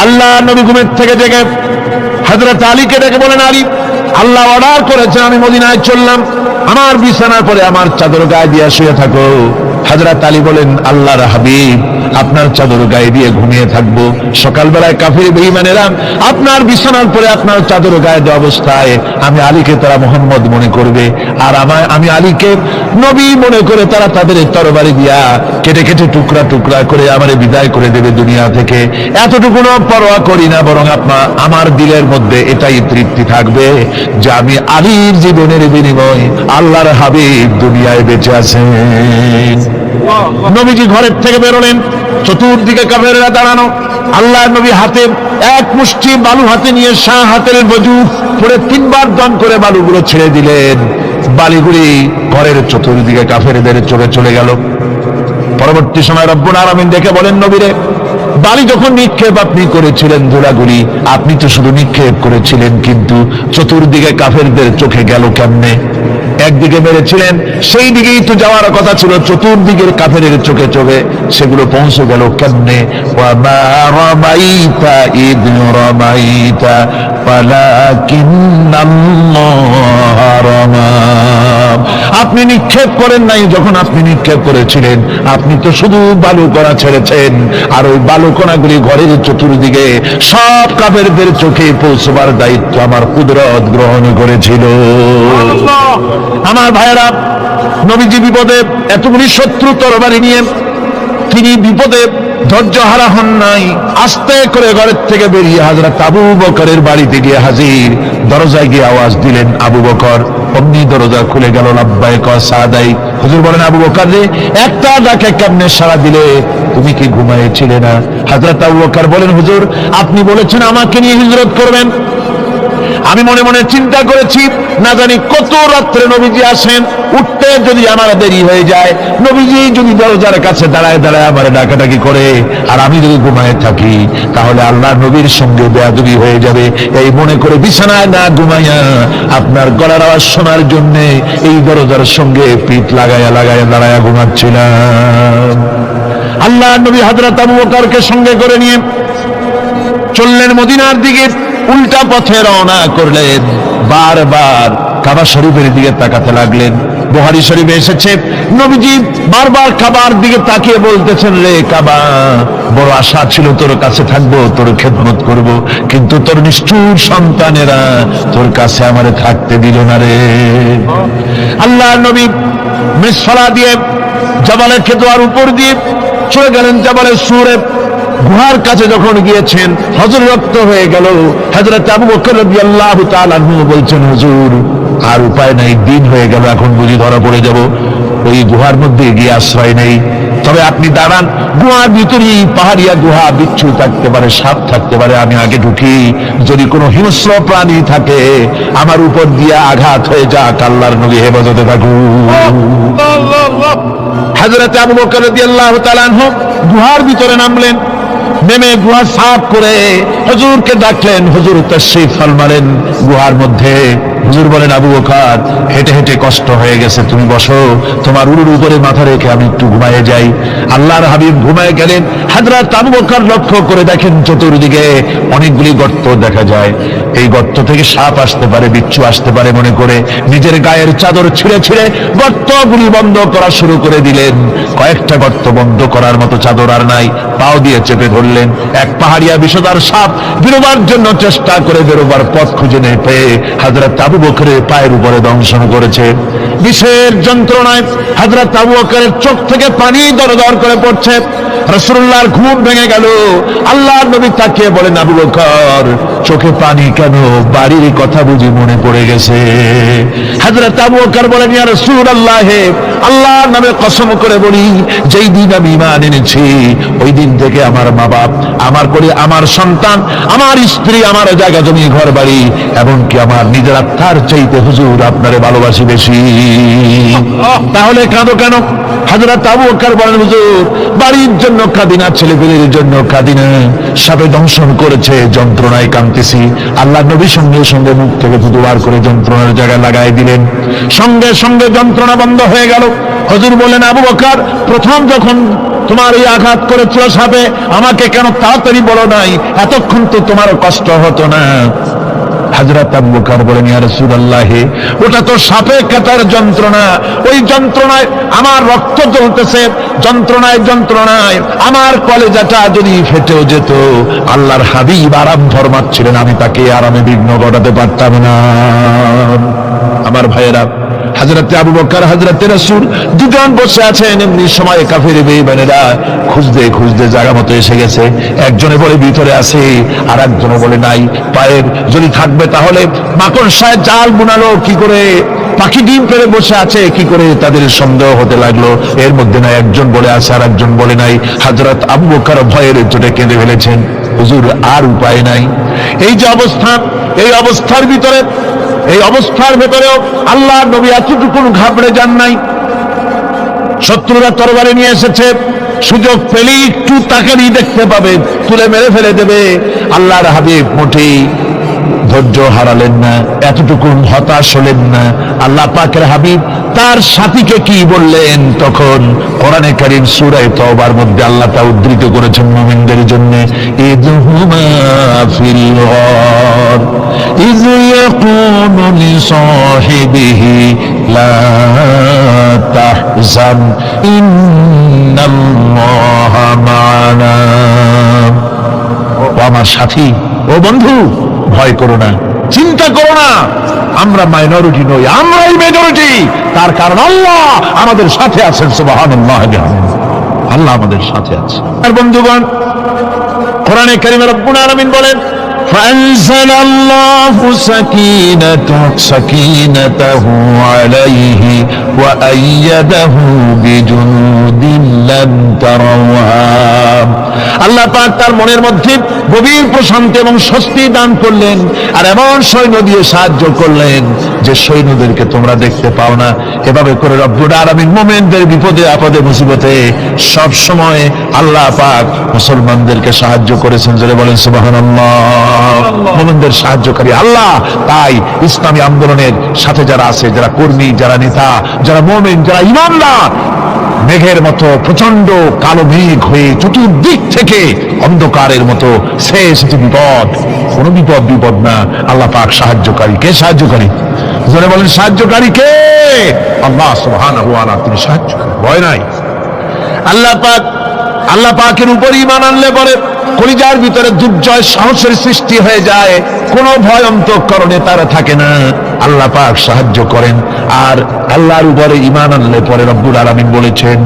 আল্লাহ নবী ঘুমের থেকে জেগে হযরত আলীকে ডেকে বলেন, আলী, আল্লাহ অর্ডার করেছে আমি মদিনায় চললাম, আমার বিছানার পরে আমার চাদর গায়ে দিয়ে শুয়ে থাকো। হযরত আলী বলেন, আল্লাহর হাবিব, আপনার চাদর গায়ে দিয়ে ঘুমিয়ে থাকবো, সকালবেলায় কাফির বেঈমানেরা আপনার বিছানার পরে আপনার চাদর গায়ে দেওয়া অবস্থায় আমি আলীকে তারা মোহাম্মদ মনে করবে, আর আমি আলীকে নবী মনে করে তারা তাদের তরবারি দিয়া কেটে কেটে টুকরা টুকরা করে আমারে বিদায় করে দেবে দুনিয়া থেকে। এতটুকু পরোয়া করি না, বরং আমার দিলের মধ্যে এটাই তৃপ্তি থাকবে যে আমি আলীর জীবনের বিনিময় আল্লাহর হাবিব দুনিয়ায় বেঁচে আছেন। নবীজি ঘরের থেকে বেরোলেন, চতুর্দিকে কাফেররা দাঁড়ানো। আল্লাহর নবী হাতে এক মুষ্টি বালু হাতে নিয়ে শাহ হাতের বজু পরে 3 বার দম করে বালুগুলো ছেড়ে দিলেন। বালিগুলি ঘরের চতুর্দিকে কাফেরদের চোখে চলে গেল। পরবর্তী সময় রব্বুল আলামিন দেখে বলেন, নবীরে, বালি যখন নিক্ষেপ আপনি করেছিলেন ধুলাগুলি, আপনি তো শুধু নিক্ষেপ করেছিলেন, কিন্তু চতুর্দিকে কাফেরদের চোখে গেল কেমনে? একদিকে মেরেছিলেন, সেই দিকেই তো যাওয়ার কথা ছিল, চতুর্দিকের কাফেরের চোখে চোখে সেগুলো পৌঁছে গেল কেমনে? ওয়ামা রামাইতা ইদ রামাইতা ওয়ালাকিন্নাল্লাহ রামা। আপনি নিক্ষেপ করেন নাই, যখন আপনি নিক্ষেপ করেছিলেন আপনি তো শুধু বালু কণা ছেড়েছেন, আর ওই বালু কণাগুলি ঘরের চতুর্দিকে সব কাফেরদের চোখে পৌঁছবার দায়িত্ব আমার কুদরত গ্রহণ করেছিল। আমার ভাইয়েরা, নবীজি বিপদে, এতগুলি শত্রু তরবারি নিয়ে তিনি বিপদে ধৈর্য হারা হন নাই। আস্তে করে ঘরের থেকে বেরিয়ে হযরত আবু বকরের বাড়িতে গিয়ে হাজির। দরজায় গিয়ে আওয়াজ দিলেন, আবু বকর। অমনি দরজা খুলে গেল। লাব্বাইক ওয়া সাদাই। হুজুর বলেন, আবু বকর রে, একটা ডাকে কেমনে সাড়া দিলে? তুমি কি ঘুমাইছিলে না? হযরত আবু বকর বলেন, হুজুর, আপনি বলেছেন আমাকে নিয়ে হিজরত করবেন, আমি মনে মনে চিন্তা করেছি, না জানি কত রাত্রে নবীজি আসেন, উঠতে যদি আমার দেরি হয়ে যায়, নবীজি যদি দরজার কাছে দাঁড়ায় দাঁড়ায় আমার ডাকাডাকি করে, আর আমি যদি ঘুমায় থাকি, তাহলে আল্লাহ নবীর সঙ্গে বেয়াদবি হয়ে যাবে। এই মনে করে বিছানায় না ঘুমাইয়া আপনার গলার আওয়াজ শোনার জন্য এই দরজার সঙ্গে পিঠ লাগাইয়া লাগাইয়া দাঁড়াইয়া ঘুমাচ্ছিলাম। আল্লাহ নবী হযরত আবু বকরকে সঙ্গে করে নিয়ে চললেন মদিনার দিকে। উল্টা পথে রওনা করলেন। বারবার কাবা শরীফের দিকে তাকাতে লাগলেন। বুখারী শরীফে এসেছে, নবীজি বারবার কাবার দিকে তাকিয়ে বলতেছেন, রে কাবা, বড় আশা ছিল তোর কাছে থাকবো, তোর খেদমত করব, কিন্তু তোর নিষ্ঠুর সন্তানেরা তোর কাছে আমারে থাকতে দিল না রে। আল্লাহ নবী মিসফালা দিয়ে জাবালে কেদোয়ার উপর দিয়ে চলে গেলেন জাবালে সুরে। গুহার কাছে যখন গিয়েছেন, হযর রক্ত হয়ে গেল। হযরত আবু বকর রাদিয়াল্লাহু তাআলা আনহু বলছেন, হুজুর, আর উপায় নাই, দিন হয়ে গেল, এখন বুঝি ধরা পড়ে যাব, ওই গুহার মধ্যে গিয়ে আশ্রয় নেই। তবে আপনি দাঁড়ান, গুহার ভিতরেই পাহাড়িয়া গুহা, বিচ্ছু থাকতে পারে, সাপ থাকতে পারে, আমি আগে ঢুকি, যদি কোনো হিংস্র প্রাণী থাকে আমার উপর দিয়ে আঘাত হয়ে যাক, আল্লাহর নবী হেফাজতে থাকুন। হযরত আবু বকর রাদিয়াল্লাহু তাআলা আনহু গুহার ভিতরে নামলেন। নেমে গুহা সাফ করে হুজুরকে ডাকলেন। হুজুর তাশরীফ ফরমালেন গুহার মধ্যে। হুজুর বলেন, আবু বকর, হেঁটে হেঁটে কষ্ট হয়ে গেছে, তুমি বসো, তোমার উরুর উপরে মাথা রেখে আমি একটু ঘুমায়ে যাই। আল্লাহর হাবিব ঘুমায়ে গেলেন। হযরত আবু বকর লক্ষ্য করে দেখেন চতুর্দিকে অনেকগুলি গর্ত দেখা যায়। এই গর্ত থেকে সাপ আসতে পারে, বিচ্ছু আসতে পারে মনে করে নিজের গায়ের চাদর ছিঁড়ে ছিঁড়ে গর্তগুলি বন্ধ করা শুরু করে দিলেন। কয়েকটা গর্ত বন্ধ করার মতো চাদর আর নাই, পাও দিয়ে চেপে ধরলেন। এক পাহাড়িয়া বিষধর সাপ বেরোবার জন্য চেষ্টা করে বেরোবার পথ খুঁজে নেই পেয়ে হযরত আবু বকরের পায়ের উপরে দংশন করেছে। বিষের যন্ত্রণায় হযরত আবু বকরের চোখ থেকে পানি দরদর করে পড়ছে। রাসূলুল্লাহর ঘুম ভেঙে গেল। আল্লাহর নবী তাকিয়ে বলেন, আবু বকর, চোখে পানি কেন? বাড়ির কথা বুঝি মনে পড়ে গেছে? হযরত আবু বকর বলেন, ইয়া রাসূলুল্লাহ, আল্লাহর নামে কসম করে বলি, যেই দিন আমি ঈমান এনেছি ওই দিন থেকে আমার মা বাপ, আমার পরে আমার সন্তান, আমার স্ত্রী, আমার জায়গা জমি ঘর বাড়ি, এমনকি আমার নিজের আত্মার চাইতে হুজুর আপনারে ভালোবাসি বেশি। তাহলে কাঁদো কেন? হযরত আবু বকর বলেন, হুজুর, বাড়ির জন্য কাঁদি না, ছেলেপেলের জন্য কাঁদি না, সাপে দংশন করেছে, যন্ত্রণায় কাঁদতে বলতেছি। আল্লাহ নবী সঙ্গে সঙ্গে মুখ থেকে থুতু বার করে যন্ত্রণার জায়গায় লাগাই দিলেন, সঙ্গে সঙ্গে যন্ত্রণা বন্ধ হয়ে গেল। হুজুর বলেন, আবু বকর, প্রথম যখন তোমার এই আঘাত করেছিল সাপে, আমাকে কেন তাড়াতাড়ি বলো নাই? এতক্ষণ তো তোমার কষ্ট হতো না। হযরত আবু বকর বলেন, ইয়া রাসূলুল্লাহ, ওটা তো সাপে কাটার যন্ত্রণা, ওই যন্ত্রণায় আমার রক্ত জ্বলতেছে, যন্ত্রণায় আমার কলেজাটা যদি ফেটেও যেত। আল্লাহর হাবিব আরাম ফরমাচ্ছিলেন, আমি তাকে আরামে বিঘ্ন ঘটাতে পারতাম না। আমার ভাইয়েরা, হযরতে আবু বকর, হযরতে রাসূল দুজন বসে আছেন। এমনি সময় কাফের বেঈমানেরা খুঁজতে খুঁজতে জায়গা মতো এসে গেছে। একজনে বলে ভিতরে আছে, আর একজনে বলে নাই। পায়ের যদি থাকবে তাহলে মাকড়সায় জাল বুনালো কি করে, পাখি ডিম পেড়ে বসে আছে কি করে, তাদের সন্দেহ হতে লাগলো। এর মধ্যে না একজন বলে আছে আর একজন বলে নাই। হযরত আবু বকর ভয়ের চোটে কেঁদে ফেলেছেন, হুজুর আর উপায় নাই। এই যে অবস্থা, এই অবস্থার ভেতরেও আল্লাহর নবী এতটুকু ঘাবড়ে যান নাই। শত্রুরা তরবারি নিয়ে এসেছে, সুযোগ পেলেই একটু তাকালেই দেখতে পাবে, তুলে মেরে ফেলে দেবে। আল্লাহর হাবিব মোটেই ধৈর্য হারালেন না, এতটুকু হতাশ হলেন না। আল্লাহ পাকের হাবিব তার সাথীকে কি বললেন? তখন কোরআনে কারীম সূরা তাওবার মধ্যে আল্লাহ তা উদ্ধৃত করেছেন মুমিনদের জন্য, ইযহুমা ফিল গার ইয ইয়াকুলু লিসাহিবিহি লা তাহজান ইন্নাল্লাহা মা'ানা। ও আমার সাথী, ও বন্ধু, ভয় করো না, চিন্তা করো না, আমরা মাইনরিটি নই, আমরাই মেজরিটি। তার কারণ আল্লাহ আমাদের সাথে আছেন। সুবহানাল্লাহ, আল্লাহ আমাদের সাথে আছে। আর বন্ধুগণ, কোরআনে কারীমে রব্বুল আলামিন বলেন, فأنزل الله سكينته عليه وأيده بجنود لم تروها। আল্লাহ পাক তার মনের মধ্যে গভীর প্রশান্তি এবং স্বস্তি দান করলেন, আর এমন সৈন্য দিয়ে সাহায্য করলেন যে সৈন্যদেরকে তোমরা দেখতে পাও না। এভাবে করে রব্বুল আলামিন মুমিনদের বিপদে আপদে মুসিবতে সব সময় আল্লাহ পাক মুসলমানদেরকে সাহায্য করেছেন। জোরে বলেন সুবহানাল্লাহ। মুমিনদের সাহায্যকারী আল্লাহ। তাই ইসলামী আন্দোলনের সাথে যারা আছে, যারা কর্মী, যারা নেতা, যারা মুমিন, যারা ঈমানদার, মেঘের মতো প্রচন্ড কালো মেঘ হয়ে চতুর্দিক থেকে অন্ধকারের মতো সে এসেছে বিপদ, কোন বিপদ না। আল্লাহ পাক সাহায্যকারী। কে সাহায্যকারী? জোরে বলেন, সাহায্যকারী কে? আল্লাহ সুবহানাহু ওয়া তাআলা, তিনি সাহায্যকারী, ভয় নাই। আল্লাহ পাকের উপর ঈমান আনলে পরে কলিজার ভিতরে দুর্জয় সাহসের সৃষ্টি হয়ে যায়, কোনো ভয় অন্তঃকরণে তার থাকে না। আল্লাহ পাক সাহায্য করেন। আর আল্লাহর উপরে ঈমান আনলে পরে রব্বুল আলামিন বলেছেন,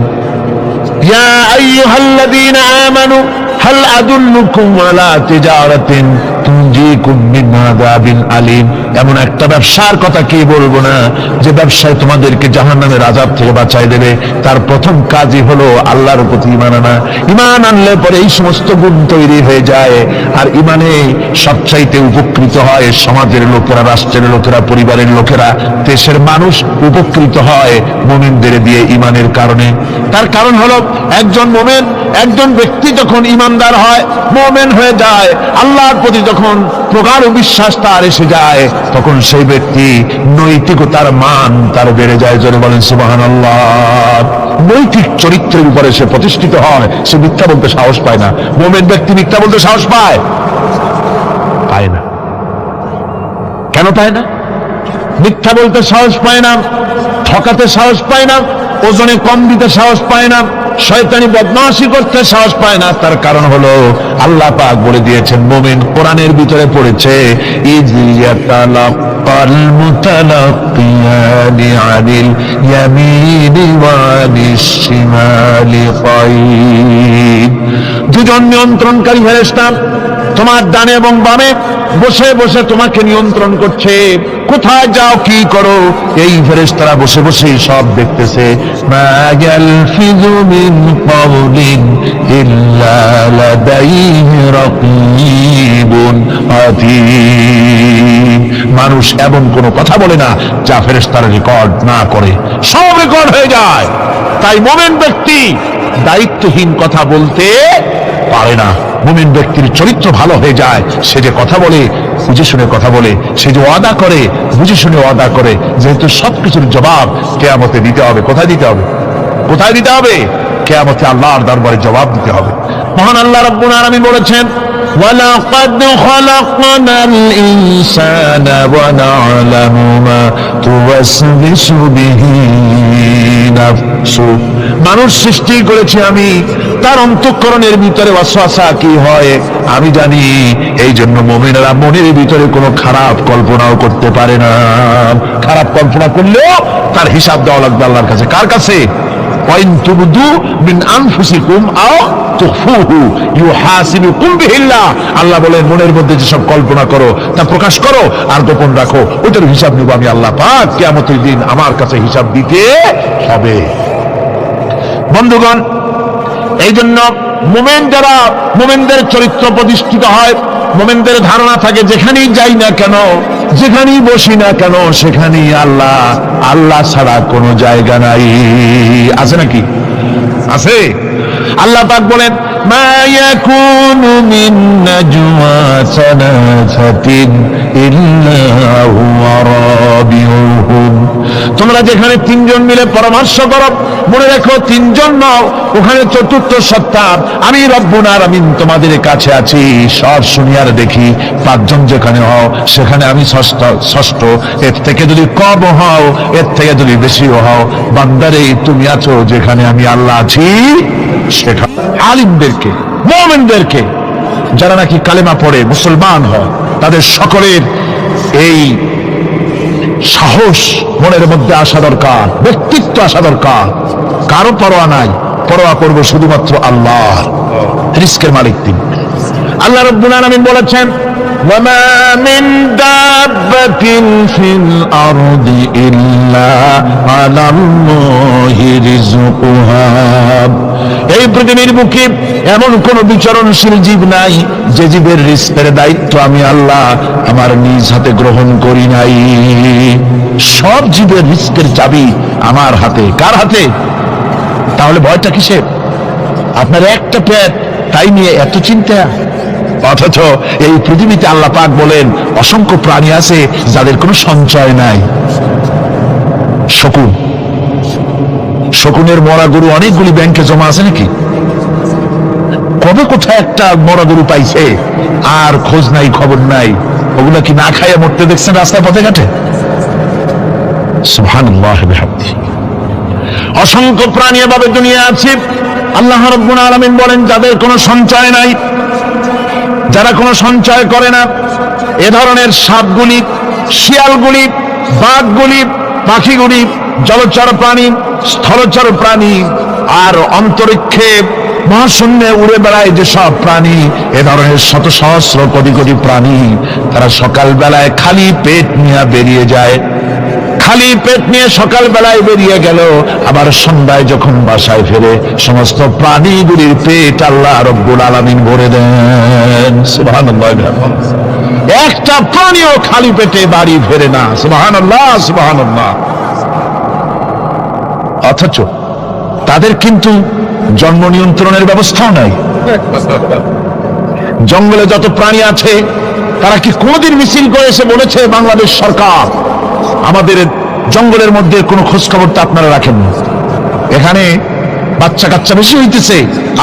ইয়া আইয়ুহাল্লাযীনা আমানু হাল আদুল্লুকুম আলা তিজারাতিন তুনজিকুম মিন আযাবিন আলীম। এমন একটা ব্যবসার কথা কি বলবো না, যে ব্যবসায় তোমাদেরকে জাহান্নামের আযাব থেকে বাঁচায় দেবে। তার প্রথম কাজই হলো আল্লাহর প্রতি ঈমান আনা। ঈমান আনলে পরে এই সমস্ত গুণ তৈরি হয়ে যায়। আর ঈমানে সবচাইতে উপকৃত হয় সমাজের লোকেরা, রাষ্ট্রের লোকেরা, পরিবারের লোকেরা, দেশের মানুষ উপকৃত হয় মুমিনদের দিয়ে ঈমানের কারণে। তার কারণ হলো একজন মুমিন, একজন ব্যক্তি যখন ঈমানদার হয়, মুমিন হয়ে যায়, আল্লাহর প্রতি যখন প্রগাঢ় বিশ্বাস তার এসে যায়, তখন সেই ব্যক্তি নৈতিকতার মান তার বেড়ে যায়। জোরে বলেন সুবহানাল্লাহ। নৈতিক চরিত্রের উপরে সে প্রতিষ্ঠিত হয়, সে মিথ্যা বলতে সাহস পায় না। মুমিন ব্যক্তি মিথ্যা বলতে সাহস পায় না। কেন পায় না? মিথ্যা বলতে সাহস পায় না, ঠকাতে সাহস পায় না, ওজনে কম দিতে সাহস পায় না, শয়তানি বদমাশি করতে সাহস পায় না। তার কারণ হলো আল্লাহ পাক বলে দিয়েছেন, মুমিন কোরআনের ভিতরে পড়েছে, ইয ইয়াতালাক্কাল মুতালাক্কিয়ানি আনিল ইয়ামিনি ওয়া আনিশ শিমালি কাঈদ। দুজন নিয়ন্ত্রণকারী ফেরেশতা তোমার ডানে এবং বামে বসে বসে তোমাকে নিয়ন্ত্রণ করছে। কোথায় যাও, কি করো, এই ফেরেশতারা বসে বসে সব দেখতেছে। মা ইয়ালফিযু মিন কাওলিন ইল্লা লাদাইহি রাকীবুন আতীদ। মানুষ এমন কোনো কথা বলে না যা ফেরেশতারা রেকর্ড না করে, সব রেকর্ড হয়ে যায়। তাই মুমিন ব্যক্তি দায়িত্বহীন কথা বলতে পারে না। মুমিন ব্যক্তির চরিত্র ভালো হয়ে যায়। সে যে কথা বলে বুঝে শুনে কথা বলে, সে যে ওয়াদা করে বুঝে শুনে ওয়াদা করে, যেহেতু সবকিছুর জবাব কিয়ামতে দিতে হবে। কোথায় দিতে হবে? কোথায় দিতে হবে? কিয়ামতে আল্লাহর দরবারে জবাব দিতে হবে। মহান আল্লাহ রাব্বুল আলামিন বলেছেন, وَلَقَدْ خَلَقْنَا الْإِنسَانَ وَنَعْلَمُ مَا تُوَسْوِسُ بِهِ نَفْسُهُ। মানুষ সৃষ্টি করেছি আমি, তার অন্তঃকরণের ভিতরে ওয়াসওয়াসা কি হয় আমি জানি। এই জন্য মুমিনেরা মনের ভিতরে কোনো খারাপ কল্পনাও করতে পারে না। খারাপ কল্পনা করলেও তার হিসাব দেওয়া লাগবে আল্লাহর কাছে। কার কাছে? وَإِن تُبْدُوا مِنْ أَنفُسِكُمْ أَوْ تُخْفُوهُ يُحَاسِبُكُم بِهِ اللَّهُ। আল্লাহ বলেন, মনের মধ্যে যেসব কল্পনা করো তা প্রকাশ করো আর গোপন রাখো, ওটার হিসাব নেব আমি আল্লাহ পাক। কিয়ামতের দিন আমার কাছে হিসাব দিতে হবে। বন্ধুগণ, এই জন্য মুমিন যারা, মুমিনদের চরিত্র প্রতিষ্ঠিত হয়, মুমিনদের ধারণা থাকে যেখানেই যাই না কেন, যেখানেই বসি না কেন, সেখানেই আল্লাহ, আল্লাহ ছাড়া কোনো জায়গা নাই। আছে নাকি? আছে। আল্লাহ পাক বলেন, মা ইয়াকুনু মিন নাজওয়া সালাসাতিন ইল্লা হুয়া রাবিউহুম। তোমরা যেখানে তিনজন মিলে পরামর্শ করো, মনে রেখো তিনজন নও, ওখানে চতুর্থ সত্তা আমি রব্বুল আলামিন তোমাদের কাছে আছি। সব শুনি আর দেখি। পাঁচজন যেখানে হও সেখানে আমি ষষ্ঠ। এর থেকে যদি কম হও, এর থেকে যদি বেশিও হও, বান্দারে তুমি আছো যেখানে আমি আল্লাহ আছি সেখানে। আলিমদেরকে, মুমিনদেরকে, যারা নাকি কালেমা পড়ে মুসলমান হয়, তাদের সকলের এই সাহস মনের মধ্যে আসা দরকার, ব্যক্তিত্ব আসা দরকার। কারো পরোয়া নাই, পরোয়া করবো শুধুমাত্র আল্লাহ। রিস্কের মালিক তিনি। আল্লাহ রাব্বুল আলামিন বলেছেন, ওয়ামা মিন দাব্বাতিন ফিল আরদি ইল্লা আলাল্লাহি রিজকুহা। এই পৃথিবীর বুকে এমন কোন বিচরণশীল জীব নাই যে জীবের রিস্কের দায়িত্ব আমি আল্লাহ আমার নিজ হাতে গ্রহণ করি নাই। সব জীবের রিস্কের চাবি আমার হাতে। কার হাতে? তাহলে ভয়টা কিসের? আপনার একটা পেট, তাই নিয়ে এত চিন্তা। অথচ এই পৃথিবীতে আল্লাহ পাক বলেন অসংখ্য প্রাণী আছে যাদের কোনো সঞ্চয় নাই। শকুন, শকুনের মরা গরু অনেকগুলি ব্যাংকে জমা আছে নাকি? কবে কোথায় একটা মরা গরু পাইছে আর খোঁজ নাই, খবর নাই। ওগুলা কি না খাইয়া মরতে দেখছেন রাস্তায় পথে ঘাটে? সুবহানাল্লাহ বিহামদিহি। অসংখ্য প্রাণী এভাবে দুনিয়া আছে। আল্লাহ রাব্বুল আলামিন বলেন যাদের কোনো সঞ্চয় নাই, যারা কোনো সঞ্চয় করে না, এ ধরনের সাপগুলি, শিয়ালগুলি, বাঘগুলি, পাখিগুলি, জলচর প্রাণী, স্থলচর প্রাণী, আর অন্তরিক্ষে মহাশূন্যে উড়ে বেড়ায় যেসব প্রাণী, এ ধরনের শত সহস্র কোটি কোটি প্রাণী, তারা সকাল বেলায় খালি পেট নিয়ে বেরিয়ে যায়। খালি পেট নিয়ে সকাল বেলায় বেরিয়ে গেল, আবার সন্ধ্যায় যখন বাসায় ফেরে সমস্ত প্রাণীগুলির পেট আল্লাহ রব্বুল আলামিন ভরে দেন। সুবহানাল্লাহ। একটা প্রাণীও খালি পেটে বাড়ি ফেরে না। সুবহানাল্লাহ, সুবহানাল্লাহ। অথচ তাদের কিন্তু জন্ম নিয়ন্ত্রণের ব্যবস্থাও নাই। জঙ্গলে যত প্রাণী আছে তারা কি কোনদিন মিছিল করে এসে বলেছে বাংলাদেশ সরকার আমাদের জঙ্গলের মধ্যে কোনো খোঁজ খবর তো আপনারা রাখেন না, এখানে বাচ্চা কাচ্চা বেশি হইতেছে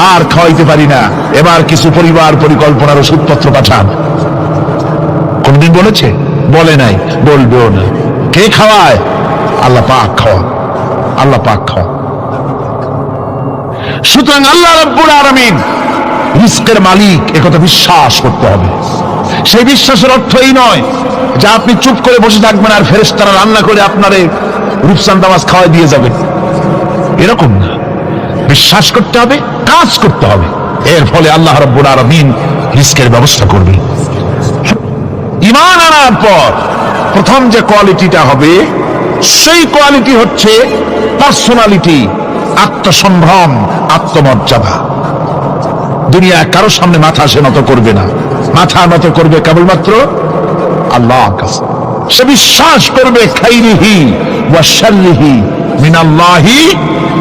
আর খাওয়াইতে পারি না, এবার কিছু পরিবার পরিকল্পনার ওষুধপত্র পাঠান? কোনদিন বলেছে? বলে নাই, বলবেও না। কে খাওয়ায়? আল্লাহ পাক খাওয়া, আল্লাহ পাক খাওয়া। সুতরাং আল্লাহ রাব্বুল আলামিন রিজকের মালিক, একথা বিশ্বাস করতে হবে। সেই বিশ্বাসের অর্থ এই নয় যে আপনি চুপ করে বসে থাকবেন আর ফেরেশতারা রান্না করে আপনারে রূপসান দামাজ খাওয়াই দিয়ে যাবে, এরকম না। বিশ্বাস করতে হবে, কাজ করতে হবে, এর ফলে আল্লাহ রাব্বুল আলামিন রিজকের ব্যবস্থা করবেন। ঈমান আনার পর প্রথম যে কোয়ালিটিটা হবে, সেই কোয়ালিটি হচ্ছে পার্সোনালিটি, আত্মসম্ভ্রম, আত্মমর্যাদা। দুনিয়া কারো সামনে মাথা সে নত করবে না, মাথা নত করবে কেবলমাত্র আল্লাহর কাছে। সে বিশ্বাস করবে খাইরিহি ওয়া শাররিহি মিনাল্লাহি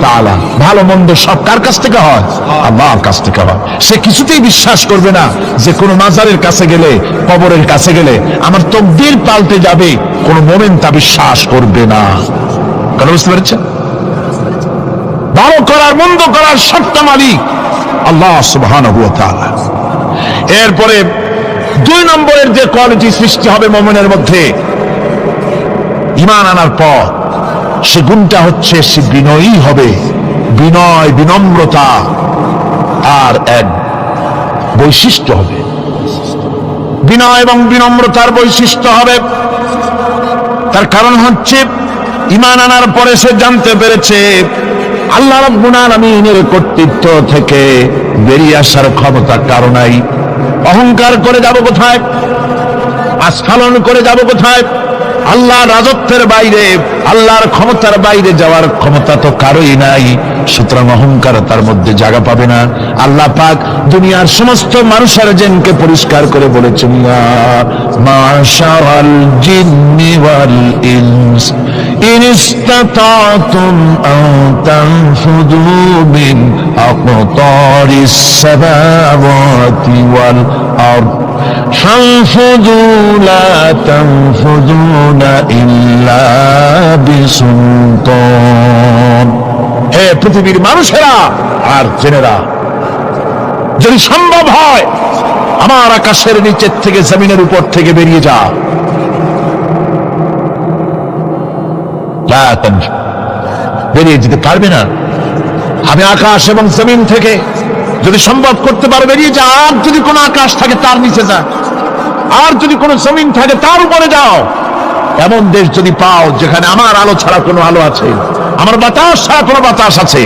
তাআলা। ভালো মন্দ সব কার কাছ থেকে হয়? আল্লাহর কাছ থেকে হয়। সে কিছুতেই বিশ্বাস করবে না যে কোনো মাজারের কাছে গেলে, কবরের কাছে গেলে আমার তকদির পাল্টে যাবে, কোন মুমিন তা বিশ্বাস করবে না। কথা বুঝতে পেরেছেন? ভালো করার মন্দ করার সবটা মালিক আল্লাহ সুবহানাহু ওয়া তাআলা। এরপরে 2 নম্বরের যে কোয়ালিটি সৃষ্টি হবে মুমিনের মধ্যে ঈমান আনার পর, সে গুণটা হচ্ছে সে বিনয়ী হবে। বিনয়, বিনম্রতা আর এক বৈশিষ্ট্য হবে। বিনয় এবং বিনম্রতার বৈশিষ্ট্য হবে। তার কারণ হচ্ছে ঈমান আনার পরে সে জানতে পেরেছে আল্লাহ রাব্বুল আলামিনের কর্তৃত্ব থেকে বেরিয়ে আসার ক্ষমতা কারো নাই। অহংকার করে যাব কোথায়? আস্ফালন করে যাব কোথায়? আল্লাহর রাজত্বের বাইরে, আল্লাহর ক্ষমতার বাইরে যাওয়ার ক্ষমতা তো কারোই নাই। সুতরাং অহংকার তার মধ্যে জায়গা পাবে না। আল্লাহ পাক দুনিয়ার সমস্ত মানুষের জিনকে পরিষ্কার করে বলেছেন, ইয়া মাশারাল জিন্নি ওয়াল ইনস ইন ইসতাতাতুম আন তানফুযু মিন আকতারিস সামাওয়াতি ওয়াল আরদ ফানফুযু লা তানফুযুনা ইল্লা বিসুলতান। হে পৃথিবীর মানুষেরা আর জেনেরা, যদি সম্ভব হয় আমার আকাশের নিচের থেকে, জমিনের উপর থেকে বেরিয়ে যা। বেরিয়ে যেতে পারবে না। আমি আকাশ এবং জমিন থেকে যদি সম্ভব করতে পারো বেরিয়ে যা। আর যদি কোনো আকাশ থাকে তার নিচে যা, আর যদি কোনো জমিন থাকে তার উপরে যাও। এমন দেশ যদি পাও যেখানে আমার আলো ছাড়া কোনো আলো আছে, আমার বাতাস ছাড়া কোনো বাতাস আছে,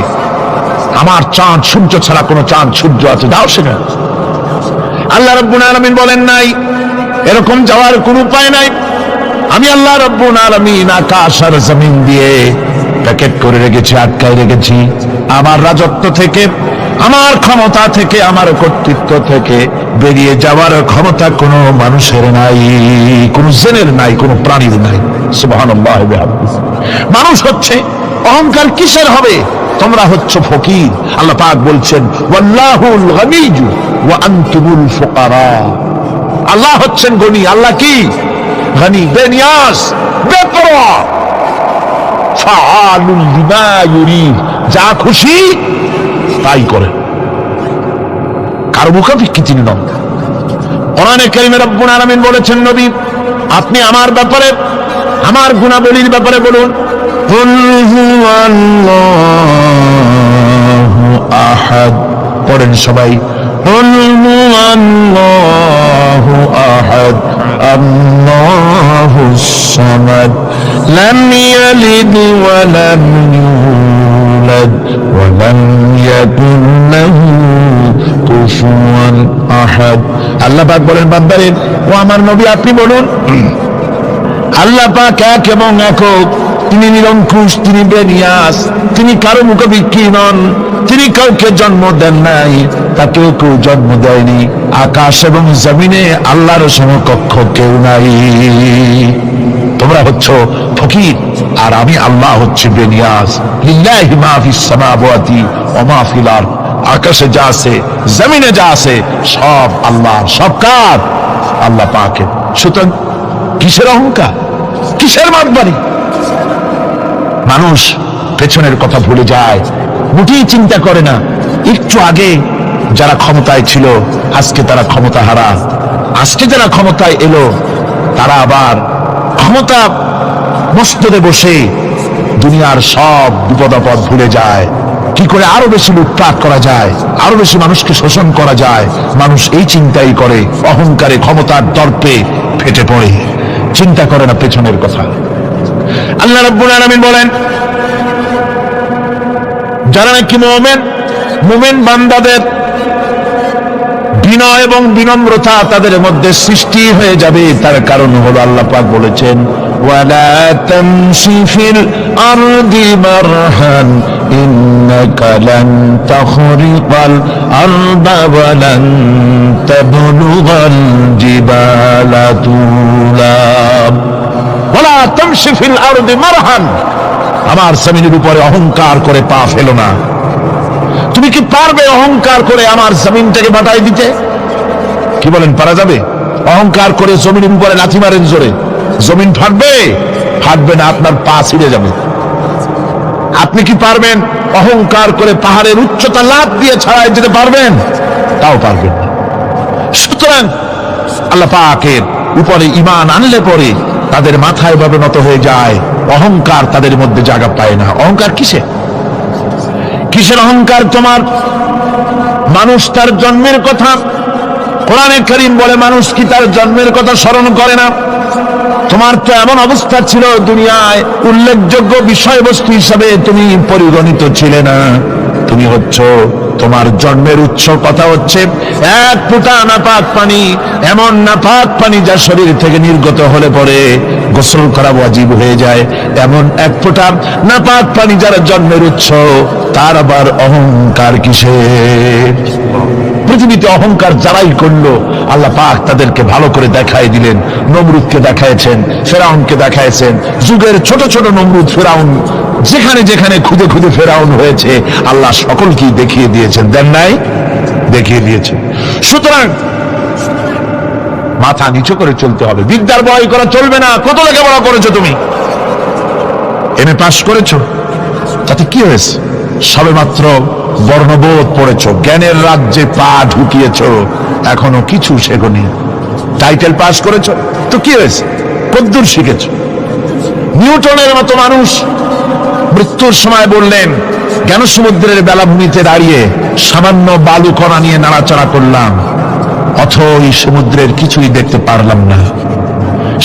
আমার চাঁদ সূর্য ছাড়া কোনো চাঁদ সূর্য আছে, যাও সেখানে। আল্লাহ রাব্বুল আলামিন বলেন নাই এরকম যাওয়ার কোনো উপায় নাই। আমি আল্লাহ রাব্বুল আলামিন আকাশ আর জমিন দিয়ে প্যাকেট করে রেখেছি, আটকায় রেখেছি। আমার রাজত্ব থেকে, আমার ক্ষমতা থেকে, আমার কর্তৃত্ব থেকে বেরিয়ে যাওয়ার ক্ষমতা কোনো মানুষের নাই, কোনো জেনের নাই, কোনো প্রাণীর নাই। সুবহানাল্লাহ। মানুষ হচ্ছে অহংকার কিসের হবে? তোমরা হচ্ছ ফকির। আল্লাহ পাক বলছেন ওয়াল্লাহুল গনিয়্যু ওয়া আনতুমুল ফুকারা। আল্লাহ হচ্ছেন গনি। আল্লাহ কি? গনি, বেনিয়াজ, বেপরোয়া। ফাআলুল লিমা ইউরিদ, যা খুশি তাই করেন, কারো মুখাপেক্ষী তিনি নন। কোরআনে কারীমে রব্বুল আলামিন বলেছেন, নবী আপনি আমার ব্যাপারে, আমার গুণাবলীর ব্যাপারে বলুন। কুল হুয়াল্লাহু আহাদ। পড়েন সবাই। কুল হুয়াল্লাহু আহাদ আল্লাহুস সামাদ লাম ইয়ালিদ ওয়া লাম ইউলাদ ওয়া লাম ইয়াকুল লাহু কুফুয়ান আহাদ। আল্লাহ পাক বলেন, বান্দারে ও আমার নবী আপনি বলুন, আল্লাহ পাক এক এবং একক, তিনি নিরঙ্কুশ, তিনি বেনিয়াস, তিনি কারো মুখাপেক্ষী নন, তিনি কাউকে জন্ম দেন নাই, তাকেও কেউ জন্ম দেয়নি। আকাশ এবং জমিনে আল্লাহর সমকক্ষ কেউ নাই। তোমরা হচ্ছ ফকির আর আমি আল্লাহ হচ্ছে বেনিয়াস। লিল্লাহি মা ফিস সামাওয়াতি ওয়া মা ফিল আরদ। আকাশে যা আছে, জমিনে যা আছে, সব আল্লাহ। সব কার? আল্লাহ পাকের। সুতরাং কিসের অহংকার, কিসের মাতবাড়ি? মানুষ পেছনের কথা ভুলে যায়, মোটেই চিন্তা করে না। একটু আগে যারা ক্ষমতায় ছিল আজকে তারা ক্ষমতা হারা। আজকে যারা ক্ষমতায় এলো তারা আবার ক্ষমতা মস্তদে বসে দুনিয়ার সব বিপদ আপদ ভুলে যায়। কি করে আরো বেশি লুটপাট করা যায়, আরো বেশি মানুষকে শোষণ করা যায়, মানুষ এই চিন্তাই করে। অহংকারে, ক্ষমতার দর্পে ফেটে পড়ে, চিন্তা করে না পেছনের কথা। আল্লাহ রাব্বুল আলামিন বলেন, যারা নাকি মুমিন বান্দাদের বিনয় এবং বিনম্রতা তাদের মধ্যে সৃষ্টি হয়ে যাবে, তার কারণ হলো আল্লাহ পাক বলেছেন ওয়ালা তামশি ফিল আরদি মারহান ইন্নাকা লান তাখরিকাল আরদা ওয়া লান তাবলুগাল জিবালা তুলা। ওয়ালা তামশি ফিল আরদি মারহান, আমার জমিনের উপরে অহংকার করে পা ফেলো না। তুমি কি পারবে অহংকার করে আমার জমিনটাকে বাটাই দিতে? কি বলেন, পারা যাবে? অহংকার করে জমিনের উপরে লাথি মারেন জোরে, জমিন ফাটবে? ফাটবে না, আপনার পা ছিঁড়ে যাবে। আপনি কি পারবেন অহংকার করে পাহাড়ের উচ্চতা লাফ দিয়ে ছাড়াই যেতে পারবেন? তাও পারবেন না। সুতরাং আল্লাহ পাকের উপরে ঈমান আনলে পরে তাদের মাথায় ভাবে নত হয়ে যায়, অহংকার তাদের মধ্যে জায়গা পায় না। অহংকার কিসে? কিসের অহংকার তোমার? মানুষ তার জন্মের কথা, কোরআনে কারীম বলে মানুষ কি তার জন্মের কথা স্মরণ করে না? তোমার তো এমন অবস্থা ছিল, দুনিয়ায় উল্লেখযোগ্য বিষয়বস্তু হিসাবে তুমি পরিগণিত ছিলে না। তুমি হচ্ছ, তোমার জন্মের উৎস কথা হচ্ছে এক ফোঁটা নাপাক পানি, এমন নাপাক পানি যা শরীর থেকে নির্গত হলে পরে গোসল করা ওয়াজিব হয়ে যায়। এমন এক ফোঁটা নাপাক পানি যার জন্মের উৎস, তার আবার অহংকার কিসের? পৃথিবীতে অহংকার যারাই করলো আল্লাহ পাক তাদেরকে ভালো করে দেখাই দিলেন। নমরুদকে দেখাইছেন, ফেরাউনকে দেখাইছেন, যুগের ছোট ছোট নমরুদ ফেরাউন যেখানে যেখানে খুদে খুদে ফেরাউন হয়েছে আল্লাহ সকলকেই দেখিয়ে দিয়েছেন, দেন নাই? দেখিয়ে দিয়েছেন। সুতরাং মাথা নিচু করে চলতে হবে, বিদ্যার বড়াই করা চলবে না। কত লেখাপড়া করেছো তুমি? এমএ পাস করেছো, তাতে কি হয়েছে? সবেমাত্র বর্ণবোধ পড়েছো, জ্ঞানের রাজ্যে পা ঢুকিয়েছো, এখনো কিছু শেখনি। টাইটেল পাস করেছো, তো কি হয়েছে? কদ্দুর শিখেছো? নিউটনের মতো মানুষ মৃত্যুর সময় বললেন, জ্ঞান সমুদ্রের বেলাভূমিতে দাঁড়িয়ে সামান্য বালু কণা নিয়ে নাড়াচাড়া করলাম, অথই সমুদ্রের কিছুই দেখতে পারলাম না।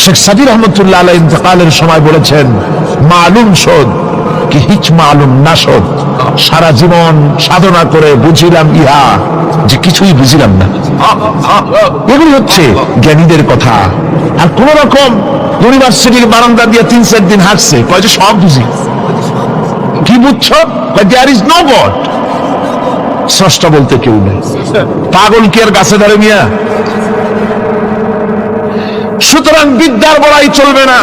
শেখ সাদি রহমতুল্লাহ আলাইহি ইন্তেকালের সময় বলেছেন, মালুম শোধ কি হিচ মালুম না শোধ। সারা জীবন সাধনা করে বুঝিলাম ইহা, যে কিছুই বুঝিলাম না। এগুলি হচ্ছে জ্ঞানীদের কথা। আর কোন রকম ইউনিভার্সিটির বারান্দা দিয়ে 3-4 দিন হাঁটছে, কয় যে সব বুঝি। কি বুঝছো? There is no god. স্রষ্টা বলতে কেউ নেই। পাগল কি আর গাছে ধরে মিয়া? সুতরাং বিদ্যার বড়াই চলবে না,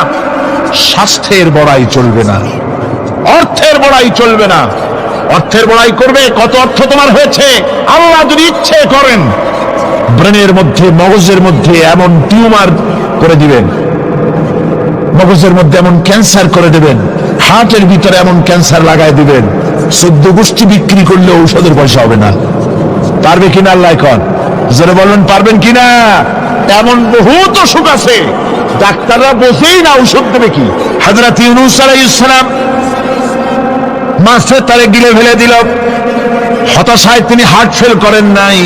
স্বাস্থ্যের বড়াই চলবে না, অর্থের বড়াই চলবে না। অর্থের বড়াই করবে, কত অর্থ তোমার হয়েছে? আল্লাহ যদি ইচ্ছে করেন ব্রেনের মধ্যে, মগজের মধ্যে এমন টিউমার করে দিবেন, মগজের মধ্যে এমন ক্যান্সার করে দেবেন, হার্টের ভিতরে এমন ক্যান্সার লাগাই দিবেন, 14 গোষ্ঠী বিক্রি করলে ঔষধের পয়সা হবে না। পারবে কিনা আল্লাহ এখন? যারা বলবেন পারবেন কিনা? এমন বহুত অসুখ আছে ডাক্তাররা বসেই না ঔষধ দেবে কি। হযরত ইউনূস আলাইহিস সালাম মাছে তারে গিলে ফেলে দিল, হতাশায় তিনি হার্ট ফেল করেন নাই।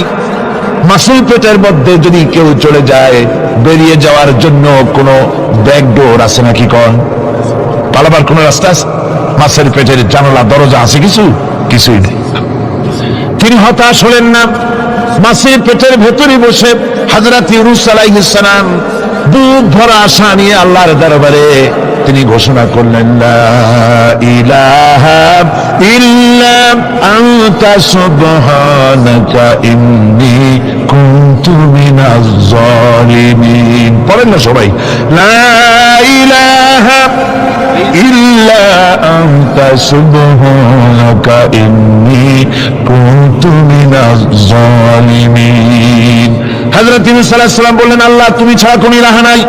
মাছের পেটের মধ্যে যদি কেউ চলে যায়, বেরিয়ে যাওয়ার জন্য কোনো ব্যাকডোর আছে নাকি? কোন পালাবার কোন রাস্তা আছে? মাছের পেটের জানালা দরজা আছে কিছু? কিছুই নেই। তিনি হতাশ হলেন না, মাছের পেটের ভেতরে বসে হযরত ইউনূস আলাইহিস সালাম বুক ভরা আশা নিয়ে আল্লাহর দরবারে তিনি ঘোষণা করলেন, লা ইলাহা ইল্লা আনতা সুবহানাকা ইন্নী কুনতু মিনাজ জালিমিন। পড়েন না সবাই, লা ইলাহা ইল্লা আনতা সুবহানাকা ইন্নী কুনতু মিনাজ জালিমিন। হযরত ইউনূস আলাইহিস সালাম বললেন, আল্লাহ তুমি ছাড়া কোনো ইলাহ নাই,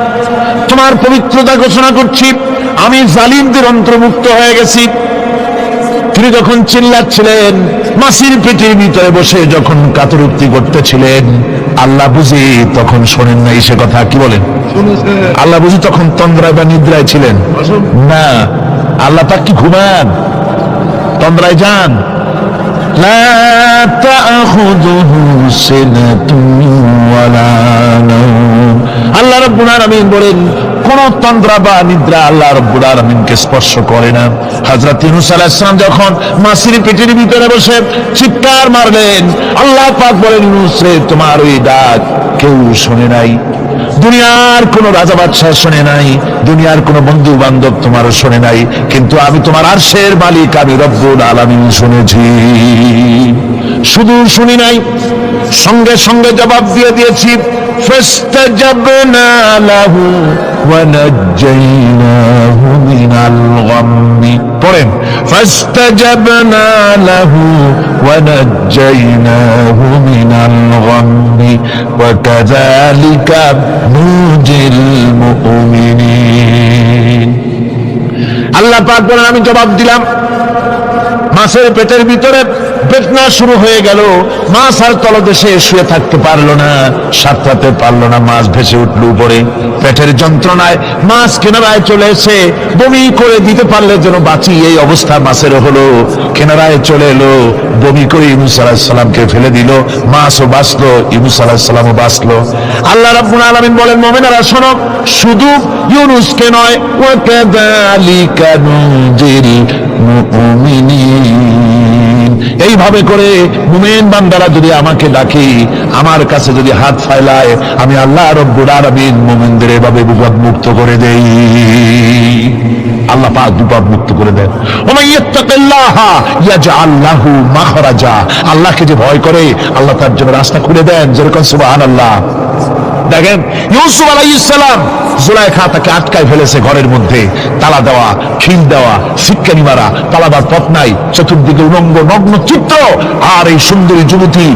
তোমার পবিত্রতা ঘোষণা করছি, আমি জালিমদের অন্তর্ভুক্ত হয়ে গেছি। তিনি যখন চিল্লাচ্ছিলেন, মাছির পেটের ভিতরে বসে যখন কাতরুক্তি করতেছিলেন, আল্লাহ বুঝি তখন শোনেন নাই সে কথা? কি বলেন? আল্লাহ বুঝি তখন তন্দ্রায় বা নিদ্রায় ছিলেন না? আল্লাহ পাক কি ঘুমান? তন্দ্রায় যান? লা তাখুযুহু সিনাতুন ওয়ালা নাওম। আল্লাহ রাব্বুল আলামিন বলেন, কোন তন্দ্রা বা নিদ্রা আল্লাহ রাব্বুল আলামিনকে স্পর্শ করে না। হযরত ইউনূস আলাইহিস সালাম যখন মাছের পেটের ভিতরে বসে চিৎকার মারলেন, আল্লাহ পাক বলেন, ইউনূস রে, তোমার ওই ডাক কেউ শুনে নাই, দুনিয়ার কোন রাজা বাদশাহ শুনে নাই, দুনিয়ার কোন বন্ধু বান্ধব তোমারও শুনে নাই, কিন্তু আমি তোমার আরশের মালিক, আমি রব্বুল আলামিন শুনেছি। শুধু শুনি নাই, সঙ্গে সঙ্গে জবাব দিয়ে দিয়েছি। ফাস্তাজাবনা লাহু ونجيناه من الغم পড়েন فاستجبنا له ونجيناه من الغم وكذلك ننجي المؤمنين আল্লাহ পাক বলেন আমি জবাব দিলাম মাছের পেটের ভিতরে বেদনা শুরু হয়ে গেল মাছ আর তলদেশে শুয়ে থাকতে পারলো না সাঁতরাতে পারলো না মাছ ভেসে উঠলো উপরে পেটের যন্ত্রণায় মাছ কিনারায় চলে এসে বমি করে দিতে পারলে যেন বাঁচি এই অবস্থা মাছের হলো কিনারায় চলে এলো বমি করে ইউনূস আলাইহিস সালামকে ফেলে দিল মাছও বাঁচলো ইউনূস আলাইহিস সালামও বাঁচলো আল্লাহ রাব্বুল আলামিন বলেন মুমিনেরা শোনো শুধু ইউনূসকে নয় ওয়া কাযালিকা নুজিল মুমিনিন এইভাবে করে মুমিন বান্দারা যদি আমাকে ডাকে আমার কাছে যদি হাত ফাইলায় আমি আল্লাহ রাব্বুল আলামিন মুমিনদের এভাবে বিপদ মুক্ত করে দেই আল্লাহ পাক বিপদ মুক্ত করে দেন ওমান ইয়াত্তাকিল্লাহ ইয়াজআল লাহু মাখরাজা আল্লাহকে যে ভয় করে আল্লাহ তার জন্য রাস্তা খুলে দেন যেরকম সুবহানাল্লাহ দেখেন ইউসুফ আলাইহিস সালাম জুলাইখা তাকে আটকায় ফেলেছে ঘরের মধ্যে তালা দেওয়া খিল দেওয়া সিটকানি মারা পালাবার পথ নাই চতুর্দিকে উলঙ্গ নগ্ন চিত্র আর এই সুন্দরী যুবতী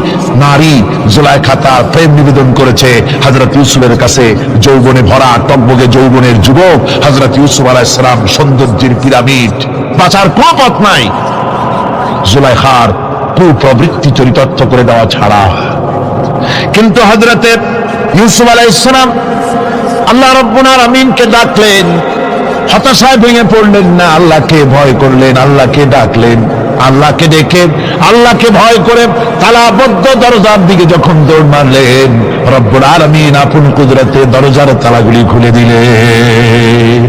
নারী জুলাইখা তার প্রেম নিবেদন করেছে হযরত ইউসুফের কাছে যৌবনে ভরা টকবগে যৌবনের যুবক হযরত ইউসুফ আলাইহিস সালাম সৌন্দর্যের পিরামিড বাঁচার কোনো পথ নাই জুলাইখার কুপ্রবৃত্তি চরিতার্থ করে দেওয়া ছাড়া কিন্তু হযরতে ইউসুফ আলাইহিস সালাম আল্লাহ রাব্বুল আলামিনকে ডাকলেন হতাশায় ভেঙে পড়লেন না আল্লাহকে ভয় করলেন আল্লাহকে ডাকলেন আল্লাহকে ডেকে আল্লাহকে ভয় করে তালাবদ্ধ দরজার দিকে যখন দৌড় মারলেন রব্বুল আলামিন আপন কুদরতে দরজার তালাগুলি খুলে দিলেন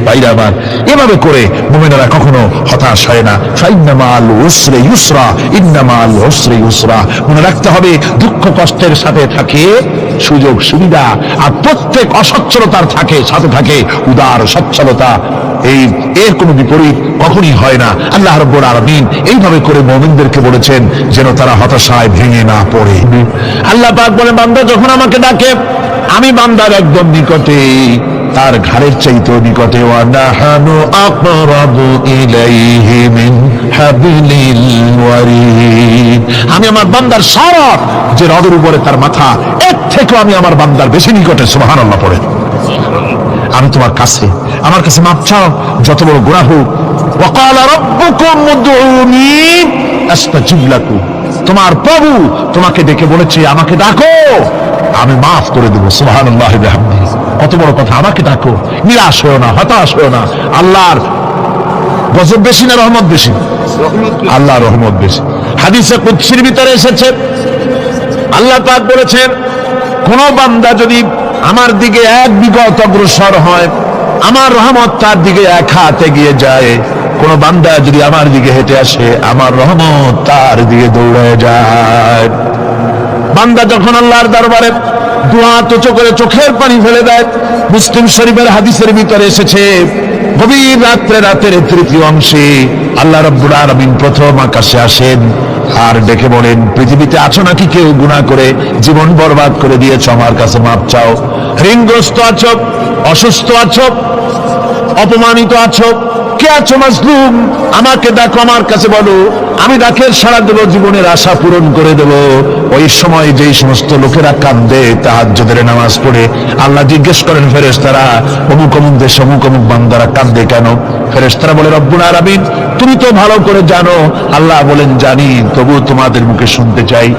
ভাইরা আমার এভাবে করে মুমিনেরা কখনো হতাশ হয় না ফাইন্নামাল উসরি ইউসরা ইন্নামাল উসরি ইউসরা মনে রাখতে হবে দুঃখ কষ্টের সাথে থাকে সুযোগ সুবিধা আর প্রত্যেক অসচ্ছলতার সাথে থাকে উদার সচ্ছলতা এর কোনো বিপরীত কখনই হয় না আল্লাহ রাব্বুল আলামিন এইভাবে করে মুমিনদেরকে বলেছেন যেন তারা হতাশায় ভেঙে না পড়ে আল্লাহ পাক বলেন বান্দা যখন আমাকে ডাকে আমি বান্দার একদম নিকটে তার ঘরের চাইতে নিকটে ওয়ানাহানু আকরাবু ইলাইহি মিন হাবলিল ওয়ারিদ আমি আমার বান্দার সারা যে রগের উপরে তার মাথা এর থেকে আমি আমার বান্দার বেশি নিকটে সুবহানাল্লাহ পড়ে আমি তোমার কাছে আমার কাছে মাপ চাও যত বড় গুনাহ হোক ওয়া ক্বালা রাব্বুকুম উদউনি আস্তাজিব লাকুম তোমার প্রভু তোমাকে ডেকে বলেছে আমাকে ডাকো আমি মাফ করে দেব সুবহানাল্লাহি ওয়া বিহামদিহি কত বড় কথা আমাকে ডাকো নিরাশ হও না হতাশ হও না আল্লাহর গজব বেশি না রহমত বেশি আল্লাহর রহমত বেশি হাদিসে কুদসির ভিতরে এসেছে আল্লাহ পাক বলেছেন কোন বান্দা যদি আমার দিকে এক বিগত অগ্রসর হয় আমার রহমত তার দিকে এক হাত এগিয়ে যায় কোন বান্দা যদি আমার দিকে হেঁটে আসে আমার রহমত তার দিকে দৌড়ে যায় বান্দা যখন আল্লাহর দরবারে দুহাত উঁচু করে চোখের পানি ফেলে দেয় মুসলিম শরীফের হাদিসের ভিতরে এসেছে গভীর রাতের তৃতীয় অংশে আল্লাহ রাব্বুল আলামিন প্রথম আকাশে আসেন আর ডেকে বলেন পৃথিবীতে আছো নাকি কেউ গুনাহ করে জীবন বরবাদ করে দিয়েছো আমার কাছে মাপ চাও ঋণগ্রস্ত আছো অসুস্থ আছো অপমানিত আছো কে আছো মাজলুম আমাকে ডাকো আমার কাছে বলো আমি ডাকের সাড়া দেব জীবনের আশা পূরণ করে দেব ওই সময় যেই সমস্ত লোকেরা কাঁদে তাহাজ্জুদের নামাজ পড়ে আল্লাহ জিজ্ঞেস করেন ফেরেশতারা অমুক অমুক দেশ অমুক অমুক বান্দারা কাঁদে কেন ফেরেশতারা বলে রব্বুল আলামিন তুমি তো ভালো করে জানো আল্লাহ বলেন জানি তবু তোমাদের মুখে শুনতে চাই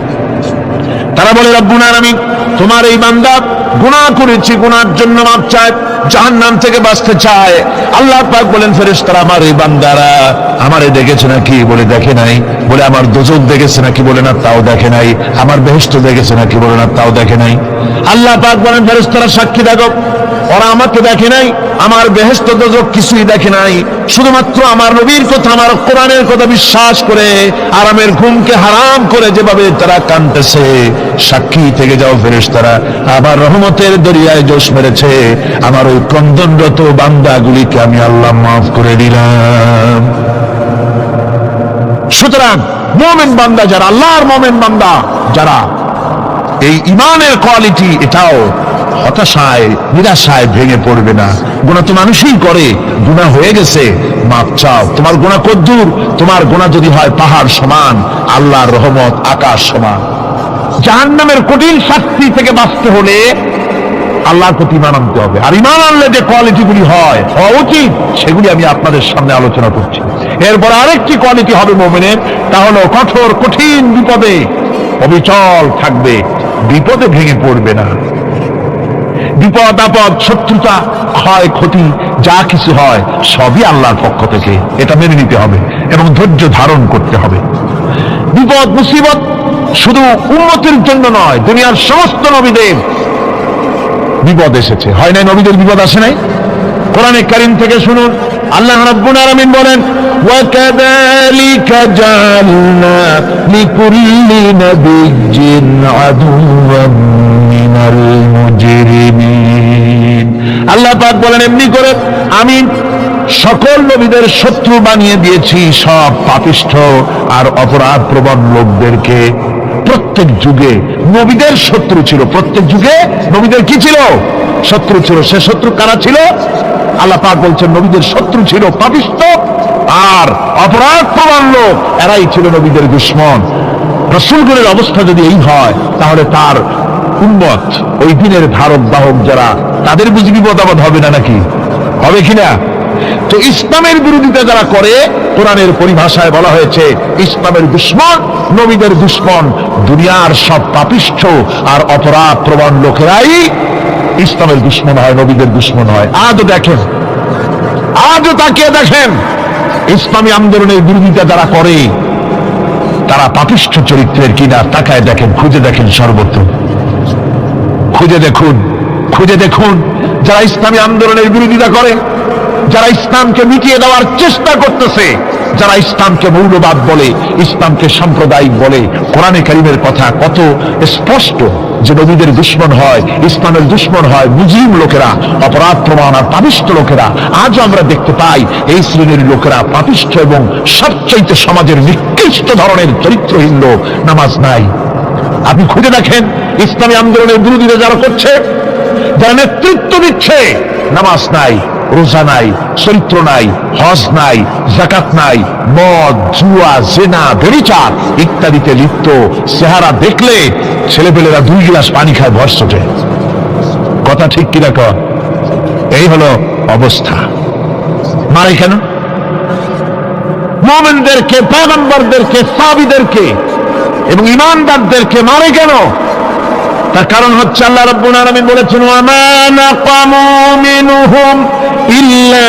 তারা বলে রব্বুল আলামিন তোমার এই বান্দা গুনাহ করেছে গুনার জন্য মাপ চায় জাহান্নাম থেকে বাঁচতে চায় আল্লাহ পাক বলেন ফেরেশতারা আমার এই বান্দারা আমারে দেখেছে নাকি বলে দেখে নাই বলে আমার দোজখ দেখেছে নাকি বলে না তাও দেখে নাই আমার বেহেশত দেখেছে নাকি বলে না তাও দেখে নাই আল্লাহ পাক বলেন ফেরেশতারা সাক্ষী দেখো ওরা আমাকে দেখে নাই আমার বেহেশত দোজখ কিছুই দেখে নাই শুধুমাত্র আমার নবীর কথা আমার কোরআনের কথা বিশ্বাস করে আরামের ঘুমকে হারাম করে যেভাবে তারা কাঁদতেছে সাক্ষী থেকে যাও ফেরেশতারা আবার রহমতের দরিয়ায় জোশ মেরেছে আমার ওই ক্রন্দনরত বান্দাগুলিকে আমি আল্লাহ মাফ করে দিলাম সুতরাং মুমিন বান্দা যারা আল্লাহর মুমিন বান্দা যারা এই ঈমানের কোয়ালিটি এটাও হতাশায় নিরাশায় ভেঙে পড়বে না। গুনাহ তো মানুষই করে, গুনাহ হয়ে গেছে, মাপ চাও। তোমার গুনাহ কদ্দূর? তোমার গুনাহ যদি হয় পাহাড় সমান, আল্লাহর রহমত আকাশ সমান। জাহান্নামের কঠিন শাস্তি থেকে বাঁচতে হলে আল্লাহর প্রতি ঈমান আনতে হবে। আর ঈমান আনলে যে কোয়ালিটিগুলি হওয়া উচিত সেগুলি আমি আপনাদের সামনে আলোচনা করছি। এরপর আরেকটি কোয়ালিটি হবে মুমিনের, তা হলো কঠোর কঠিন বিপদে অবিচল থাকবে, বিপদে ভেঙে পড়বে না। বিপদ আপদ শত্রুতা ক্ষয় ক্ষতি যা কিছু হয় সবই আল্লাহর পক্ষ থেকে, এটা মেনে নিতে হবে এবং ধৈর্য ধারণ করতে হবে। বিপদ মুসিবত শুধু উম্মতের জন্য নয়, দুনিয়ার সমস্ত নবীদের বিপদ এসেছে, হয় নাই? নবীদের বিপদ আসে নাই? কোরআনে কারীম থেকে শুনুন, আল্লাহ রাব্বুল আলামিন বলেন, ওয়াকাযালিকা জাআলনা লিকুল্লি নাবিয়্যিন আদুওয়াম মিনাল মুজরিমিন। আল্লাহ পাক বলেন, এমনি করে আমি সকল নবীদের শত্রু বানিয়ে দিয়েছি সব পাপিষ্ঠ আর অপরাধ প্রবণ লোকদেরকে। প্রত্যেক যুগে নবীদের শত্রু ছিল, প্রত্যেক যুগে নবীদের কি ছিল? শত্রু ছিল। সে শত্রু কারা ছিল? আল্লাহ পাক বলছেন নবীদের শত্রু ছিল পাপিষ্ঠ আর অপরাধ প্রবণ লোক, এরাই ছিল নবীদের দুশমন। রাসূলগণের অবস্থা যদি এই হয়, তাহলে তার উম্মত, ওই দিনের ধারক বাহক যারা, তাদের বুঝি বিপদ আপদ হবে না? নাকি হবে কিনা? তো ইসলামের বিরোধিতা যারা করে, কোরআনের পরিভাষায় বলা হয়েছে ইসলামের দুশমন, নবীদের দুশমন। দুনিয়ার সব পাপিষ্ঠ আর অপরাধ প্রবণ লোকেরাই ইসলামের দুশমন হয়, নবীদের দুশমন হয়। আজও দেখেন, আজও তাকিয়ে দেখেন, ইসলামী আন্দোলনের বিরোধিতা যারা করে তারা পাপিষ্ঠ চরিত্রের কিনা তাকায় দেখেন, খুঁজে দেখেন, সর্বত্র খুঁজে দেখুন, খুঁজে দেখুন। যারা ইসলামী আন্দোলনের বিরোধিতা করে, যারা ইসলামকে মিটিয়ে দেওয়ার চেষ্টা করতেছে, যারা ইসলামকে মৌলবাদ বলে, ইসলামকে সাম্প্রদায়িক বলে, কোরআনে কারীমের কথা কত স্পষ্ট যে নবীদের দুশমন হয়, ইসলামের দুশমন হয় মুজরিম লোকেরা, অপরাধ প্রবণ আর পাপিষ্ঠ লোকেরা। আজও আমরা দেখতে পাই এই শ্রেণীর লোকেরা পাপিষ্ঠ এবং সবচাইতে সমাজের নিকৃষ্ট ধরনের চরিত্রহীন লোক। নামাজ নাই। আপনি খুঁজে দেখেন ইসলামী আন্দোলনের বিরোধীরা যারা করছে, যারা নেতৃত্ব দিচ্ছে, নামাজ নাই, রোজা নাই, চরিত্র নাই, হজ নাই, যাকাত নাই, মদ, জুয়া, জেনা, ব্যভিচার ইত্যাদিতে লিপ্ত। চেহারা দেখলে ছেলেপেলেরা 2 গ্লাস পানি খায় ভর চটে। কথা ঠিক কিনা কর? এই হলো অবস্থা। মারে কেন? মুমিনদেরকে, পয়গম্বরদেরকে, সাহাবীদেরকে এবং ঈমানদারদেরকে মারে কেন? তার কারণ হচ্ছে আল্লাহ রাব্বুল আলামিন বলেছেন, ওয়া মা নাকামু মিনহুম ইল্লা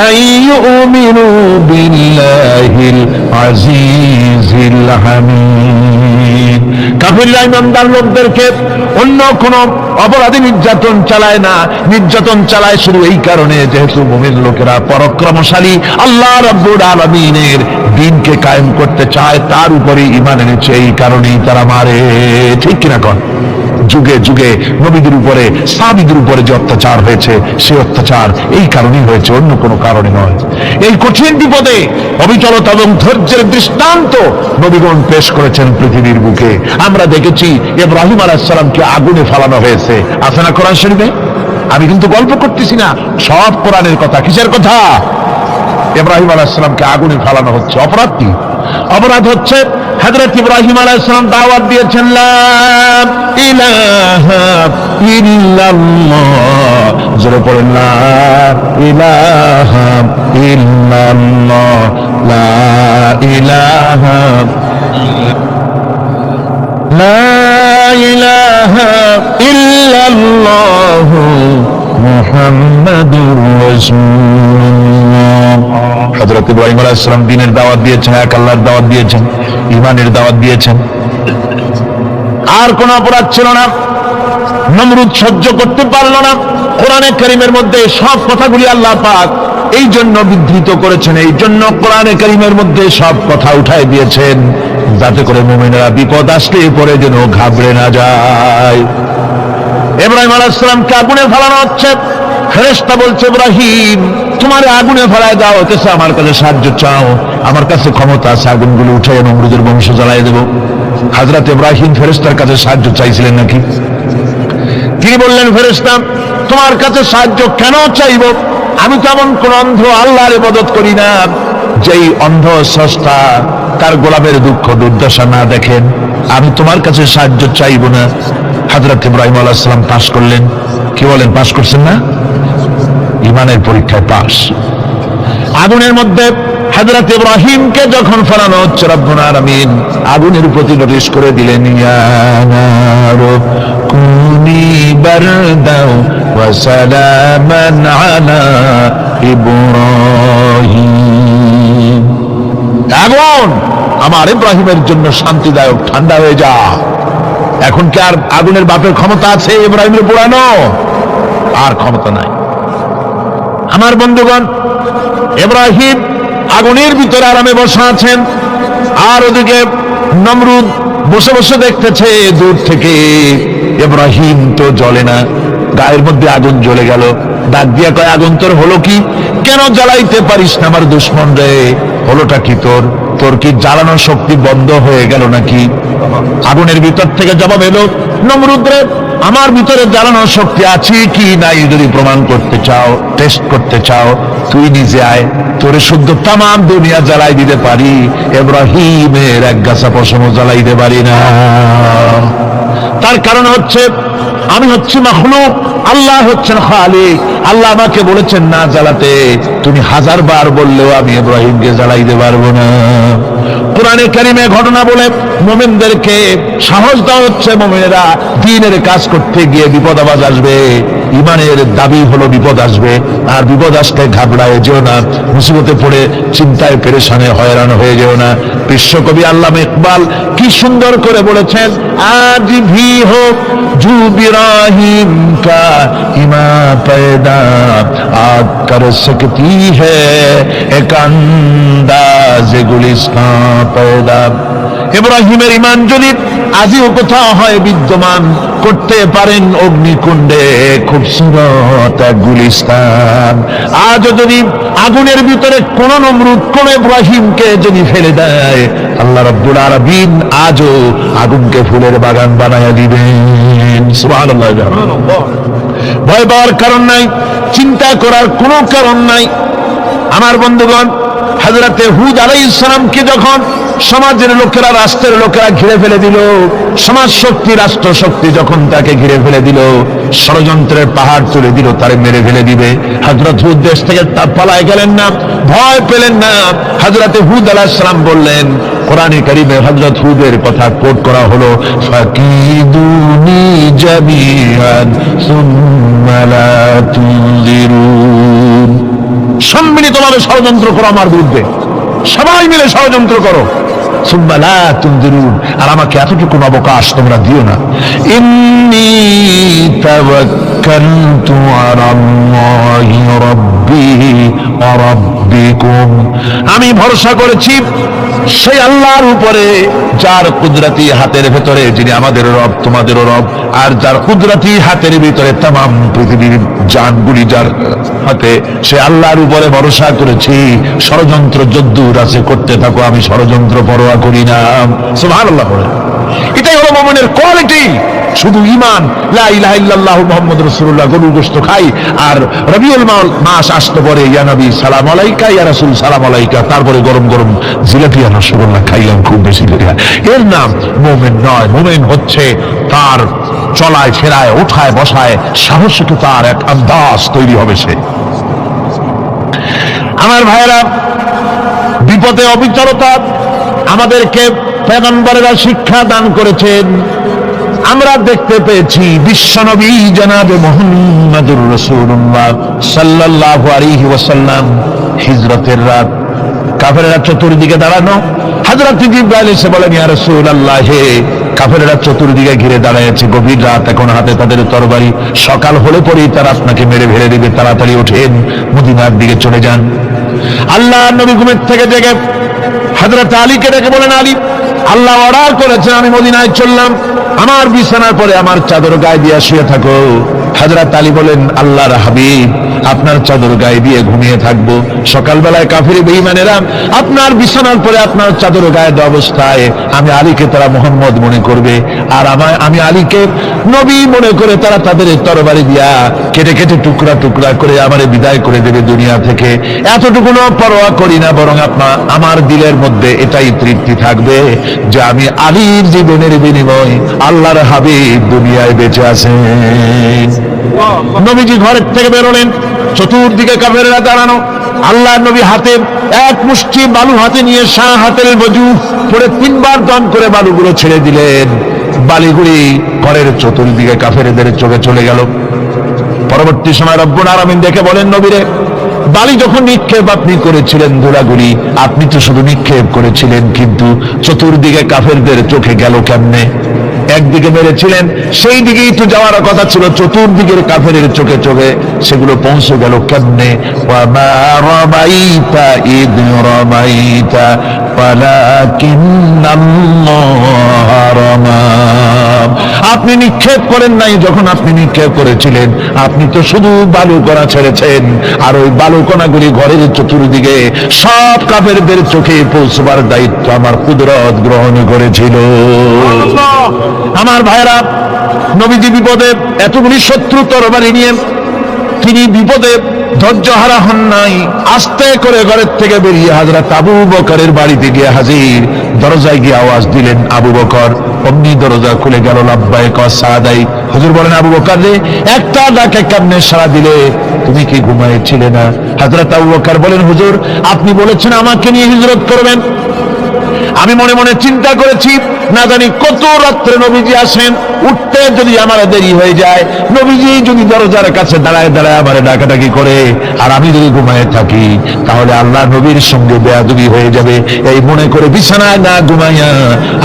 আইয়ুমিনু বিল্লাহিল আজিজিল হামিদ। কাফিররা ঈমানদার লোকদেরকে অন্য কোন অপরাধী নির্যাতন চালায় না, নির্যাতন চালায় শুধু এই কারণে যেহেতু মুমিন লোকেরা পরাক্রমশালী, আল্লাহ রাব্বুল আলামিনের দ্বীনকে কায়েম করতে চায়, তার উপরে ঈমান এনেছে, এই কারণেই তারা মারে। ঠিক কিনা কন? যুগে যুগে নবীদের উপরে, সাহাবীদের উপরে যে অত্যাচার হয়েছে, সেই অত্যাচার এই কারণেই হয়েছে, অন্য কোনো কারণে নয়। এই কঠিন বিপদে অবিচলতা এবং ধৈর্যের দৃষ্টান্ত নবীগণ পেশ করেছেন পৃথিবীর বুকে। আমরা দেখেছি ইব্রাহিম আলাইহিস সালামকে আগুনে ফেলানো হয়েছে, আছে না কোরআন শরীফে? আমি কিন্তু গল্প করতেছি না, সব কোরআনের কথা। কিসের কথা? ইব্রাহিম আলাইহিস সালামকে আগুনে ফেলানো হচ্ছে। অপরাধ কি? অপরাধ হচ্ছে হযরত ইব্রাহিম আলাইহিস সালাম দাওয়াত দিয়েছেন, লা ইলাহা ইল্লাল্লাহ। জোরে পড়েন, লা ইলাহা ইল্লাল্লাহ, লা ইলাহা, লা ইলাহা ইল্লাল্লাহ মুহাম্মাদুর রাসূলুল্লাহ। হযরত ইব্রাহিম আলাইহিস সালাম দ্বীনের দাওয়াত দিয়েছেন, এক আল্লাহর দাওয়াত দিয়েছেন, ঈমানের দাওয়াত দিয়েছেন। আর কোন অপরাধ ছিল না। নমরুদ সহ্য করতে পারল না। কোরআনে কারীমের মধ্যে সব কথাগুলি আল্লাহ পাক এই জন্য বিধৃত করেছেন, এই জন্য কোরআনে কারীমের মধ্যে সব কথা উঠায় দিয়েছেন, যাতে করে মুমিনরা বিপদ আসলে পরে যেন ঘাবড়ে না যায়। ইব্রাহিম আলাইহিস সালামকে আগুনে ফেলানো হচ্ছে। ফেরেশতা বলছে, ইব্রাহিম তোমার আগুনে ফেলায় দাও, হতেছে আমার কাছে সাহায্য চাও, আমার কাছে ক্ষমতা আছে, আগুনগুলো উঠে নমরুদের বংশ জ্বালিয়ে দেব। হযরত ইব্রাহিম ফেরেশতার কাছে সাহায্য চাইছিলেন নাকি? তিনি বললেন, ফেরেশতা তোমার কাছে সাহায্য কেন চাইব? আমি তো এমন কোন অন্ধ আল্লাহর ইবাদত করি না যেই অন্ধ স্রষ্টা তার গোলামের দুঃখ দুর্দশা না দেখেন। আমি তোমার কাছে সাহায্য চাইব না। হযরত ইব্রাহিম আলাইহিস সালাম পাশ করলেন। কি বলেন, পাশ করছেন না? ইমানের পরীক্ষায় পাশ। আগুনের মধ্যে হযরত ইব্রাহিমকে যখন ফেলানো হচ্ছে, রব্বুল আলামিন আগুনের প্রতি নোটিশ করে দিলেন, ইয়া নারু কুনি বারদাও ওয়া সালামান আলা ইব্রাহিম। আগুন আমার ইব্রাহিমের জন্য শান্তিদায়ক, ঠান্ডা হয়ে যা। এখন কি আর আগুনের বাপের ক্ষমতা আছে ইব্রাহিমের পোড়ানো? আর ক্ষমতা নাই। আমার বন্ধুগণ, ইব্রাহিম আগুনের ভিতরে আরামে বসে আছেন, আর ওদিকে নমরুদ বসে বসে দেখতেছে দূর থেকে ইব্রাহিম তো জ্বলে না, গায়ের মধ্যে আগুন জ্বলে গেল। ডাক দিয়া কয়, আগুন তোর হলো কি? কেন জ্বালাইতে পারিস না আমার দুশ্মন রে? হলোটা কি তোর? তোর কি জ্বালানোর শক্তি বন্ধ হয়ে গেল নাকি? আগুনের ভিতর থেকে জবাব এলো, নমরুদ রে, আমার ভিতরে জ্বালানোর শক্তি আছে কি নাই যদি প্রমাণ করতে চাও, টেস্ট করতে চাও, তুই নিজে আয়, তোরে শুদ্ধ তামাম দুনিয়া জ্বালাই দিতে পারি, ইব্রাহিমের এক গাছা পশমও জ্বালাইতে পারি না। তার কারণ হচ্ছে আমি হচ্ছি মাখলুক, আল্লাহ হচ্ছেন খালিক। আল্লাহ আমাকে বলেছেন না জ্বালাতে, তুমি 1000 বার বললেও আমি ইব্রাহিমকে জ্বালাইতে পারবো না। কোরআনে কারিমে ঘটনা বলে মুমিনদেরকে সাহস দেওয়া হচ্ছে, মুমিনেরা দ্বীনের কাজ করতে গিয়ে বিপদ আবাজ আসবে, ইমানের দাবি হলো বিপদ আসবে, আর বিপদ আসতে ঘাবড়ায় যেও না, মুসিবতে পড়ে চিন্তায় পেরেশানে হয়রান হয়ে যেও না। বিশ্বকবি আল্লামা ইকবাল কি সুন্দর করে বলেছেন, আজ ভি হোক জু ইব্রাহিম কা ইমা पैदा आग कर सकती है एक अंदाज गुलिस्तां पैदा। ইব্রাহিমের ইমান যদি আজিও কোথাও হয় বিদ্যমান, করতে পারেন অগ্নিকুণ্ডে খুবসুরত এক গুলিস্তান। আজও যদি আগুনের ভিতরে কোন নমরুদ কোন ইব্রাহিমকে যদি ফেলে দেয়, আল্লাহ রাব্বুল আলামিন আজও আগুনকে ফুলের বাগান বানায়া দিবেন। সুবহানাল্লাহ। ভয় পাওয়ার কারণ নাই, চিন্তা করার কোনো কারণ নাই। আমার বন্ধুগণ, হযরত হুদ আলাইহিস সালামকে যখন সমাজের লোকেরা, রাষ্ট্রের লোকেরা ঘিরে ফেলে দিল, সমাজ শক্তি, রাষ্ট্র শক্তি যখন তাকে ঘিরে ফেলে দিল, ষড়যন্ত্রের পাহাড় তুলে দিল, তারে মেরে ফেলে দিবে, হযরত হুদ দেশ থেকে পালায় গেলেন না, ভয় পেলেন না। হযরত হুদ আলাইহিস সালাম বললেন, কোরআনে কারিমে হযরত হুদের কথা কোট করা হলো, ফাকিদুনি জামিআন সুম্মা লা তুনজিরুন। সম্মিলিতভাবে ষড়যন্ত্র করো আমার বিরুদ্ধে, সবাই মিলে ষড়যন্ত্র করো, সুম্মা লা তুনজিরুন, আর আমাকে এতটুকু অবকাশ তোমরা দিও না। ইন্নী তাওয়াক্কালতু আলাল্লাহি রাব্বি ওয়া রাব্বিকুম, আমি ভরসা করেছি সেই আল্লাহর উপরে যার কুদরতি হাতের ভেতরে, যিনি আমাদের রব তোমাদেরও রব, আর যার কুদরতি হাতের ভিতরে তামাম পৃথিবীর জানগুলি যার হাতে, সে আল্লাহর উপরে ভরসা করেছি। ষড়যন্ত্র যদ্দূর আছে করতে থাকো, আমি ষড়যন্ত্র পরোয়া করি না। সুবহানাল্লাহ। এটাই হলো মুমিনের কোয়ালিটি। শুধু ঈমান, লা ইলাহা ইল্লাল্লাহু মুহাম্মাদুর রাসূলুল্লাহ, গরুর গোশত খাই, আর রবিউল মাস আসতে পরে ইয়া নবী সালাম আলাইকা, ইয়া রাসূল সালাম আলাইকা, তারপরে গরম গরম জিলাপি আর রসগোল্লা খাইলাম খুব বেশি করে, এর নাম মুমিন নয়। মুমিন হচ্ছে তার চলায় ফেরায়, ওঠায় বসায় সাহসিকতার এক আন্দাজ তৈরি হবে সে। আমার ভাইয়েরা, বিপদে অবিচলতা আমাদেরকে পয়গম্বরেরা শিক্ষা দান করেছেন। আমরা দেখতে পেয়েছি বিশ্বনবী জনাবে মুহাম্মদুর রাসূলুল্লাহ সাল্লাল্লাহু আলাইহি ওয়াসাল্লাম হিজরতের রাত, কাফেররা চতুর্দিকে দাঁড়ানো, হযরত জিবরাইল এসে বলেন, ইয়া রাসূলুল্লাহ, হে কাফেররা চতুর্দিকে ঘিরে দাঁড়িয়েছে, গভীর রাত, এখন হাতে তাদের তরবারি, সকাল হলে পরেই তারা আপনাকে মেরে ফেলে দিবে, তাড়াতাড়ি ওঠেন, মদিনার দিকে চলে যান। আল্লাহ নবী ঘুমের থেকে জেগে হযরত আলীকে ডেকে বলেন, আলী, আল্লাহ অর্ডার করেছেন আমি মদিনায় চললাম, আমার বিছানার পরে আমার চাদর গায়ে দিয়ে শুয়ে থাকো। হযরত আলী বলেন, আল্লাহর হাবিব, আপনার চাদর গায়ে দিয়ে ঘুমিয়ে থাকবো। সকালবেলায় কাফির বেঈমানেরা আপনার বিছানার পরে আপনার চাদর গায়ে দেওয়া অবস্থায় আমি আলীকে তারা মোহাম্মদ মনে করবে, আর আমি আলীকে নবী মনে করে তারা তাদের তরবারি দিয়া কেটে কেটে টুকরা টুকরা করে আমারে বিদায় করে দেবে দুনিয়া থেকে। এতটুকুনো পরোয়া করি না, বরং আমার দিলের মধ্যে এটাই তৃপ্তি থাকবে যে আমি আলীর জীবনের বিনিময় আল্লাহর হাবিব দুনিয়ায় বেঁচে আছেন। নবীজি ঘরের থেকে বেরোলেন, চতুর্দিকে কাফেররা দাঁড়ানো। আল্লাহর নবী হাতে এক মুষ্টি বালু হাতে নিয়ে হাতের বজু পরে 3 বার দম করে বালুগুলো ছেড়ে দিলেন। বালিগুলি ঘরের চতুর্দিকে কাফেরদের চোখে চলে গেল। পরবর্তী সময় রব্বুল আলামিন দেখে বলেন, নবীরে, বালি যখন নিক্ষেপ আপনি করেছিলেন ধুলাগুলি, আপনি তো শুধু নিক্ষেপ করেছিলেন, কিন্তু চতুর্দিকে কাফেরদের চোখে গেল কেমনে? একদিকে মেরেছিলেন, সেই দিকেই তো যাওয়ার কথা ছিল, চতুর্দিকের কাফেরের চোখে চোখে সেগুলো পৌঁছে গেল কেমনে? ওয়ামা রামাইতা ইদ রামাইতা ওয়ালাকিন্নাল্লাহ রামা। আপনি নিক্ষেপ করেন নাই যখন আপনি নিক্ষেপ করেছিলেন, আপনি তো শুধু বালু কণা ছেড়েছেন, আর ওই বালু কণাগুলি ঘরের চতুর্দিকে সব কাফেরদের চোখে পৌঁছবার দায়িত্ব আমার কুদরত গ্রহণ করেছিল। আমার ভাইরা, নবীজি বিপদে, এতগুলি শত্রু তরবারি নিয়ে তিনি বিপদে ধৈর্যহারা হন নাই। আস্তে করে ঘরের থেকে বেরিয়ে হযরত আবু বকরের বাড়িতে গিয়ে হাজির। দরজায় গিয়ে আওয়াজ দিলেন, আবু বকর। অমনি দরজা খুলে গেল। লাব্বাইক ওয়া সাদাই। হুজুর বলেন, আবু বকর রে, একটা ডাকে কেমনে সাড়া দিলে? তুমি কি ঘুমাইছিলে না? হযরত আবু বকর বলেন, হুজুর, আপনি বলেছেন আমাকে নিয়ে হিজরত করবেন। আমি মনে মনে চিন্তা করেছি, না জানি কত রাত্রে নবীজি আসেন, উঠতে যদি আমার দেরি হয়ে যায়, নবীজি যদি দরজার কাছে দাঁড়ায় দাঁড়ায় আমার ডাকাডাকি করে, আর আমি যদি ঘুমায় থাকি, তাহলে আল্লাহ নবীর সঙ্গে বেয়াদবি হয়ে যাবে। এই মনে করে বিছানায় না ঘুমাইয়া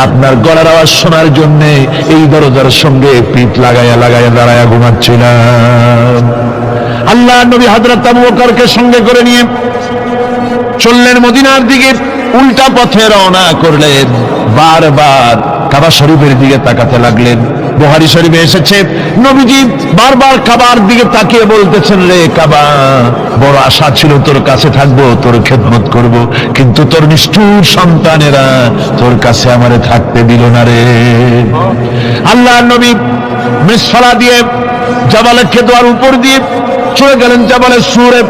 আপনার গলার আওয়াজ শোনার জন্য এই দরজার সঙ্গে পিঠ লাগাইয়া লাগাইয়া দাঁড়াইয়া ঘুমাচ্ছিলাম। আল্লাহ নবী হযরত আবু বকরকে সঙ্গে করে নিয়ে চললেন মদিনার দিকে। উল্টা পথে রওনা করলেন। বারবার কাবা শরীফের দিকে তাকাতে লাগলেন। বুখারী শরীফে এসেছে, নবীজি বারবার কাবার দিকে তাকিয়ে বলতেছেন, রে কাবা, বড় আশা ছিল তোর কাছে থাকবো, তোর খেদমত করব, কিন্তু তোর নিষ্ঠুর সন্তানেরা তোর কাছে আমারে থাকতে দিল না রে। আল্লাহর নবী মিসফালা দিয়ে জাবালে কেদোয়ার উপর দিয়ে চলে গেলেন জাবালে সুরে।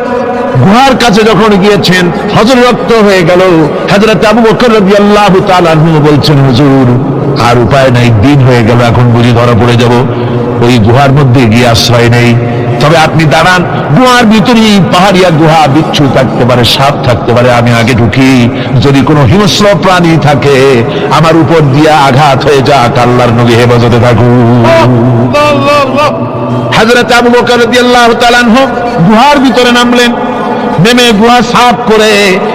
গুহার কাছে যখন গিয়েছেন, হযর রক্ত হয়ে গেল। হযরত আবু বকর রাদিয়াল্লাহু তাআলা আনহু বলছেন, হুজুর, আর উপায় নাই, দিন হয়ে গেল, এখন বুঝি ধরা পড়ে যাব। ওই গুহার মধ্যে গিয়ে আশ্রয় নেই। তবে আপনি দাঁড়ান, গুহার ভিতরেই পাহাড়িয়া গুহা, বিচ্ছু থাকতে পারে, সাপ থাকতে পারে, আমি আগে ঢুকি। যদি কোনো হিংস্র প্রাণী থাকে আমার উপর দিয়া আঘাত হয়ে যাক, আল্লাহর নবী হেফাজতে থাকুন। হযরত আবু বকর রাদিয়াল্লাহু তাআলা আনহু গুহার ভিতরে নামলেন। নেমে গুহা সাফ করে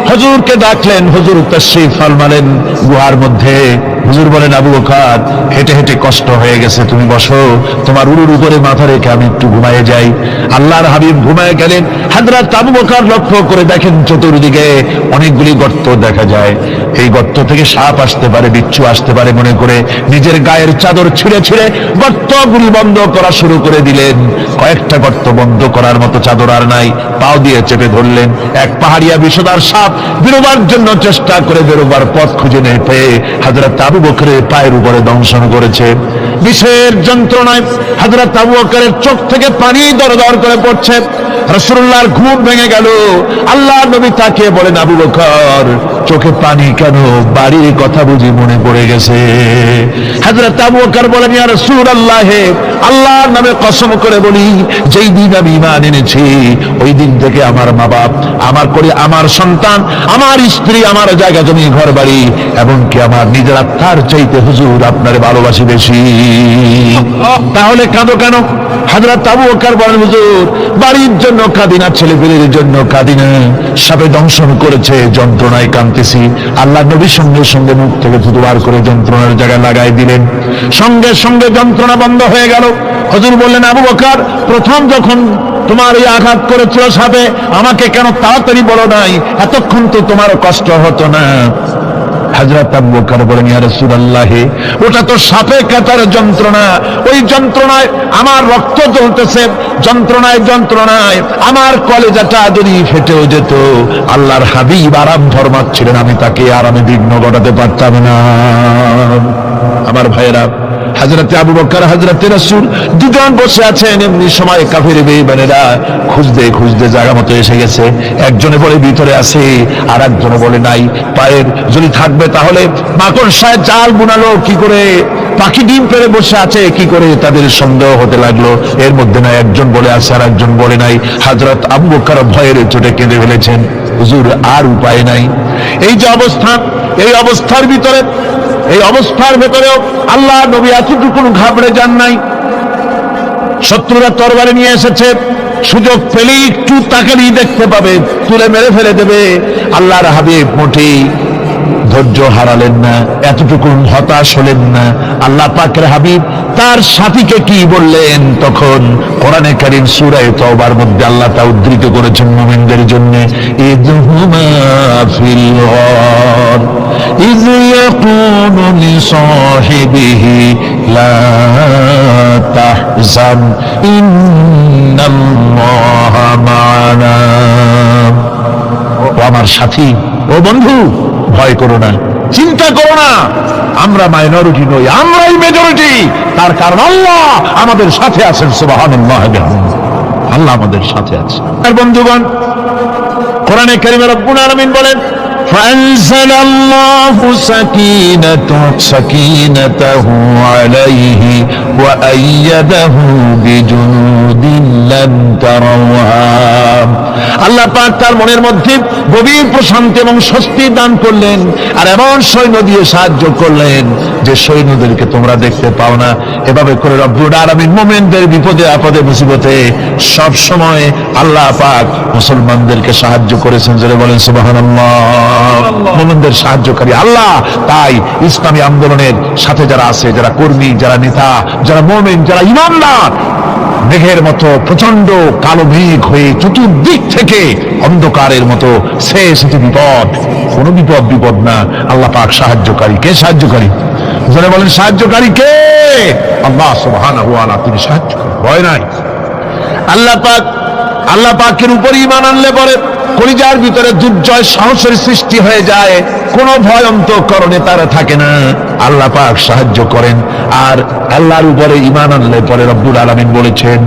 হুজুরকে ডাকলেন। হুজুর তাশরীফ ফরমালেন গুহার মধ্যে। হুজুর বলেন, আবু বকর, হেঁটে হেঁটে কষ্ট হয়ে গেছে, তুমি বসো, তোমার উরুর উপরে মাথা রেখে আমি একটু ঘুমায়ে যাই। আল্লাহর হাবিব ঘুমায়ে গেলেন। হযরত আবু বকর লক্ষ্য করে দেখেন চতুর্দিকে অনেকগুলি গর্ত দেখা যায়। এই গর্ত থেকে সাপ আসতে পারে, বিচ্ছু আসতে পারে মনে করে নিজের গায়ের চাদর ছিঁড়ে ছিঁড়ে গর্তগুলি বন্ধ করা শুরু করে দিলেন। কয়েকটা গর্ত বন্ধ করার মতো চাদর আর নাই, পাও দিয়ে চেপে ধরলেন। এক পাহাড়িয়া বিষধর সাপ বেরোবার জন্য চেষ্টা করে বেরোবার পথ খুঁজে নেই পেয়ে হযরত আবু বকরের পায়ের উপরে দংশন করেছে। বিষের যন্ত্রণায় হযরত আবু বকরের চোখ থেকে পানি দরদর করে পড়ছে। রাসূলুল্লাহর ঘুম ভেঙে গেল। আল্লাহর নবী তাকিয়ে বলেন, আবু বকর, চোখে পানি কেন? বাড়ির কথা বুঝি মনে পড়ে গেছে? হযরত আবু বকর বলেন, ইয়া রাসূলুল্লাহ, আল্লাহর নামে কসম করে বলি, যেই দিন আমি ঈমান এনেছি ওই দিন থেকে আমার মা বাপ, আমার সন্তান, আমার স্ত্রী, আমার জায়গা জমি, ঘর বাড়ি, এমনকি আমার নিজের আত্মার চাইতে হুজুর আপনারে ভালোবাসি বেশি। তাহলে কাঁদো কেন? হযরত আবু বকর বলেন, হুজুর, বাড়ির জন্য কাঁদি না, ছেলেপেলের জন্য কাঁদি না, সাপে দংশন করেছে, যন্ত্রণায় কাঁদতেছি। আল্লাহ নবী সঙ্গে সঙ্গে মুখ থেকে থুতু বার করে যন্ত্রণার জায়গায় লাগাই দিলেন। সঙ্গে সঙ্গে যন্ত্রণা বন্ধ হয়ে গেল। হুজুর বললেন, আবু বকর, প্রথম যখন তোমার এই আঘাত করেছিল সাপে, আমাকে কেন তাড়াতাড়ি বলো নাই? এতক্ষণ তো তোমার কষ্ট হতো না। হযরত আবু বকর বলেন, ইয়া রাসূলুল্লাহ, ওটা তো সাপে কাটার যন্ত্রণা, ওই যন্ত্রণায় আমার রক্ত জ্বলতেছে, যন্ত্রণায় আমার কলেজাটা যদি ফেটেও যেত। আল্লাহর হাবিব আরাম ফরমাচ্ছিলেন, আমি তাকে আরামে বিঘ্ন ঘটাতে পারতাম না। আমার ভাইয়েরা, হযরতে আবু বকর, হযরতে রাসূল দুজন বসে আছেন। এমনি সময় কাফের বেঈমানেরা খুঁজতে জায়গা মতো এসে গেছে। একজনে বলে ভিতরে আছে, আর একজনে বলে নাই। পায়ের যদি থাকবে তাহলে মাকড়সায় জাল বুনালো কি করে, পাখি ডিম পেড়ে বসে আছে কি করে, তাদের সন্দেহ হতে লাগলো। এর মধ্যে না একজন বলে আছে আর একজন বলে নাই। হযরত আবু বকর ভয়ের চোটে কেঁদে ফেলেছেন, হুজুর আর উপায় নাই। এই যে অবস্থা, এই অবস্থার ভেতরেও আল্লাহ নবী এতটুকু ঘাবড়ে যান নাই। শত্রুরা তরবারি নিয়ে এসেছে, সুযোগ পেলেই একটু তাকালেই দেখতে পাবে, তুলে মেরে ফেলে দেবে। আল্লাহর হাবিব মোটেই ধৈর্য হারালেন না, এতটুকু হতাশ হলেন না। আল্লাহ পাকের হাবিব তার সাথীকে কি বললেন? তখন কোরআনে কারীম সূরা তাওবার মধ্যে আল্লাহ তা উদ্ধৃত করেছেন মুমিনদের জন্য, ইযহুমা ফিল গার ইয ইয়াকুলু লিসাহিবিহি লা তাহজান ইন্নাল্লাহা মা'ানা। ও আমার সাথী, ও বন্ধু, ভয় করো না, চিন্তা করো না, আমরা মাইনরিটি নই, আমরাই মেজরিটি। তার কারণ আল্লাহ আমাদের সাথে আছেন। সুবহানাল্লাহ, আল্লাহ আমাদের সাথে আছে। আর বন্ধুগণ, কোরআনে কারীমে রব্বুল আলামিন বলেন, فأنزل الله سكينته عليه وأيده بجنود لم تروها। আল্লাহ পাক তার মনের মধ্যে গভীর প্রশান্তি এবং স্বস্তি দান করলেন, আর এমন সৈন্য দিয়ে সাহায্য করলেন যে সৈন্যদেরকে তোমরা দেখতে পাও না। এভাবে করে রব্বুল আলামিন মুমিনদের বিপদে আপদে মুসিবতে সব সময় আল্লাহ পাক মুসলমানদেরকে সাহায্য করেছেন। যারা বলেন সুবহানাল্লাহ, মুমিনদের সাহায্যকারী আল্লাহ। তাই ইসলামী আন্দোলনের সাথে যারা আছে, যারা কর্মী, যারা নেতা, যারা মুমিন, যারা ঈমানদার, মেঘের মতো প্রচন্ড কালো মেঘ হয়ে চতুর্দিক থেকে অন্ধকারের মতো শেষ বিপদ, কোন বিপদ না। আল্লাহ পাক সাহায্যকারী। কে সাহায্যকারী? যারা বলেন সাহায্যকারী কে? আল্লাহ সুবহানাহু ওয়া তাআলা, তিনি সাহায্যকারী, ভয় নাই। আল্লাহ পাকের উপর ঈমান আনলে পরে কলিজার ভিতরে দুর্জয় সাহসের সৃষ্টি হয়ে যায়, কোন ভয় অন্তঃকরণে তার থাকে না। আল্লাহ পাক সাহায্য করেন। আর আল্লাহর উপরে ঈমান আনলে পরে রব্বুল আলামিন বলেছেন,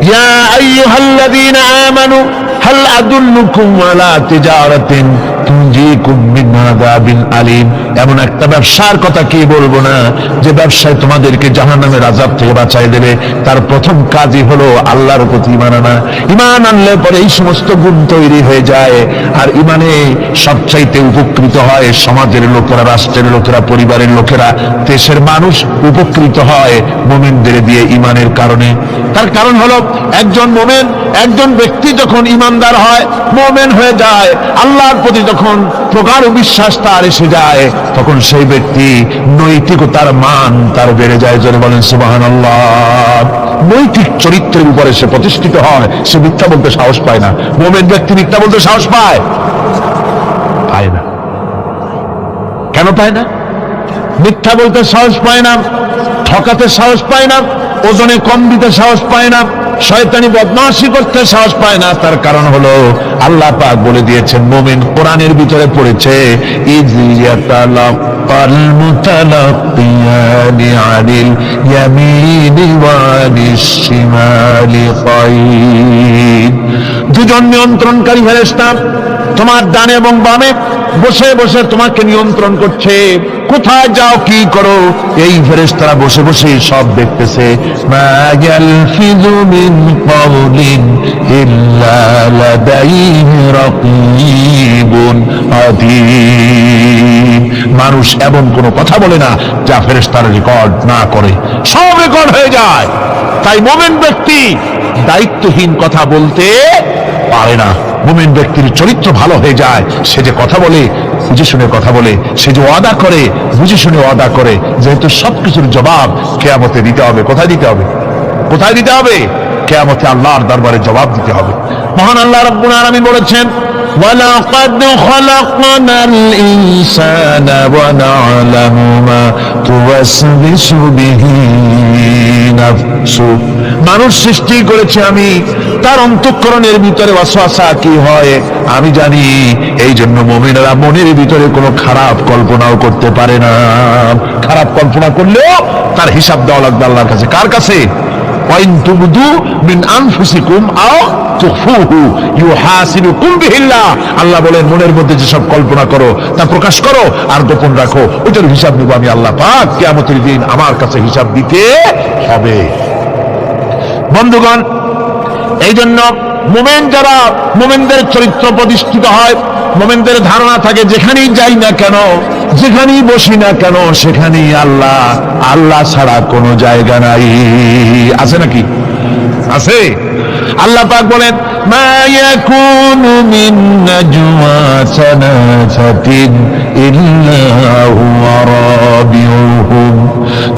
ইয়া আইয়ুহাল্লাযীনা আমানু হাল আদুল্লুকুম আলা তিজারাতিন তুনজিকুম মিন আযাবিন আলীম। এমন একটা ব্যবসার কথা কি বলবো না, যে ব্যবসায় তোমাদেরকে জাহান্নামের আযাব থেকে বাঁচায় দেবে। তার প্রথম কাজই হলো আল্লাহর প্রতি ঈমান আনা। ঈমান আনলে পরে এই সমস্ত গুণ তৈরি হয়ে যায়। আর ঈমানে সবচাইতে উপকৃত হয় সমাজের লোকেরা, রাষ্ট্রের লোকেরা, পরিবারের লোকেরা, দেশের মানুষ উপকৃত হয় মুমিনদের দিয়ে ঈমানের কারণে। তার কারণ হলো একজন মুমিন, একজন ব্যক্তি যখন ঈমানদার হয়, মুমিন হয়ে যায়, আল্লাহর প্রতি যখন প্রগাঢ় বিশ্বাস তার এসে যায়, তখন সেই ব্যক্তি নৈতিকতার মান তার বেড়ে যায়। জোরে বলেন সুবহানাল্লাহ। নৈতিক চরিত্রের উপরে সে প্রতিষ্ঠিত হয়, সে মিথ্যা বলতে সাহস পায় না। মুমিন ব্যক্তি মিথ্যা বলতে সাহস পায় না। কেন পায় না? মিথ্যা বলতে সাহস পায় না, ঠকাতে সাহস পায় না, ওজনে কম দিতে সাহস পায় না, শয়তানি বদমাশি করতে সাহস পায় না। তার কারণ হলো আল্লাহ পাক বলে দিয়েছেন, মুমিন কোরআনের ভিতরে পড়েছে, ইয ইয়াতালাক্কাল মুতালাক্কিয়ানি আনিল ইয়ামিনি ওয়া আনিশ শিমালি কাঈদ। দুজন নিয়ন্ত্রণকারী ফেরেশতা তোমার ডানে এবং বামে বসে বসে তোমাকে নিয়ন্ত্রণ করছে। কোথায় যাও, কি করো, এই ফেরেশতারা বসে বসে সব দেখতেছে। মা ইয়ালফিযু মিন কাওলিন ইল্লা লাদাইহি রাকীবুন আতীদ। মানুষ এমন কোনো কথা বলে না যা ফেরেশতারা রেকর্ড না করে, সব রেকর্ড হয়ে যায়। তাই মুমিন ব্যক্তি দায়িত্বহীন কথা বলতে পারে না। মুমিন ব্যক্তির চরিত্র ভালো হয়ে যায়। সে যে কথা বলে বুঝে শুনে কথা বলে, সে যে ওয়াদা করে বুঝে শুনে ওয়াদা করে। যেহেতু সবকিছুর জবাব কিয়ামতে দিতে হবে। কোথায় দিতে হবে? কোথায় দিতে হবে? কিয়ামতে আল্লাহর দরবারে জবাব দিতে হবে। মহান আল্লাহ রাব্বুল আলামিন বলেছেন, ওয়ালাকাদ খালাকনাল ইনসানা ওয়া না'লামু মা তুওয়াসবিসু বিহি নাফসু। মানুষ সৃষ্টি করেছে আমি, তার অন্তঃকরণের ভিতরে ওয়াসওয়াসা কি হয় আমি জানি। এই জন্য মুমিনেরা মনের ভিতরে কোনো খারাপ কল্পনাও করতে পারে না। খারাপ কল্পনা করলেও তার হিসাব দেওয়া লাগবে আল্লাহর কাছে। কার কাছে? ওয়াইন তুবদু মিন আনফুসিকুম আও তুখফুহু ইউহাসিবুকুম বিহিল্লাহ। আল্লাহ বলেন মনের মধ্যে যেসব কল্পনা করো তা প্রকাশ করো আর গোপন রাখো, ওইটার হিসাব নেব আমি আল্লাহ পাক কিয়ামতের দিন, আমার কাছে হিসাব দিতে হবে। বন্ধুগণ, এই জন্য মুমিন যারা, মুমিনদের চরিত্র প্রতিষ্ঠিত হয়, মুমিনদের ধারণা থাকে যেখানেই যাই না কেন, যেখানেই বসি না কেন, সেখানেই আল্লাহ, আল্লাহ ছাড়া কোনো জায়গা নাই। আছে নাকি? আছে। আল্লাহ পাক বলেন মা ইয়াকুনু মিন নাজওয়া সালাসাতিন ইল্লা হুয়া রাবিউহুম।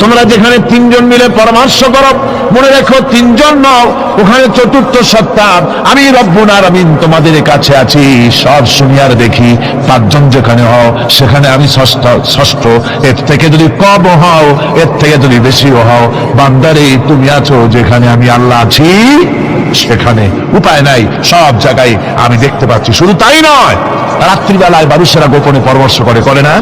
তোমরা যেখানে তিনজন মিলে পরামর্শ করো, মনে রেখো তিনজন নও, ওখানে চতুর্থ সত্তা আমি রব্বুল আলামিন তোমাদের কাছে আছি। সব শুনি আর দেখি, পাঁচজন যেখানে হও সেখানে আমি ষষ্ঠ। এর থেকে যদি কম হও, এর থেকে যদি বেশিও হও, বান্দারে তুমি আছো যেখানে আমি আল্লাহ আছি সেখানে। উপায় নাই, সব জায়গায় আমি দেখতে পাচ্ছি। শুধু তাই নয়, রাত্রিবেলায় মানুষেরা গোপনে পরামর্শ করে, করে না?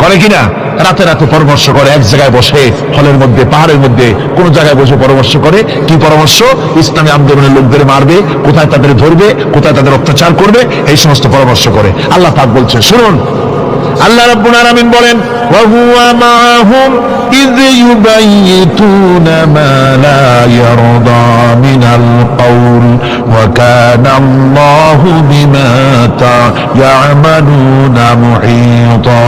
করে কিনা? রাতে রাতে পরামর্শ করে, এক জায়গায় বসে, হলের মধ্যে, পাহাড়ের মধ্যে, কোন জায়গায় বসে পরামর্শ করে। কি পরামর্শ? ইসলামী আন্দোলনের লোকদের মারবে, কোথায় তাদের ধরবে, কোথায় তাদের অত্যাচার করবে, এই সমস্ত পরামর্শ করে। আল্লাহ পাক বলছেন, শুনুন, আল্লাহ রাব্বুল আলামিন বলেন ওয়া হুয়া মাআহুম ইয ইউবাইয়িতুনা মা লা ইয়ারদা মিনাল কওল ওয়া কানা আল্লাহু বিমা তা'মালুনা মুহীতা।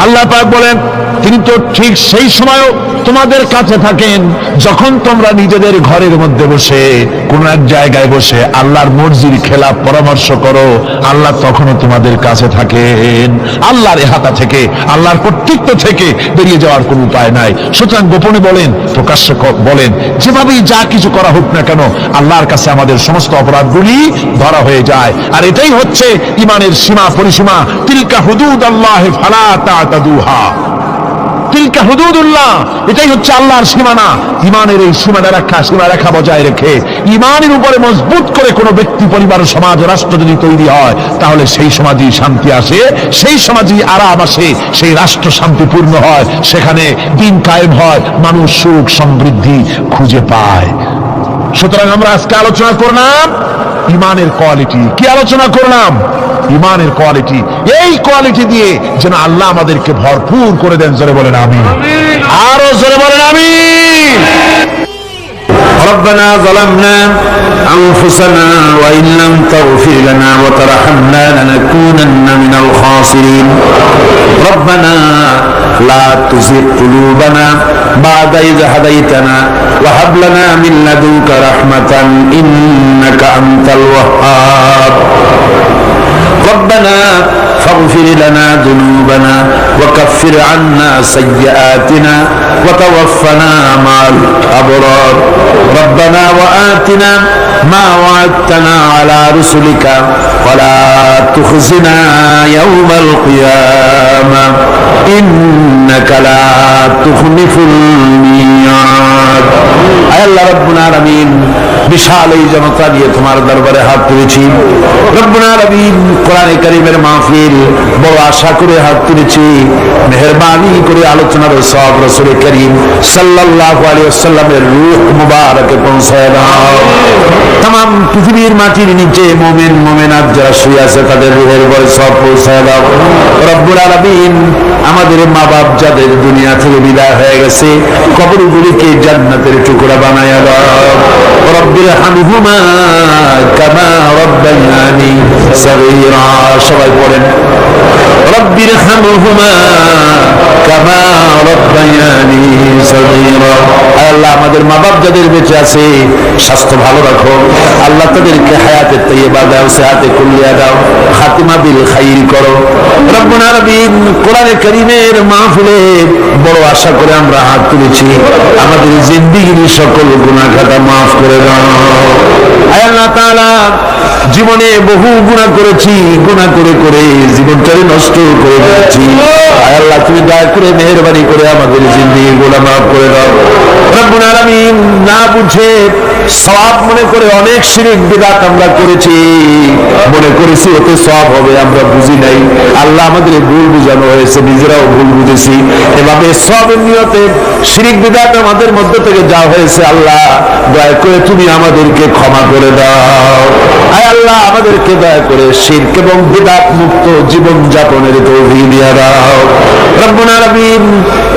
আল্লাহ পাক বলেন তিনি তো ঠিক সেই সময়ও তোমাদের কাছে থাকেন যখন তোমরা নিজেদের ঘরের মধ্যে বসে, কোন এক জায়গায় বসে আল্লাহর মর্জির খেলাফ পরামর্শ করো, আল্লাহ তখনও তোমাদের কাছে থাকেন। আল্লাহর এহাতা থেকে, আল্লাহর কর্তৃত্ব থেকে বেরিয়ে যাওয়ার কোনো উপায় নাই। সুতরাং গোপনে বলেন, প্রকাশ্যে বলেন, যেভাবেই যা কিছু করা হোক না কেন, আল্লাহর কাছে আমাদের সমস্ত অপরাধগুলি ধরা হয়ে যায়। আর এটাই হচ্ছে ইমানের সীমা পরিসীমা। তিলকা হুদুদাল্লাহ ফালা তা'তাদুহা। তিলকা হুদুদুল্লাহ, এটাই হচ্ছে আল্লাহর সীমানা। ইমানের এই সীমারেখা বজায় রেখে ইমানের উপরে মজবুত করে কোনো ব্যক্তি, পরিবার, সমাজ, রাষ্ট্র যদি তৈরি হয়, তাহলে সেই সমাজই শান্তি আসে, সেই সমাজই আরাম আসে, সেই রাষ্ট্র শান্তিপূর্ণ হয়, সেখানে দিন কায়েম হয়, মানুষ সুখ সমৃদ্ধি খুঁজে পায়। সুতরাং আমরা আজকে আলোচনা করলাম ইমানের কোয়ালিটি। কি আলোচনা করলাম? ইমানের কোয়ালিটি। এই কোয়ালিটি দিয়ে যেন আল্লাহ আমাদেরকে ভরপুর করে দেন। জোরে বলেন আমিন। আরো জোরে বলেন আমিন। ربنا ظلمنا أنفسنا وإن لم تغفر لنا وترحمنا لنكونن من الخاسرين ربنا لا تزغ قلوبنا بعد إذ هديتنا وهب لنا من لدنك رحمة إنك أنت الوهاب ربنا فاغفر لنا ذنوبنا وكفر عنا سيئاتنا وتوفنا مع الأبرار ربنا وآتنا ما وعدتنا على رسلك ولا تخزنا يوم القيامة إنك لا تخلف الميعاد আয় আল্লাহ রব্বুল আলামিন, বিশাল এই জনতা নিয়ে তোমার দরবারে হাত তুলেছি। রব্বুল আলামিন, কোরআনে কারীমের মাহফিল বড় আশা করে হাত তুলেছি। মেহেরবানি করে আলোচনার সওয়াব রাসূল করিম সাল্লাল্লাহু আলাইহি ওয়াসাল্লামের রূহ মুবারকে পৌঁছায় দাও। तमाम পৃথিবীর মাটির নিচে মুমিন মুমিনাত যারা শুয়ে আছে তাদের রূহের উপরে সওয়াব পৌঁছায় দাও। রব্বুল আলামিন, আমাদের মা বাপ যাদের দুনিয়া থেকে বিদায় হয়ে গেছে, কবরগুলিকে জান্নাতের টুকরা বানায়া দাও। রব্বির হামহুমা কামা রব্বায়ানি সগীরা। সবাই পড়েন রব্বির হামহুমা কামা রব্বায়ানি সগীরা। আল্লাহ, আমাদের মা বাপ যাদের বেঁচে আছে স্বাস্থ্য ভালো রাখো। আল্লাহ তাদেরকে হায়াতে তাইয়্যিবা দাও, সিহাতে কুল্লিয়া দাও, খাতিমা বিল খাইর করো। রব্বুল আলামিন, কোরআনে কারীমের মাহফিলে বড় আশা করে আমরা হাত তুলেছি। আমাদের জিন্দেগির সকল গুনাহ খাতা মাফ করে দাও। আয় আল্লাহ তাআলা, জীবনে বহু গুনাহ করেছি, গুনাহ করে করে জীবনটাকে নষ্ট করে দিয়েছি। আয় আল্লাহ, তুমি দয়া করে মেহেরবানি করে আমাদের জিন্দেগির গুনাহ মাফ করে দাও। রব্বুল আলামিন, না বুঝে সওয়াব মনে করে অনেক শিরক বিদআত আমরা করেছি, মনে করেছি ওতে সওয়াব হবে, আমরা বুঝি নাই। আল্লাহ, আমাদের ভুল বুঝানো হয়েছে, নিজেরাও ভুল বুঝেছি। এভাবে সওয়াবের নিয়তে শিরক বিদআত আমাদের মধ্য থেকে যা হয়েছে, আল্লাহ দয়া করে তুমি আমাদেরকে ক্ষমা করে দাও। আয় আল্লাহ, আমাদেরকে দয়া করে শিরক এবং বিদআত মুক্ত জীবন যাপনের তৌফিক দিয়ে দাও। রব্বুল আলামিন,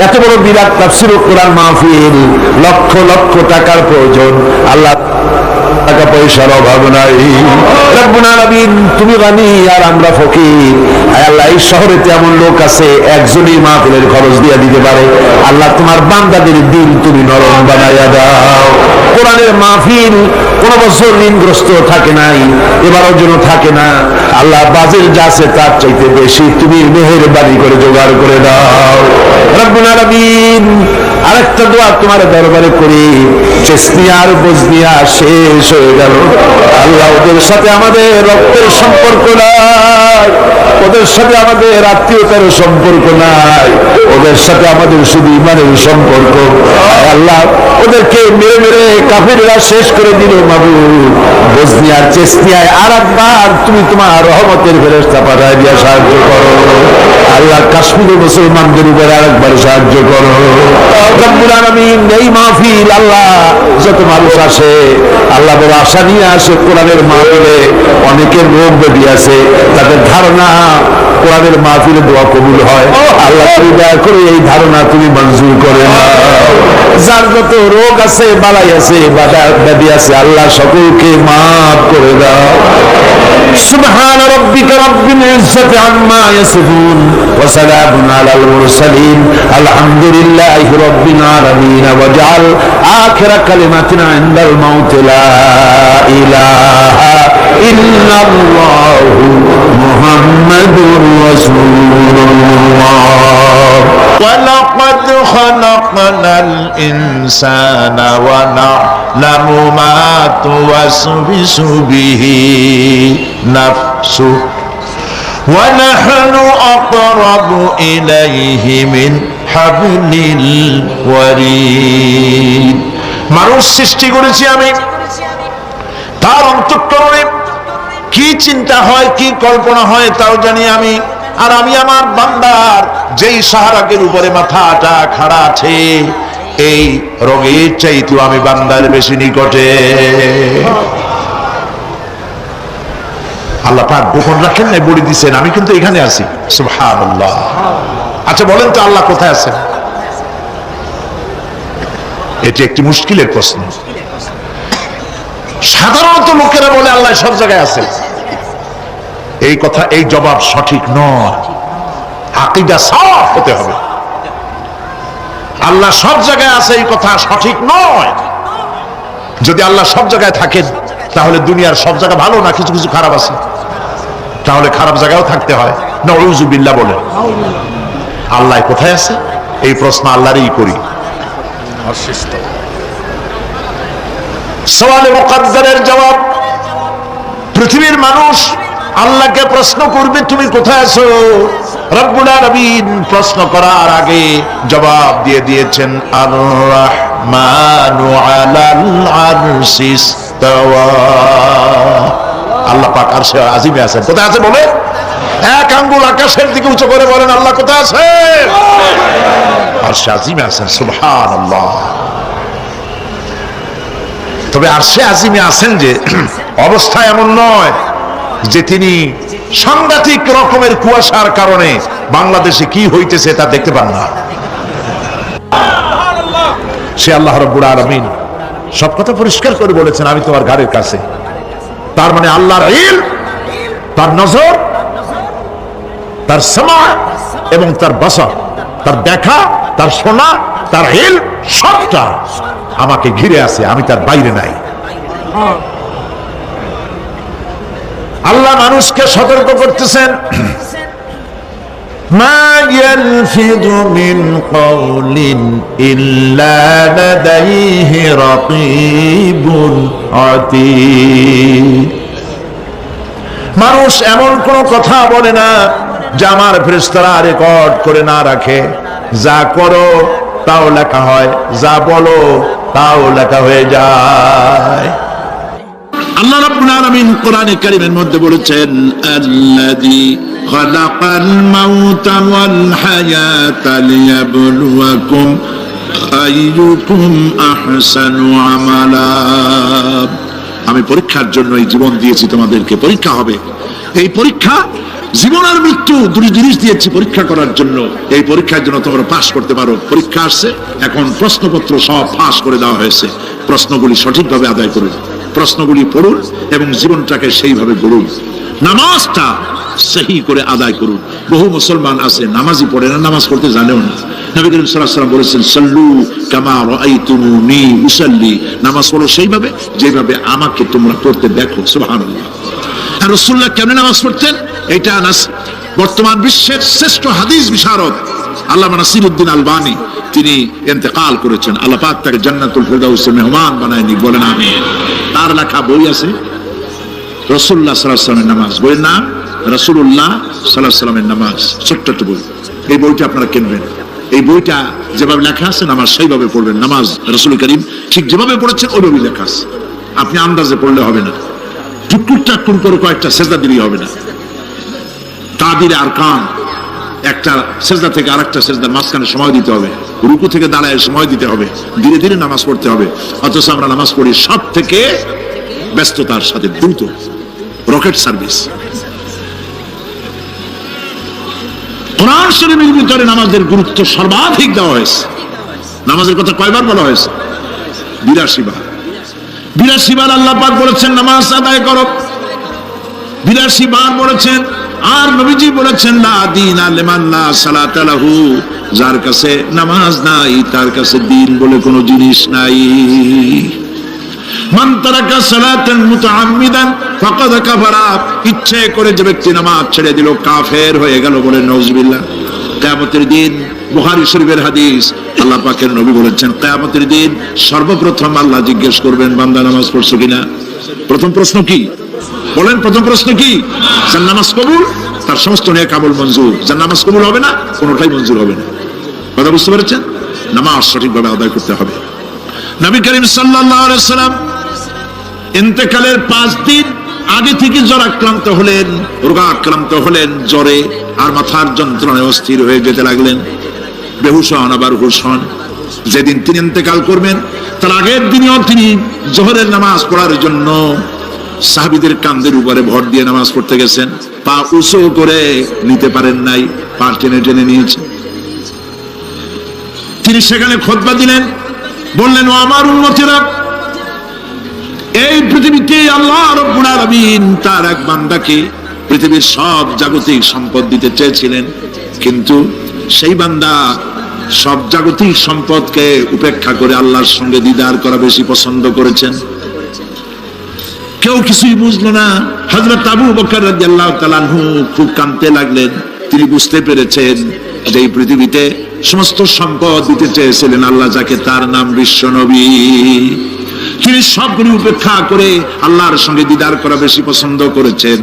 এত বড় বিরাট তাফসীর ও কোরআন মাহফিল, লক্ষ লক্ষ টাকার প্রয়োজন, আল্লাহ টাকা পয়সার অভাব নাই। রব্বুল আলামিন, তুমি গানি আর আমরা ফকির। আয় আল্লাহ, এই শহরে এমন লোক আছে একজনই মাহফিলের খরচ দিয়ে দিতে পারে। আল্লাহ, তোমার বান্দাদের দিল তুমি নরম বানাইয়া দাও। কোরআনের মাহফিল কোন বছর ঋণগ্রস্ত থাকে নাই, এবারও যেন থাকে না। আল্লাহ, বাজেট যা আছে তার চাইতে বেশি তুমি মেহেরবানি করে জোগাড় করে দাও। রব্বুল আলামিন, আরেকটা দোয়া তোমার দরবারে করি। চেসনিয়া আর বজনিয়া শেষ হয়ে গেল, আল্লাহ ওদের সাথে আমাদের রক্তের সম্পর্ক নাই, ওদের সাথে আমাদের আত্মীয়তার সম্পর্ক নাই, ওদের সাথে আমাদের শুধু ইমানের সম্পর্ক। আল্লাহ, ওদেরকে মেরে মেরে কাফিররা শেষ করে দিল। মাবুদ, বজনিয়ার চেসনিয়ায় আর একবার তুমি তোমার রহমতের ফেরেশতা পাঠায় দিয়া সাহায্য করো। আল্লাহ, কাশ্মীরের মুসলমানদের উপরে আরেকবার সাহায্য করো। রব্বুল আলামিন, এই মাহফিল আল্লাহ যত মানুষ আসে, আল্লাহ বড় আশা নিয়ে আসে কোরআনের মাহফিলে। অনেকের রোগ ব্যাধি আছে, তাদের ধারণা কোরআনের মাহফিলে দোয়া কবুল হয়। আল্লাহ, তুমি দয়া করে এই ধারণা তুমি মঞ্জুর করে নাও। যার যত রোগ আছে, বালাই আছে, ব্যাধি আছে, আল্লাহ সকলকে মাফ করে দাও। সুবহান রাব্বিকা রাব্বিল ইজ্জাতি আম্মা ইয়াসিফুন ওয়া সালামুন আলাল মুরসালিন আলহামদুলিল্লাহি রাব্বিল আলামিন। ওয়াজআল আখিরা কালিমাতিনা ইনদাল মাউত লা ইলাহা ইল্লাল্লাহু মুহাম্মাদুর রাসূলুল্লাহ। ولقد خلقنا الإنسان ونعلم ما توسوس به نفسه ونحن أقرب إليه من حبل الوريد। মানুষ সৃষ্টি করেছি আমি, তার অন্তঃকরণে কি চিন্তা হয়, কি কল্পনা হয় তাও জানি আমি। আর আমি আমার বান্দার যেই সাহারাকের উপরে মাথাটা খাড়া আছে, এই রোগের চাইতেও আমি বান্দার বেশি নিকটে। আল্লাহ পাক গোপন রাখেন নাই, বলে দিচ্ছেন আমি কিন্তু এখানে আছি। সুবহানাল্লাহ। আচ্ছা বলেন তো, আল্লাহ কোথায় আছেন? এটি একটি মুশকিলের প্রশ্ন। সাধারণত লোকেরা বলে আল্লাহ সব জায়গায় আছে। এই কথা, এই জবাব সঠিক নয়। আকীদা সাফ হতে হবে। আল্লাহ সব জায়গায় আছে এই কথা সঠিক নয়। যদি আল্লাহ সব জায়গায় থাকেন, তাহলে দুনিয়ার সব জায়গা ভালো না, কিছু কিছু খারাপ আছে। তাহলে খারাপ জায়গাও থাকতে হয়। নাউযু বিল্লাহ বলে। আল্লাহ কোথায় আছে এই প্রশ্ন আল্লাহরই করি। সওয়ালে মুকাদ্দারের জবাব, পৃথিবীর মানুষ আল্লাহকে প্রশ্ন করবে তুমি কোথায় আছো। রব্বুল আলামিন প্রশ্ন করার আগে জবাব দিয়ে দিয়েছেন, আর রাহমানু আলাল আরশি ইস্তাওয়া। আল্লাহ পাক আরশে আজিমে আছেন। কোথায় আছে বলে? এক আঙ্গুল আকাশের দিকে উঁচু করে বলেন, আল্লাহ কোথায় আছেন? আরশে আজিমে আছেন। সুবহানাল্লাহ। তবে আরশে আজিমে আছেন যে অবস্থা এমন নয় যে তিনি সাংঘাতিক রকমের কুয়াশার কারণে বাংলাদেশে কি হইতেছে তা দেখতে পান না। সে আল্লাহ রাব্বুল আলামিন সব কথা পরিষ্কার করে বলেছেন, আমি তোমার ঘাড়ের কাছে। তার মানে আল্লাহর ইলম, তার নজর, তার সামা এবং তার বসর, তার দেখা, তার শোনা, তার ইলম সবটা আমাকে ঘিরে আছে, আমি তার বাইরে নাই। আল্লাহ মানুষকে সতর্ক করতেছেন, মা ইয়ালফিযু মিন কাওলিন ইল্লা লাদাইহি রাকীবুন আতীদ। মানুষ এমন কোন কথা বলে না যা আমার ফেরেশতারা রেকর্ড করে না রাখে। যা করো তাও লেখা হয়, যা বলো তাও লেখা হয়ে যায়। আল্লাহ রাব্বুল আলামিন কোরআনে কারীমের মধ্যে বলেছেন, আল্লাযী খালাকাল মাউতা ওয়াল হায়াতা লিয়াবলুয়াকুম আইয়ুকুম আহসানু আমালা। আমি পরীক্ষার জন্য এই জীবন দিয়েছি, তোমাদেরকে পরীক্ষা হবে। এই পরীক্ষা জীবন আর মৃত্যু দুটি জিনিস দিয়েছি পরীক্ষা করার জন্য। এই পরীক্ষার জন্য তোমরা পাস করতে পারো। পরীক্ষা আসছে, এখন প্রশ্নপত্র সব পাস করে দেওয়া হয়েছে। প্রশ্নগুলি সঠিকভাবে আদায় করুন, প্রশ্নগুলি পড়ুন এবং জীবনটাকে সেইভাবে গড়ুন। নামাজটা সহি করে আদায় করুন। বহু মুসলমান আছে নামাজই পড়ে না, নামাজ পড়তে জানেও না। নবী করিম সাল্লাল্লাহু আলাইহি ওয়াসাল্লাম বলেছেন, সাল্লু কামা রাআইতুমুনি উসাল্লি। নামাজ পড়ো সেইভাবে যেভাবে আমাকে তোমরা পড়তে দেখো। সুবহানাল্লাহ। আর রাসূলুল্লাহ কেমনে নামাজ পড়তেন? এটা বর্তমান বিশ্বের শ্রেষ্ঠ হাদিস বিশারদ আল্লামা নাসিরউদ্দিন আলবানী তিনি ইন্তেকাল করেছেন। আল্লাহ পাক তাকে জান্নাতুল ফেরদাউসে মেহমান বানায় নিক, বলেন আমিন। তার লেখা বই আছে রাসূলুল্লাহ সাল্লাল্লাহু আলাইহি ওয়াসাল্লামের নামাজ, বইয়ের নাম রাসূলুল্লাহ সাল্লাল্লাহু আলাইহি ওয়াসাল্লামের নামাজ। ছোট্ট একটা বই। এই বইটা আপনারা কিনবেন। এই বইটা যেভাবে লেখা আছে নামাজ সেইভাবে পড়বেন। নামাজ রাসূল করিম ঠিক যেভাবে পড়েছেন ওইভাবেই লেখা আছে। আপনি আন্দাজে পড়লে হবে না, টুকটুক টাকটুক করে কয়েকটা সেজদা দিলেই হবে না। তাদিরে আরকান, একটা সেজদা থেকে আরেকটা সেজদার মাঝখানে সময় দিতে হবে, রুকু থেকে দাঁড়ায় সময় দিতে হবে, ধীরে ধীরে নামাজ পড়তে হবে। অথচ আমরা নামাজ পড়ি সব থেকে ব্যস্ততার সাথে, দ্রুত, রকেট সার্ভিস। কোরআন শরীফের ভিতরে নামাজের গুরুত্ব সর্বাধিক দেওয়া হয়েছে। নামাজের কথা কয়বার বলা হয়েছে? 82 বার। 82 বার আল্লাহ পাক বলেছেন নামাজ আদায় করো, 82 বার বলেছেন। আর নবীজি বলেছেন, লা দীনা লিমান লা সালাতা লাহু, যার কাছে নামাজ নাই তার কাছে দ্বীন বলে কোনো জিনিস নাই। মান তারাকা সালাতান মুতাআম্মিদান ফাকাদ কাফারা, ইচ্ছে করে যে ব্যক্তি নামাজ ছেড়ে দিল কাফের হয়ে গেল, বলে নাউজুবিল্লাহ। কিয়ামতের দিন, বুখারী শরীফের হাদিস, আল্লাহ পাকের নবী বলেছেন কিয়ামতের দিন সর্বপ্রথম আল্লাহ জিজ্ঞেস করবেন বান্দা নামাজ পড়ছো কিনা। প্রথম প্রশ্ন কি বলেন? প্রথম প্রশ্ন কি? যার নামাজ কবুল তার সমস্ত নেক আমল মঞ্জুর, যার নামাজ কবুল হবে না কোনোটাই মঞ্জুর হবে না। কথা বুঝতে পেরেছেন? নামাজ সঠিকভাবে আদায় করতে হবে। নবী করিম সাল্লাল্লাহু আলাইহি ওয়াসাল্লাম ইন্তেকালের 5 দিন আগে থেকে জ্বরাক্রান্ত হলেন, রোগাক্রান্ত হলেন, জ্বরে আর মাথার যন্ত্রণায় অস্থির হয়ে যেতে লাগলেন, বেহুশ হন আবার হুশ হন। যেদিন তিনি ইন্তেকাল করবেন তার আগের দিনও তিনি জোহরের নামাজ পড়ার জন্য সাহাবীদের কাঁধের উপরে ভর দিয়ে নামাজ পড়তে গেছেন। পা উঁচু করে নিতে পারেন নাই, পা টেনে টেনে নিয়েছেন। তিনি সেখানে খুতবা দিলেন, বললেন, ও আমার উম্মতেরা, এই পৃথিবীতে আল্লাহ রাব্বুল আলামিন তার এক বান্দাকে পৃথিবীর সব জাগতিক সম্পদ দিতে চেয়েছিলেন, কিন্তু সেই বান্দা সব জাগতিক সম্পদকে উপেক্ষা করে আল্লাহর সঙ্গে দিদার করা বেশি পছন্দ করেছেন। কেউ কিছুই বুঝলো না। হযরত আবু বকর রাদিয়াল্লাহু তাআলা আনহু খুব কাঁদতে লাগলেন। তিনি বুঝতে পেরেছেন যে এই পৃথিবীতে সমস্ত সম্পদ দিতে চেয়েছিলেন আল্লাহ যাকে, তার নাম বিশ্ব নবী। তিনি সবগুলি উপেক্ষা করে আল্লাহর সঙ্গে দিদার করা বেশি পছন্দ করেছেন।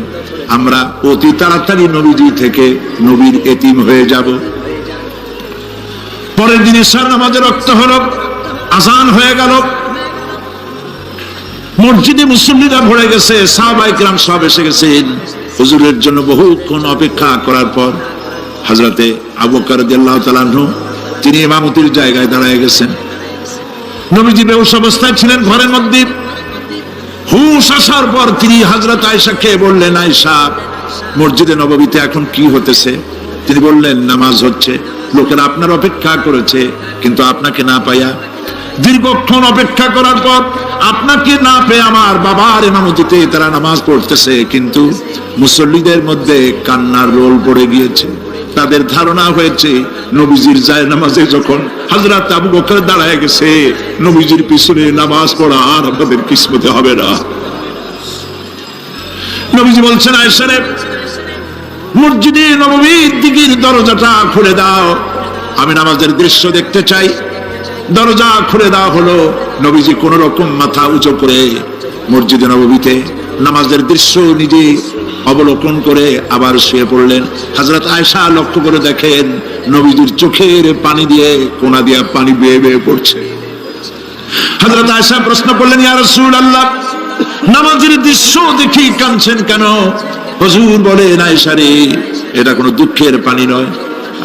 আমরা অতি তাড়াতাড়ি নবীজি থেকে নবীর এতিম হয়ে যাব। পরের দিন ইশার নামাজের রক্ত হলো, আযান হয়ে গেল, মসজিদে মুসল্লিরা ভরে গেছে, সাহাবায়ে কেরাম সব এসে গেছেন। হুজুরের জন্য বহুক্ষণ অপেক্ষা করার পর হযরতে আবু বকর রাদিয়াল্লাহু তাআলা আনহু তিনি ইমামতির জায়গায় দাঁড়ায় গেছেন। নবীজি বেহুশ অবস্থায় ছিলেন ঘরের মধ্যে। হুশ আসার পর তিনি হযরত আয়েশাকে বললেন, আয়েশা, মসজিদে নববীতে এখন কি হতেছে? তিনি বললেন, নামাজ হচ্ছে। লোকেরা আপনার অপেক্ষা করেছে, কিন্তু আপনাকে না পাইয়া দীর্ঘক্ষণ অপেক্ষা করার পর আপনাকে না পেয়ে আমার বাবার ইমামতিতে তারা নামাজ পড়তেছে, কিন্তু মুসল্লিদের মধ্যে কান্নার রোল পড়ে গিয়েছে। তাদের ধারণা হয়েছে নবীজির জায়নামাজে যখন হযরত আবু বকর দাঁড়ায় গেছে, নবীজির পিছনে নামাজ পড়া আর আমাদের কিসমতে হবে না। নবীজি বলছেন, আয়েশা রে, মসজিদে নববীর দিকের দরজাটা খুলে দাও, আমি নামাজের দৃশ্য দেখতে চাই। দরজা খুলে দেওয়া হলো। নবীজি কোন রকম মাথা উঁচু করে মসজিদে নববীতে নামাজের দৃশ্য নিজে অবলোকন করে আবার শুয়ে পড়লেন। হযরত আয়েশা লক্ষ্য করে দেখেন নবীজির চোখের পানি দিয়ে কোনা দিয়ে পানি বেয়ে বেয়ে পড়ছে। হযরত আয়েশা প্রশ্ন করলেন, ইয়া রাসূলুল্লাহ, নামাজের দৃশ্য দেখি কাঁদছেন কেন? হুজুর বলেন, আয়েশা রে, এটা কোনো দুঃখের পানি নয়,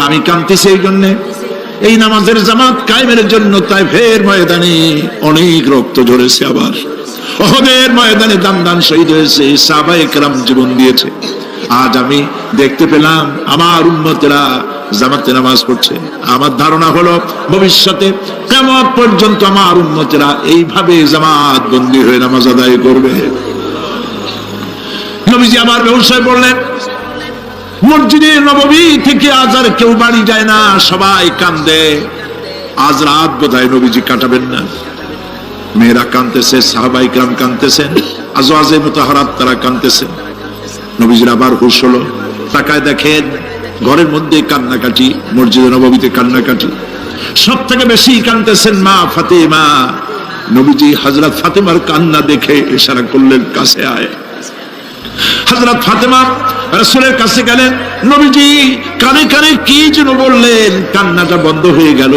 আমি কাঁদতেছি এই জন্যে, এই নামাজের জামাত কায়েমের জন্য তাইফের ময়দানে অনেক রক্ত ঝরেছে, আবার উহুদের ময়দানে দান দান শহীদ হয়েছে, সাহাবায়ে কেরাম জীবন দিয়েছে। আজ আমি দেখতে পেলাম আমার উম্মতেরা জামাতে নামাজ পড়ছে। আমার ধারণা হলো ভবিষ্যতে কিয়ামত পর্যন্ত আমার উম্মতেরা এইভাবে জামাত বন্দী হয়ে নামাজ আদায় করবে। নবীজি আবার বেহুশ হয়ে পড়লেন। মসজিদে নববী থেকে আজ আর কেউ বাড়ি যায় না, সবাই কান্দে। আজ রাত বোধহয় নবীজি কাটাবেন না। মেয়েরা কাঁদতেছে, সাহাবায়ে কেরাম কাঁদতেছেন, আজওয়াজে মুতাহারাত তারা কাঁদতেছেন। নবীজির আবার হুঁশ হলো, তাকায় দেখেন ঘরের মধ্যে কান্নাকাটি, মসজিদে নববীতে কান্নাকাটি। সব থেকে বেশি কাঁদতেছেন মা ফাতেমা। নবীজি হযরত ফাতেমার কান্না দেখে ইশারা করলেন, কাছে আয়। হযরত ফাতেমা রাসূলের কাছে গেলেন। নবীজি কানে কানে কি যেন বললেন, কান্নাটা বন্ধ হয়ে গেল।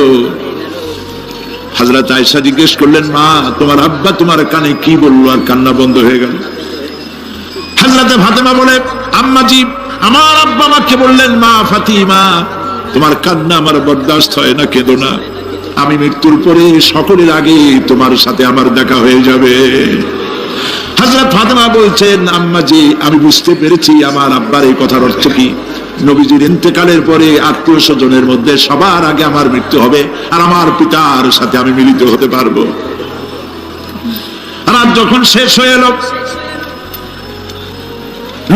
হযরত আয়েশা জিজ্ঞেস করলেন, মা, তোমার আব্বা তোমার কানে কি বললো আর কান্না বন্ধ হয়ে গেল? হযরত ফাতেমা বলে, আম্মাজি, আমার আব্বা আমাকে বললেন, মা ফাতিমা, তোমার কান্না আমার বরদাস্ত হয় না, কেঁদো না, আমি মৃত্যুর পরে সকলের আগে তোমার সাথে আমার দেখা হয়ে যাবে। হযরত ফাতেমা বলছেন, আম্মাজি, আমি বুঝতে পেরেছি আমার আব্বার এই কথার অর্থ কি। নবীজির ইন্তেকালের পরে আত্মীয় স্বজনের মধ্যে সবার আগে আমার মৃত্যু হবে, আর আমার পিতার সাথে আমি মিলিত হতে পারবো। রাত যখন শেষ হয়ে এলো,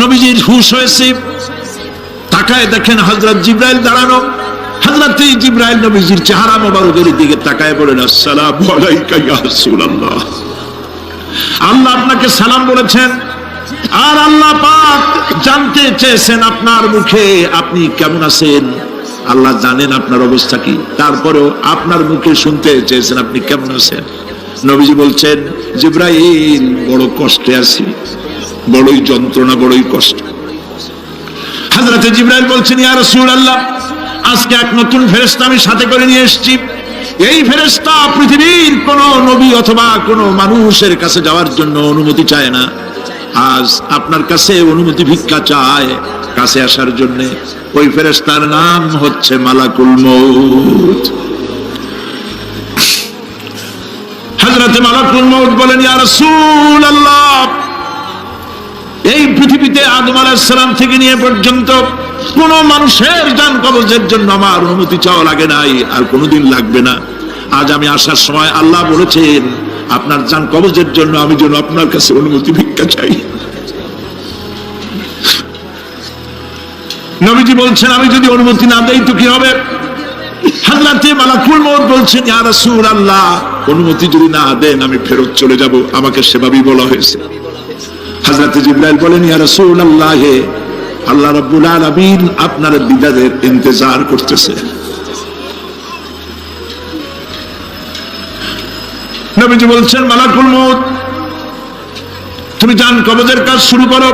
নবীজির হুঁশ হয়েছে, তাকায় দেখেন হযরত জিবরাইল দাঁড়ানো। হযরত জিবরাইল নবীজির চেহারা মোবারকের দিকে তাকায় বলেন, আসসালামু আলাইকা ইয়া রাসূলুল্লাহ, আল্লাহ আপনাকে সালাম বলেছেন, আর আল্লাহ পাক জানতে চেয়েছেন আপনার মুখে আপনি কেমন আছেন। আল্লাহ জানেন আপনার অবস্থা কি, তারপরেও আপনার মুখে শুনতে চেয়েছেন আপনি কেমন আছেন। নবীজি বলছেন, জিবরাইল, বড় কষ্টে আছি, বড়ই যন্ত্রণা, বড়ই কষ্ট। হযরত জিবরাইল বলছেন, ইয়া রাসূলুল্লাহ, আজকে এক নতুন ফেরেশতা আমি সাথে করে নিয়ে এসেছি। এই ফেরেশতা পৃথিবীর কোন নবী অথবা কোন মানুষের কাছে যাওয়ার জন্য অনুমতি চায় না, আজ আপনার কাছে অনুমতি ভিক্ষা চায় কাছে আসার জন্য। ওই ফেরেশতার নাম হচ্ছে মালাকুল মউত। হযরত মালাকুল মউত বলেন, ইয়া রাসূলুল্লাহ, এই পৃথিবীতে আদম আলাইহিস সালাম থেকে নিয়ে পর্যন্ত কোন মানুষের জান কবজের জন্য আমার অনুমতি চাওয়া লাগে নাই, আর কোনোদিন লাগবে না। আজ আমি আসার সময় আল্লাহ বলেছেন আপনার জান কবজের জন্য আমি যেন আপনার কাছে অনুমতি ভিক্ষা চাই। নবীজি বলছেন, আমি যদি অনুমতি না দেই তো কি হবে? হযরত মালাকুল মউত বলছেন, ইয়া রাসূলুল্লাহ, অনুমতি যদি না দেন আমি ফেরত চলে যাব, আমাকে সেভাবেই বলা হয়েছে। হযরত জিবরাইল বলেন, ইয়া রাসূলুল্লাহ, আল্লাহ রাব্বুল আলামিন আপনার দিদারের ইন্তজার করতেছে। নবীজি বলছেন, মালাকুল মউত, তুমি জান কবজের কাজ শুরু করো।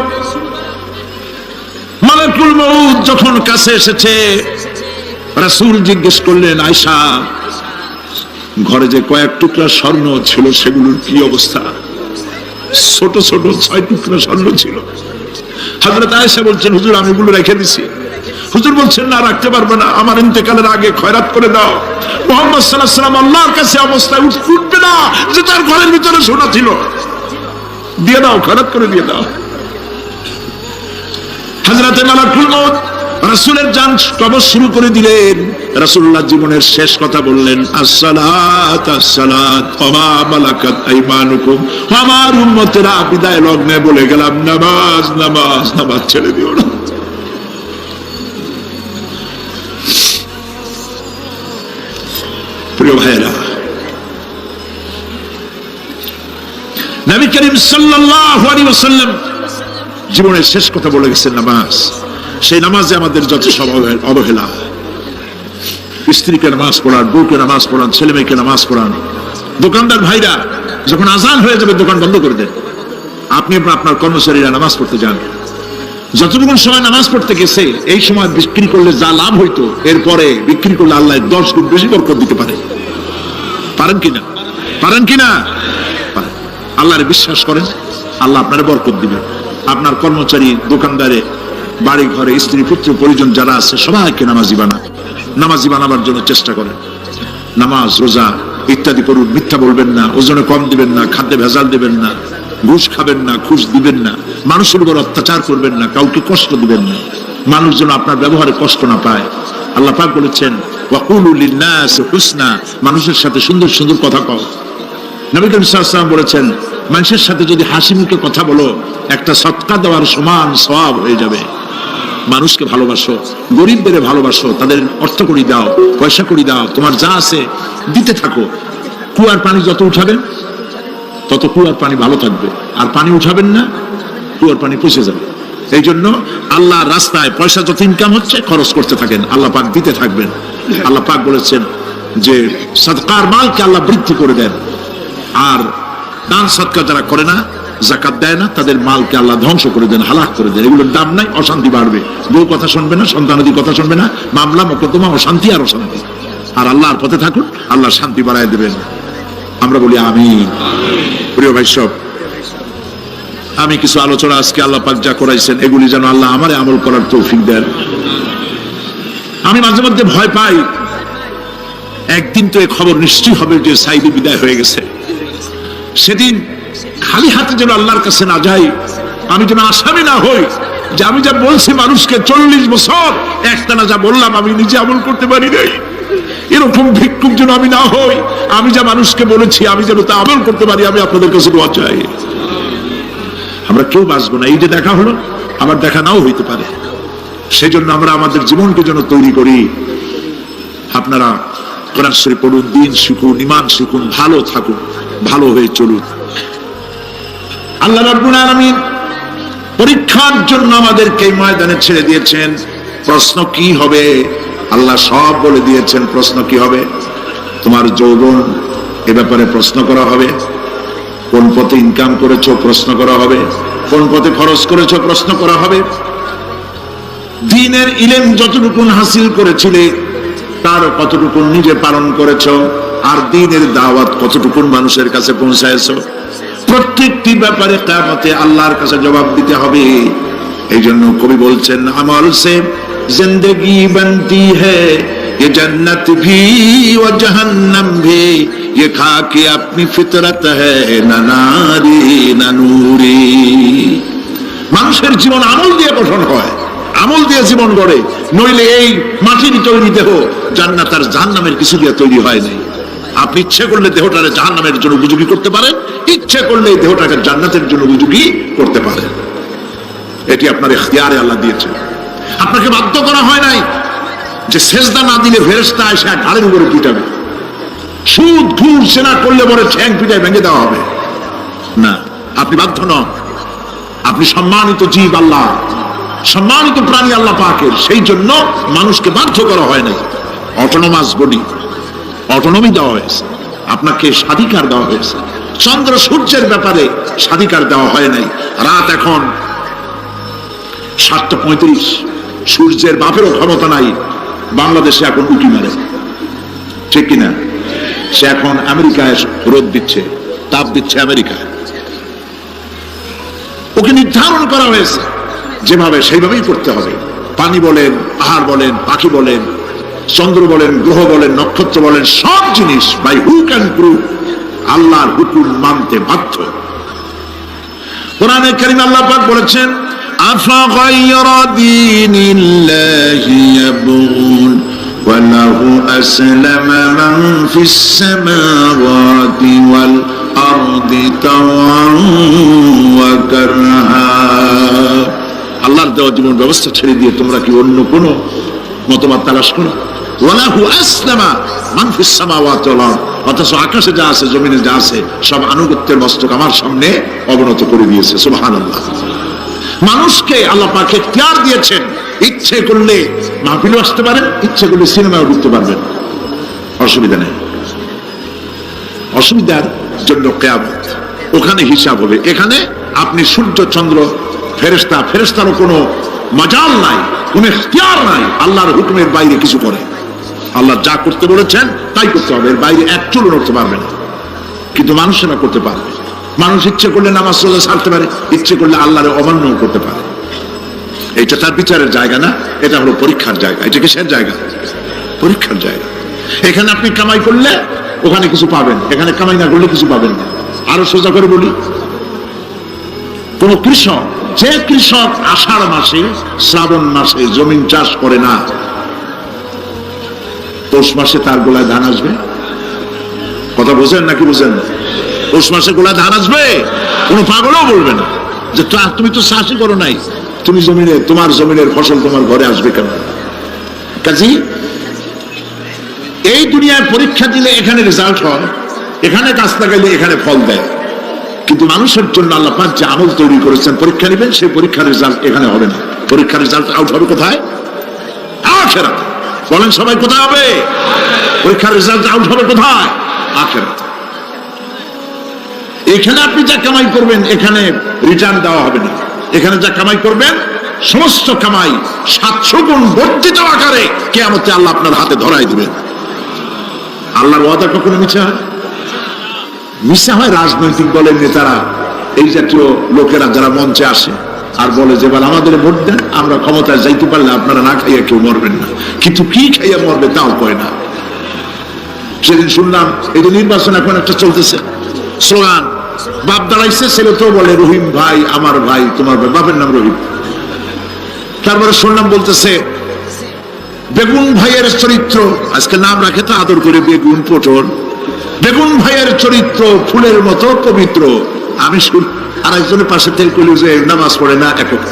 মালাকুল মউত যখন কাছে এসেছে, রাসূল জিজ্ঞেস করলেন, আয়েশা, ঘরে যে কয়েক টুকরা স্বর্ণ ছিল সেগুলোর কি অবস্থা? ছোট ছোট 6 টুকরা স্বর্ণ ছিল। হযরত আয়েশা বলছেন, হুজুর, আমি এগুলো রেখে দিছি। হুজুর বলছেন, না, রাখতে পারবে না, আমার ইন্তেকালের আগে খয়রাত করে দাও। মুহাম্মদ সাল্লাল্লাহু আলাইহি ওয়াসাল্লাম আল্লাহর কাছে অবস্থায় উঠবে না যে তার ঘরের ভিতরে সোনা ছিল, দিয়ে দাও, খয়রাত করে দিয়ে দাও। হযরত মালাকুল মউত রাসূলের জান কবজ শুরু করে দিলেন। রাসূলুল্লাহ জীবনের শেষ কথা বললেন, আসসালাত আসসালাত ওয়া মা মালাকাত আইমানুকুম। আমার উম্মতেরা, বিদায় লগ্নে বলে গেলাম, নামাজ নামাজ নামাজ ছেড়ে দিও না। প্রিয় ভাইরা, নবী করিম সাল্লাল্লাহু আলাইহি ওয়াসাল্লাম জীবনের শেষ কথা বলে গেছেন নামাজ। সেই নামাজে আমাদের যত সব অবহেলা, স্ত্রীকে নামাজ পড়ান, বউকে নামাজ পড়ান, ছেলে মেয়েকে নামাজ পড়ান। দোকানদার ভাইরা যখন আজান হয়ে যাবে দোকান বন্ধ করে দেন, আপনি আপনার কর্মচারীরা নামাজ পড়তে যান। যতটুকু সময় নামাজ পড়তে গেছে এই সময় বিক্রি করলে যা লাভ হইতো এরপরে বিক্রি করলে আল্লাহ 10 গুণ বেশি বরকত দিতে পারে। পারেন কিনা? পারেন কিনা? পারেন। আল্লাহরে বিশ্বাস করেন, আল্লাহ আপনার বরকত দিবেন। আপনার কর্মচারী, দোকানদারে, বাড়ি ঘরে স্ত্রী পুত্র পরিজন যারা আছে সবাইকে নামাজি বানান। নামাজি বানাবার জন্য চেষ্টা করেন। নামাজ রোজা ইত্যাদি করুন। মিথ্যা বলবেন না, ওজনে কম দিবেন না, খাদ্যে ভেজাল দিবেন না, ঘুষ খাবেন না, ঘুষ দিবেন না, মানুষের উপর অত্যাচার করবেন না, কাউকে কষ্ট দিবেন না, মানুষ যেন আপনার ব্যবহারে কষ্ট না পায়। আল্লাহ পাক বলেছেন ওয়াকুলু লিন-নাস হুসনা, মানুষের সাথে সুন্দর সুন্দর কথা কও। নবী করিম সাল্লাল্লাহু আলাইহি ওয়াসাল্লাম বলেছেন মানুষের সাথে যদি হাসি মুখে কথা বলো একটা সদকা দেওয়ার সমান সওয়াব হয়ে যাবে। মানুষকে ভালোবাসো, গরিবদের ভালোবাসো, তাদের অর্থ করি দাও, পয়সা করি দাও, তোমার যা আছে দিতে থাকো। কুয়ার পানি যত উঠাবেন তত কুয়ার পানি ভালো থাকবে, আর পানি উঠাবেন না কুয়ার পানি পচে যাবে। এই জন্য আল্লাহর রাস্তায় পয়সা যত ইনকাম হচ্ছে খরচ করতে থাকেন, আল্লাহ পাক দিতে থাকবেন। আল্লাহ পাক বলেছেন যে সদকার মালকে আল্লাহ বৃদ্ধি করে দেন, আর দান সদকা যারা করে না, যাকাত দেয় না, তাদের মালকে আল্লাহ ধ্বংস করে দেন, হালাক করে দেন। এগুলোর দাম নাই, অশান্তি বাড়বে। বউ কথা শুনবে না, সন্তানাদি কথা শুনবে না, মামলা মোকদ্দমা, অশান্তি আর অশান্তি। আর আল্লাহর পথে থাকুন, আল্লাহ শান্তি বাড়ায় দেবেন। আমরা বলি আমিন। প্রিয় ভাই সব, আমি কিছু আলোচনা আজকে আল্লাহ পাক যা করাইছেন এগুলি যেন আল্লাহ আমারে আমল করার তৌফিক দেন। আমি মাঝে মধ্যে ভয় পাই, একদিন তো এই খবর নিশ্চয় হবে যে সাইদি বিদায় হয়ে গেছে। সেদিন খালি হাতে যেন আল্লাহর কাছে না যাই, আমি যেন আসামি না হই যে আমি যা বলছি মানুষকে 40 বছর একটানা যা বললাম আমি নিজে আমল করতে পারি নাই। এরকম ভিক্ষুক যেন আমি না হই, আমি যা মানুষকে বলেছি আমি যেন তা আমল করতে পারি। আমি আপনাদের কাছে দোয়া চাই। আমরা কেউ বাঁচবো না, এই যে দেখা হলো আবার দেখা নাও হইতে পারে। সেই জন্য আমরা আমাদের জীবনকে যেন তৈরি করি। আপনারা কোরআন শরীফ পড়ুন, দিন শিখুন, ঈমান শিখুন, ভালো থাকুন, ভালো হয়ে চলুন। আল্লাহ রাব্বুল আলামিন পরীক্ষার জন্য আমাদেরকে ময়দানে ছেড়ে দিয়েছেন। প্রশ্ন কি হবে আল্লাহ সব বলে দিয়েছেন। প্রশ্ন কি হবে? তোমার যৌবন, এ ব্যাপারে প্রশ্ন করা হবে। কোন পথে ইনকাম করেছো প্রশ্ন করা হবে। কোন পথে খরচ করেছো প্রশ্ন করা হবে। দ্বীনের ইলম যতটুকু হাসিল করেছিলে তার কতটুকু নিজে পালন করেছো, আর দ্বীনের দাওয়াত কতটুকু মানুষের কাছে পৌঁছায়ছো, প্রত্যেকটি ব্যাপারে কিয়ামতে আল্লাহর কাছে জবাব দিতে হবে। এই জন্য কবি বলছেন আমল সে জিন্দেগি बनती है ये जन्नत भी व जहन्नम भी ये खाके अपनी फितरत है ना नारी ना नूरी। মানুষের জীবন আমল দিয়ে গঠন হয়, আমল দিয়ে জীবন গড়ে, নইলে এই মাটির তৈরি দেহ জান্নাত আর জাহান্নামের কিছু দিয়ে তৈরি হয় নাই। আপনি ইচ্ছে করলে দেহটাকে জাহান্নামের জন্য উপযোগী করতে পারেন, ইচ্ছে করলে এই দেহটাকে জান্নাতের জন্য উপযোগী করতে পারেন। এটি আপনার ইখতিয়ারে আল্লাহ দিয়েছেন। আপনাকে বাধ্য করা হয় নাই যে সেজদা না দিলে ফেরেশতা এসে ঘাড়ের উপরে পিটাবে, সুদ ঘুষ সেনা করলে পরে ঠ্যাং পিটায় ভেঙে দেওয়া হবে না। আপনি বাধ্য নন। আপনি সম্মানিত জীব, আল্লাহ সম্মানিত প্রাণী আল্লাহ পাকের। সেই জন্য মানুষকে বাধ্য করা হয় নাই। অটোনোমাস বডি, অটোনমি দেওয়া হয়েছে, আপনাকে স্বাধিকার দেওয়া হয়েছে। চন্দ্র সূর্যের ব্যাপারে স্বাধিকার দেওয়া হয় নাই। রাত এখন 7:35, সূর্যের বাপেরও ক্ষমতা নাই বাংলাদেশে এখন উঁকি মারে, ঠিক কিনা? সে এখন আমেরিকায় রোদ দিচ্ছে, তাপ দিচ্ছে আমেরিকায়। ওকে নির্ধারণ করা হয়েছে যেভাবে সেইভাবেই করতে হবে। পানি বলেন, পাহাড় বলেন, পাখি বলেন, চন্দ্র বলেন, গ্রহ বলেন, নক্ষত্র বলেন, সব জিনিস বাই হুক অ্যান্ড ক্রুক আল্লাহর হুকুম মানতে বাধ্য। কোরআনে কারীমে আল্লাহ পাক বলেছেন أفغير دين الله يبغون وله أسلم من في السماوات والأرض طوعا وكرها। আল্লাহর দেওয়া জীবন ব্যবস্থা ছেড়ে দিয়ে তোমরা কি অন্য কোনো মতবাদ তালাশ করো? ওয়ালাহু আসলামা মান ফিস সামাওয়াতি ওয়াল আরদ, অথচ আকাশে যা আছে জমিনে যা আছে সব আনুগত্যের মস্তক আমার সামনে অবনত করে দিয়েছে। সুবহানাল্লাহ। মানুষকে আল্লাহ পাক ইখতিয়ার দিয়েছেন। ইচ্ছে করলে মাহফিলে আসতে পারেন, ইচ্ছে করলে সিনেমায় ঢুকতে পারবেন, অসুবিধা নেই। অসুবিধার জন্য কিয়ামত, ওখানে হিসাব হবে। এখানে আপনি সূর্য চন্দ্র ফেরেশতা, ফেরেশতারও কোনো মাজাল নাই, কোনো ইখতিয়ার নাই আল্লাহর হুকুমের বাইরে কিছু করে। আল্লাহ যা করতে বলেছেন তাই করতে হবে, এর বাইরে এক চুলও নড়তে পারবে না। কিন্তু মানুষেরা করতে পারবে। মানুষ ইচ্ছে করলে নামাজ রোজা ছাড়তে পারে, ইচ্ছে করলে আল্লাহর অমান্য করতে পারে। এটা তার বিচারের জায়গা না, এটা হলো পরীক্ষার জায়গা। এটা কিসের জায়গা? পরীক্ষার জায়গা। এখানে আপনি কামাই করলে ওখানে কিছু পাবেন, এখানে কামাই না করলে কিছু পাবেন না। আরো সোজা করে বলি, কোন কৃষক, যে কৃষক আষাঢ় মাসে শ্রাবণ মাসে জমিন চাষ করে না, পৌষ মাসে তার গোলায় ধান আসবে? কথা বোঝেন নাকি বোঝেন না? পৌষ মাসে গোলায় ধান আসবে? কোনো পাগলও বলবে না যে তুমি তো চাষই করো নাই, তুমি জমিনে, তোমার জমিনের ফসল তোমার ঘরে আসবে কেন? কাজী এই দুনিয়ায় পরীক্ষা দিলে এখানে রেজাল্ট হয়, এখানে গাছ লাগাইলে এখানে ফল দেয়। কিন্তু মানুষের জন্য আল্লাহ পাক যে আমল তৈরি করেছেন, পরীক্ষা নেবেন, সেই পরীক্ষার রেজাল্ট এখানে হবে না। পরীক্ষার রেজাল্ট আউট হবে কোথায়? আখিরাতে। বলেন সবাই কোথায় হবে? পরীক্ষার রেজাল্ট আউট হবে কোথায়? আখিরাতে। এখানে আপনি যা কামাই করবেন এখানে রিটার্ন দেওয়া হবে না। এখানে যা কামাই করবেন সমস্ত কামাই 700 গুণ বর্ধিত আকারে কিয়ামতে আল্লাহ আপনার হাতে ধরাই দিবেন। আল্লাহর ওয়াদা কখনো মিথ্যা হয়? মিথ্যা হয় রাজনৈতিক দলের নেতারা, এই জাতীয় লোকেরা যারা মঞ্চে আসে আর বলে যে বল আমাদের ভোট দেন, আমরা ক্ষমতায় যাইতে পারলে আপনারা না খাইয়া কেউ মরবেন না। কিন্তু কি খাইয়া মরবে তাও কয় না। সেদিন শুনলাম এই যে নির্বাচন এখন একটা চলতেছে, স্লোগান বাপ দাঁড়াইছে, ছেলে তো বলে রহিম ভাই আমার ভাই, তোমার ভাই, বাপের নাম রহিম। তারপরে শুনলাম বলতেছে বেগুন ভাইয়ের চরিত্র, আজকে নাম রাখে তো আদর করে বেগুন পটল, বেগুন ভাইয়ের চরিত্র ফুলের মতো পবিত্র। আমি শুন আর একজনের পাশে থেকে কইল যে নামাজ পড়ে না একক,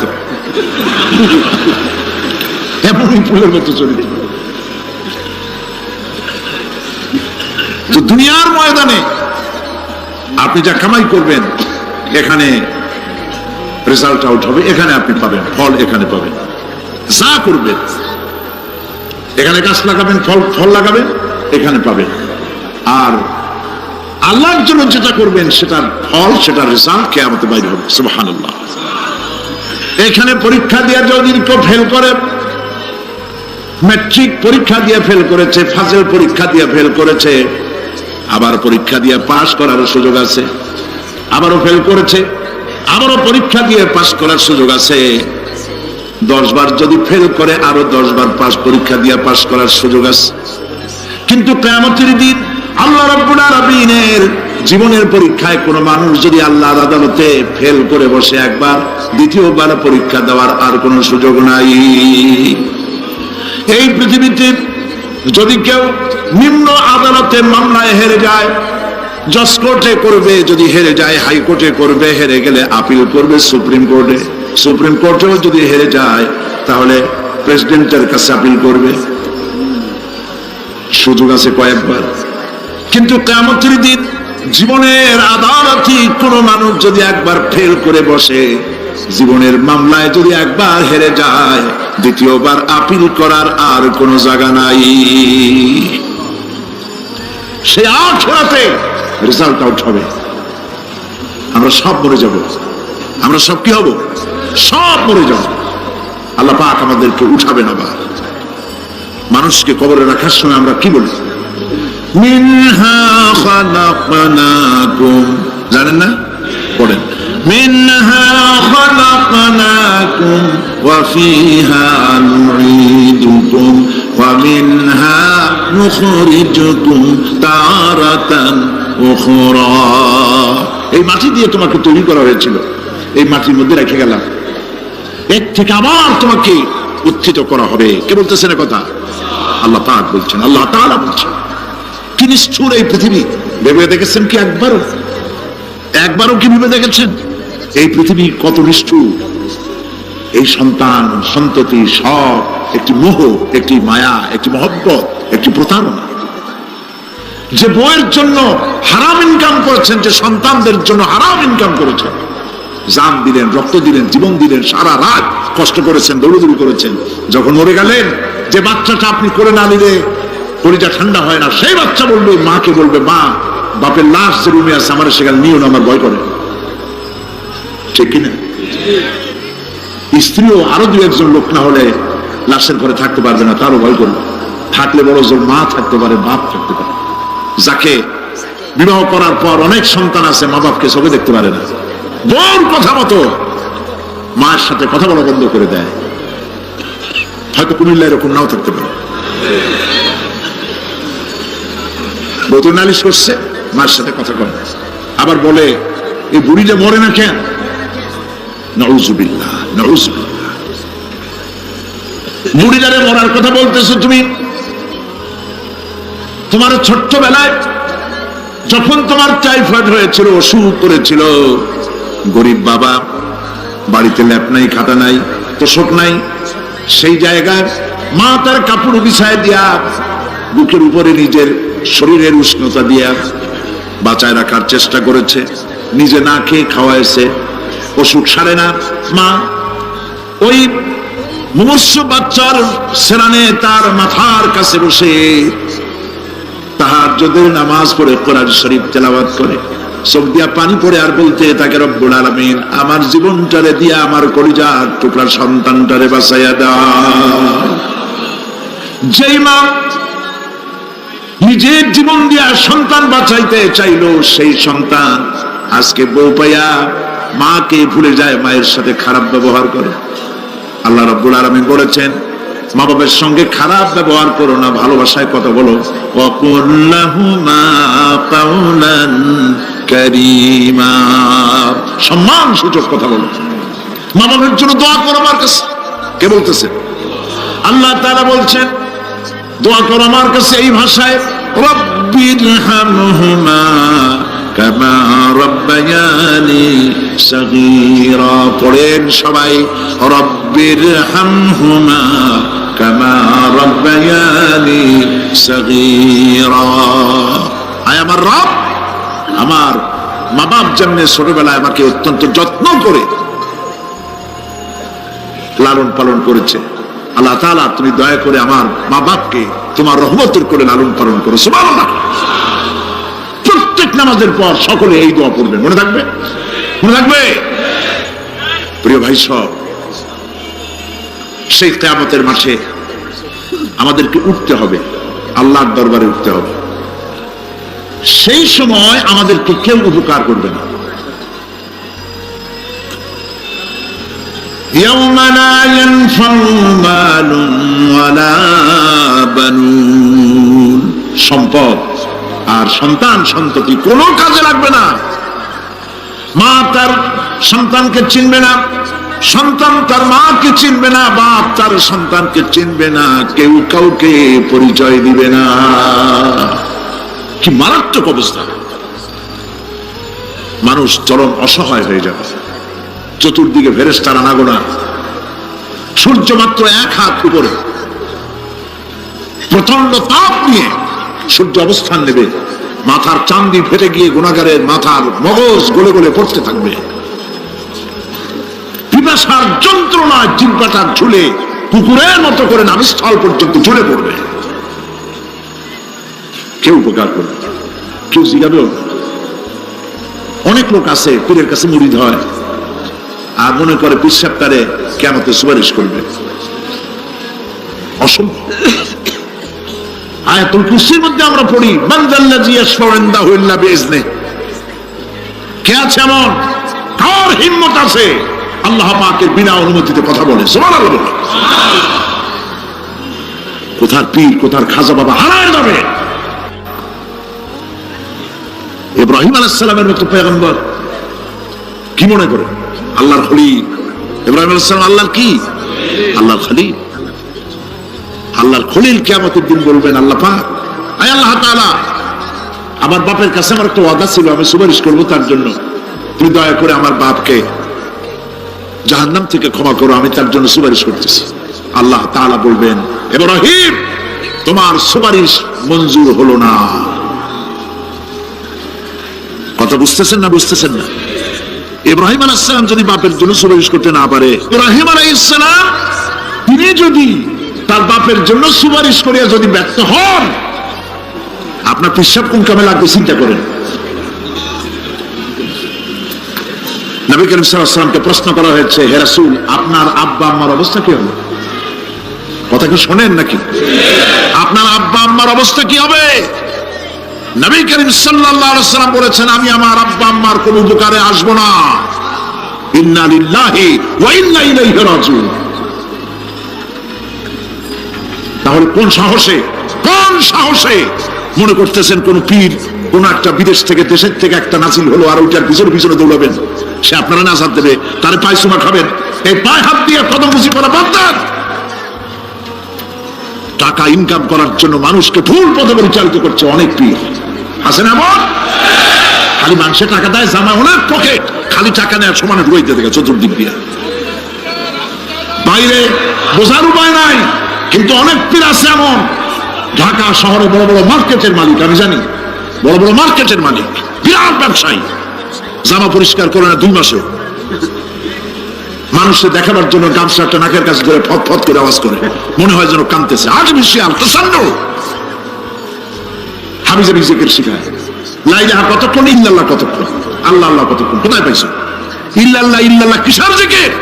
এমনই ফুলের মতো চরিত্র। তো দুনিয়ার ময়দানে আপনি যা কামাই করবেন এখানে রেজাল্ট আউট হবে, এখানে আপনি পাবেন ফল, এখানে পাবেন। যা করবেন এখানে গাছ লাগাবেন, ফল লাগাবেন, এখানে পাবেন। আর আল্লাহর জন্য যেটা করবেন সেটার ফল, সেটার রেজাল্ট কিয়ামতে বাইরে হবে। সুবহানাল্লাহ। এখানে পরীক্ষা দিয়ে যদি কেউ ফেল করে, ম্যাট্রিক পরীক্ষা দিয়ে ফেল করেছে, ফাজল পরীক্ষা দিয়ে ফেল করেছে, আবার পরীক্ষা দিয়ে পাস করার সুযোগ আছে, আবারও ফেল করেছে, আবারও পরীক্ষা দিয়ে পাস করার সুযোগ আছে। 10 বার যদি ফেল করে আরো 10 বার পাস, পরীক্ষা দিয়ে পাস করার সুযোগ আছে। কিন্তু কিয়ামতের দিন আল্লাহ রাব্বুল আলামিনের জীবনের পরীক্ষায় কোন মানুষ যদি আল্লাহর আদালতে ফেল করে বসে একবার, দ্বিতীয়বার পরীক্ষা দেওয়ার আর কোনো সুযোগ নাই। এই পৃথিবীতে যদি কেউ নিম্ন আদালতে মামলায় হেরে যায়, জজ কোর্টে করবে, যদি হেরে যায় হাইকোর্টে করবে, হেরে গেলে আপিল করবে সুপ্রিম কোর্টে, সুপ্রিম কোর্টেও যদি হেরে যায় তাহলে প্রেসিডেন্টের কাছে আপিল করবে। সুযোগ আছে কয়েকবার। কিন্তু কিয়ামতের দিন জীবনের আদালতে কোন মানুষ যদি একবার ফেল করে বসে, জীবনের মামলায় যদি একবার হেরে যায়, দ্বিতীয়বার আপিল করার আর কোনো জায়গা নাই। সে আখিরাতে রেজাল্ট আউট হবে। আমরা সব মরে যাব, আমরা সব কি হব? সব মরে যাব। আল্লাহ পাক আমাদেরকে উঠাবেন আবার। মানুষকে কবরে রাখার সময় আমরা কি বলি? মিনহা খালাকনাকুম, জানেন না? পড়েন মিনহা খালাকনাকুম ওয়া ফিহা নুঈদুকুম ওয়া মিনহা নুখরিজুকুম তারাতান উখরা। এই মাটি দিয়ে তোমাকে তৈরি করা হয়েছিল, এই মাটির মধ্যে রেখে গেলাম, এর থেকে আবার তোমাকে উত্থিত করা হবে। কে বলতেছেন এ কথা? আল্লাহ পাক বলছেন, আল্লাহ তাআলা বলছেন। কি নিষ্ঠুর এই পৃথিবী! ভেবে দেখেছেন কি একবারও কি ভেবে দেখেছেন এই পৃথিবী কত নিষ্ঠুর? এই সন্তান সন্ততি সব একটি মোহ, একটি মায়া, একটি মহব্বত, একটি প্রতারণা। যে বউয়ের জন্য হারাম ইনকাম করেছেন, যে সন্তানদের জন্য হারাম ইনকাম করেছেন, জান দিলেন, রক্ত দিলেন, জীবন দিলেন, সারা রাত কষ্ট করেছেন, দৌড়দৌড়ি করেছেন, যখন মরে গেলেন যে বাচ্চাটা আপনি করে না নিলে কলিজা ঠান্ডা হয় না, সেই বাচ্চা বলবে, মাকে বলবে, মা বাপের লাশ যে রুমে আছে আমার সেখানে নিও না, আমার ভয় করে। ঠিক কিনা? স্ত্রীও আরো দু একজন লোক না হলে লাশের ঘরে থাকতে পারবে না, তারও ভয় করবে। থাকলে বড় জোর মা থাকতে পারে, বাপ থাকতে পারে। যাকে বিবাহ করার পর অনেক সন্তান আছে, মা বাপকে চোখে দেখতে পারে না, বোন কথা মতো মায়ের সাথে কথা বলা বন্ধ করে দেয়। হয়তো কুমিল্লা এরকম নাও থাকতে পারে, বধূ নালিশ করছে, মায়ের সাথে কথা কয়, আবার বলে এই বুড়িটা মরে না কেন? নাউজুবিল্লাহ, নাউজুবিল্লাহ। বুড়িটারে মরার কথা বলতেছো তুমি? তোমার ছোট্টবেলায় যখন তোমার টাইফয়েড হয়েছিল, অসুখ করেছিল, গরিব বাবা, বাড়িতে ল্যাপ নাই, খাতা নাই, তোষক নাই, সেই জায়গায় মা তার কাপড় বিছায় দিয়া বুকের উপরে নিজের শরীরের উষ্ণতা দিয়া বাঁচায় রাখার চেষ্টা করেছে, নিজে না খেয়ে খাওয়াইছে, অসুখ সারে না। মা ওই মুমূর্ষ বাচ্চার সেরানে তার মাথার কাছে বসে তাহাজ্জুদের নামাজ পড়ে কোরআন শরীফ তেলাওয়াত করে, চোখ দিয়া পানি পড়ে আর বলতে তাকে, রব্বুল আলামিন আমার জীবনটারে দিয়া আমার কলিজার টুকরা সন্তানটারে বাঁচাইয়া দাও। যেই মা নিজের জীবন দিয়া সন্তান বাঁচাইতে চাইলো, সেই সন্তান আজকে বউ পাইয়া মাকে ভুলে যায়, মায়ের সাথে খারাপ ব্যবহার করে। আল্লাহ রাব্বুল আলামিন বলেছেন, মা বাবার সঙ্গে খারাপ ব্যবহার করো না, ভালোবাসায় কথা বলো। ওয়াকুল লাহুমা কাওলান কারীমা, সম্মান সূচক কথা বলো। মা বাবার জন্য দোয়া করো আমার কাছে। কে বলতেছে? আল্লাহ তাআলা বলছেন দোয়া করো আমার কাছে এই ভাষায়, রব্বিরহামহুমা কামা রাব্বায়ানি সাগীরা। পড়েন সবাই, রব্বিরহামহুমা কামা রাব্বায়ানি সাগীরা। আয় আমার রব, আমার মা বাপ যেমনি ছোটবেলায় আমাকে অত্যন্ত যত্ন করে লালন পালন করেছে, আল্লাহ তাআলা তুমি দয়া করে আমার মা বাপকে তোমার রহমতের করে লালন পালন করো। সুবহানাল্লাহ। প্রত্যেক নামাজের পর সকলে এই দোয়া পড়বেন, মনে থাকবে? মনে থাকবে? প্রিয় ভাই সব, সেই কিয়ামতের মাঠে আমাদেরকে উঠতে হবে, আল্লাহর দরবারে উঠতে হবে। সেই সময় আমাদেরকে কেউ উপকার করবে না। يوم لا ينفع مال ولا بنون, সম্পদ আর সন্তান সন্ততি কোনো কাজে লাগবে না। মা তার সন্তানকে চিনবে না, সন্তান তার মাকে চিনবে না, বাপ তার সন্তানকে চিনবে না, কেউ কাউকে পরিচয় দিবে না। কি মারাত্মক অবস্থা! মানুষ চরম অসহায় হয়ে যাবে। চতুর্দিকে ফেরেশতার আনাগোনা, সূর্য মাত্র 1 হাত উপরে, প্রচন্ড তাপ নিয়ে সূর্য অবস্থান নেবে, মাথার চান্দি ফেটে গিয়ে গুনাহগারের মাথার মগজ গলে গলে পড়তে থাকবে। পিপাসার যন্ত্রণায় জিহ্বাটার ঝুলে কুকুরের মতো করে নাভিস্থল পর্যন্ত ঝুলে পড়বে। কেউ উপকার করবে, কেউ জিগাবেও। অনেক লোক আছে পীরের কাছে মুরিদ হয় আর মনে করে পীর সাহেব তারে কিয়ামতে সুপারিশ করবে। অসম্ভব। আয়াতুল কুরসির মধ্যে আমরা পড়ি, মান যাল্লাযী ইয়াশফাউ ইনদাহু ইল্লা বিইজনিহি। কে আছে এমন? কার হিম্মত আছে আল্লাহ পাকের বিনা অনুমতিতে কথা বলে? সুবহানাল্লাহ। কোথার পীর, কোথার খাজা বাবা হারায় যাবে। ইব্রাহিম আলাইহিস সালামের মতো পয়গম্বর কি মনে করে? আল্লাহর খলিল। ইব্রাহিম আলাইহিস সালাম আল্লাহর কি? আল্লাহর খলিল। আল্লাহর খলিল কিয়ামতের দিন বলবেন, আল্লাহ পাক, আয় আল্লাহ তাআলা, আমার বাপের কাছে আমার একটা ওয়াদা ছিল, আমি সুপারিশ করব তার জন্য, তুমি দয়া করে আমার বাপকে জাহান্নাম থেকে ক্ষমা করো, আমি তার জন্য সুপারিশ করতেছি। আল্লাহ তাআলা বলবেন, ইব্রাহিম, তোমার সুপারিশ মঞ্জুর হলো না। কথা বুঝতেছেন না? বুঝতেছেন না? ইব্রাহিম আলাইহিস সালাম যদি বাপের জন্য সুপারিশ করতে না পারে, ইব্রাহিম আলাইহিস সালাম তিনি যদি তার বাপের জন্য সুপারিশ করিয়া যদি ব্যর্থ হন, আপনার পেশাব কোন কামে লাগবে চিন্তা করেন। নবী করিম সাল্লাল্লাহু আলাইহি ওয়াসাল্লামকে প্রশ্ন করা হয়েছে, হে রাসূল, আপনার আব্বা আম্মার অবস্থা কি হবে? কথা কি শোনেন নাকি? আপনার আব্বা আম্মার অবস্থা কি হবে? নবী করিম সাল্লাল্লাহু আলাইহি ওয়াসাল্লাম বলেছেন, আমি আমার আব্বা আম্মার কোনো উপকারে আসবো না। ইন্না লিল্লাহি ওয়া ইন্না ইলাইহি রাজিউন। তাহলে কোন সাহসে মনে করতেছেন কোন পীর কোন একটা বিদেশ থেকে দেশের থেকে একটা নাজিল হলো আর ওইটার পিছনে পিছনে দৌড়াবেন, সে আপনারা নাজাত দেবে, তারে পায়ে চুমা খাবেন? এই পায়ে হাত দিয়ে কদমবুজি করা বাদ দেন। টাকা ইনকাম করার জন্য মানুষকে ভুল পথে পরিচালিত করছে অনেক পীর, আছে না? এমন খালি মানুষের টাকা দেয়, জামা অনেক পকেট, খালি টাকা নেওয়ার সমানে ঢুকাইতে থাকে চতুর্দিক দিয়ে, বাইরে বোঝার উপায় নাই। কিন্তু অনেক পীর আছে এমন, ঢাকা শহরে বড় বড় মার্কেটের মালিক, আমি জানি, বড় বড় মার্কেটের মালিক, বিরাট ব্যবসায়ী, জামা পরিষ্কার করে না 2 মাসে, মানুষকে দেখাবার জন্য গামছাটা নাকের কাছে ধরে ফট ফট করে আওয়াজ করে, মনে হয় যেন কাঁদতেছে। আজ বিশাল প্রচন্ড হাবিজা বিজিকের শিখায়, লা ইলাহা কতক্ষণ, ইল্লাল্লাহ কতক্ষণ, আল্লাহ আল্লাহ কতক্ষণ, কোথায় পাইছো? ইল্লাল্লাহ ইল্লাল্লাহ কিসের জিকির?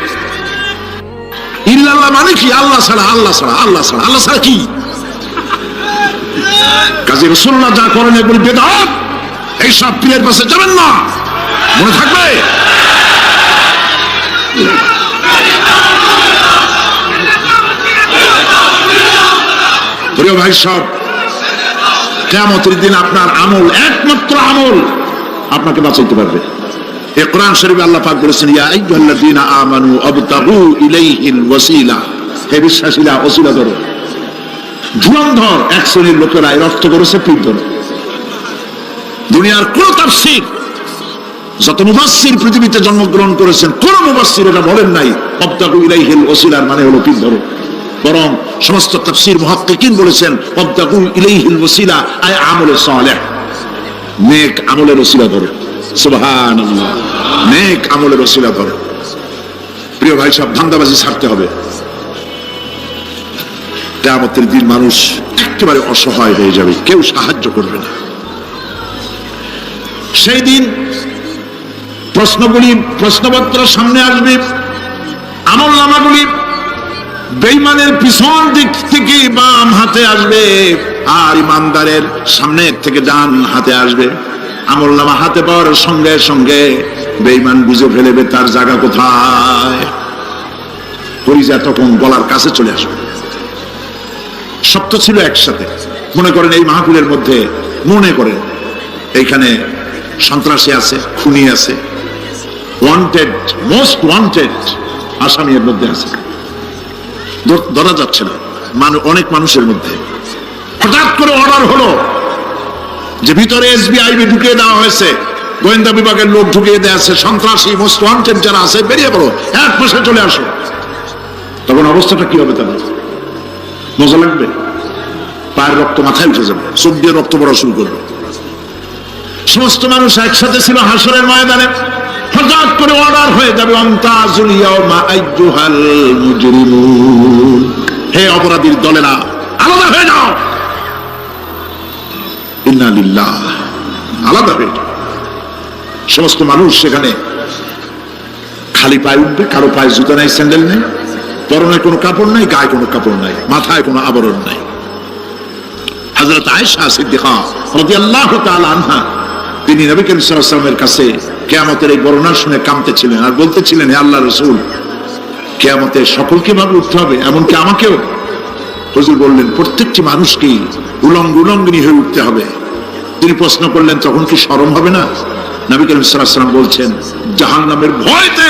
ইল্লাল্লাহ মানে কি? আল্লাহ ছাড়া, আল্লাহ ছাড়া, আল্লাহ ছাড়া, আল্লাহ ছাড়া কি? কাজী রাসূলুল্লাহ যা করেন এগুলি বেদাত। এইসব পীরের পাশে যাবেন না, মনে থাকবে। প্রিয় ভাই সব, কিয়ামতের দিন আপনার আমল, একমাত্র আমল আপনাকে বাঁচাইতে পারবে। এই কোরআন শরীফে আল্লাহ পাক বলেছেন, ইয়া আইয়ুহাল্লাযীনা আমানু আবতাগু ইলাইহিল ওয়াসিলা, হে বিশ্বাসীরা ওসিলা ধরো। ধুরন্ধর এক শ্রেণীর লোকেরা এর অর্থ করেছে পীর ধরো। দুনিয়ার কোন তাফসীর, যত মুফাসসির পৃথিবীতে জন্মগ্রহণ করেছেন, কোন মুফাসসির এটা বলেন নাই আবতাগু ইলাইহিল ওসিলার মানে হলো পীর ধরো। বরং সমস্ত তাফসীর মুহাক্কিকিন বলেছেন আবতাগু ইলাইহিল ওসিলা আয় আমলে সালেহ, নেক আমলের ওসিলা ধরো। সুবহানাল্লাহ, নেক আমলের ওসিলা ধরো। প্রিয় ভাই সব, ধান্দাবাজি ছাড়তে হবে। কিয়ামতের দিন মানুষ একেবারে অসহায় হয়ে যাবে, কেউ সাহায্য করবে না। সেই দিন প্রশ্নপত্র সামনে আসবে, আমল নামাগুলি বেঈমানের পিছন দিক থেকে বাম হাতে আসবে, আর ইমানদারের সামনের থেকে ডান হাতে আসবে। আমল নামা হাতে পাওয়ার সঙ্গে সঙ্গে বেঈমান বুঝে ফেলবে তার জায়গা কোথায়, কলিজা তখন গলার কাছে চলে আসবে। সব তো ছিল একসাথে। মনে করেন এই মাহফিলের মধ্যে, মনে করেন এইখানে সন্ত্রাসী আছে, খুনি আছে, ওয়ান্টেড, মোস্ট ওয়ান্টেড আসামি এর মধ্যে আছে, ধরা যাচ্ছে না অনেক মানুষের মধ্যে। হঠাৎ করে অর্ডার হলো যে ভিতরে এসবিআইবি ঢুকিয়ে দেওয়া হয়েছে, গোয়েন্দা বিভাগের লোক ঢুকিয়ে দেওয়া আছে, সন্ত্রাসী মোস্ট ওয়ান্টেড যারা আছে বেরিয়ে পড়ো, এক মাসে চলে আসো। তখন অবস্থাটা কি হবে? তাদের মজা লাগবে, পায়ের রক্ত মাথায় উঠে যাবে, চোখ দিয়ে রক্ত পড়া শুরু করবে। সমস্ত মানুষ একসাথে ছিল হাসরের ময়দানে, হঠাৎ করে অর্ডার হয়ে যাবে, আমতাজুল ইয়াওমা আইয়ুহাল মুজরিমুন, হে অপরাধীর দলেরা আলাদা হয়ে যাও। ইন্না লিল্লাহ, আলাদা হয়ে যাও। সমস্ত মানুষ সেখানে খালি পায়ে উঠবে, কারো পায়ে জুতা নাই, স্যান্ডেল নেই, পরনে কোনো কাপড় নাই, গায়ে কোনো কাপড় নাই, মাথায় কোনো আবরণ নাই। হযরত আয়েশা সিদ্দিকা রাদিয়াল্লাহু তাআলা আনহা, তিনি নবী করিম সাল্লাল্লাহু আলাইহি ওয়াসাল্লামের কাছে কিয়ামতের এই বর্ণনা শুনে কাঁদতেছিলেন আর বলতেছিলেন, হে আল্লাহর রাসূল, কিয়ামতে সকলকে ভাবে উঠতে হবে, এমনকি আমাকেও? হুজুর বললেন, প্রত্যেকটি মানুষকেই উলঙ্গিনী হয়ে উঠতে হবে। তিনি প্রশ্ন করলেন, তখন কি শরম হবে না? নবী করিম সাল্লাল্লাহু আলাইহি ওয়াসাল্লাম বলছেন, জাহান্নামের ভয়তে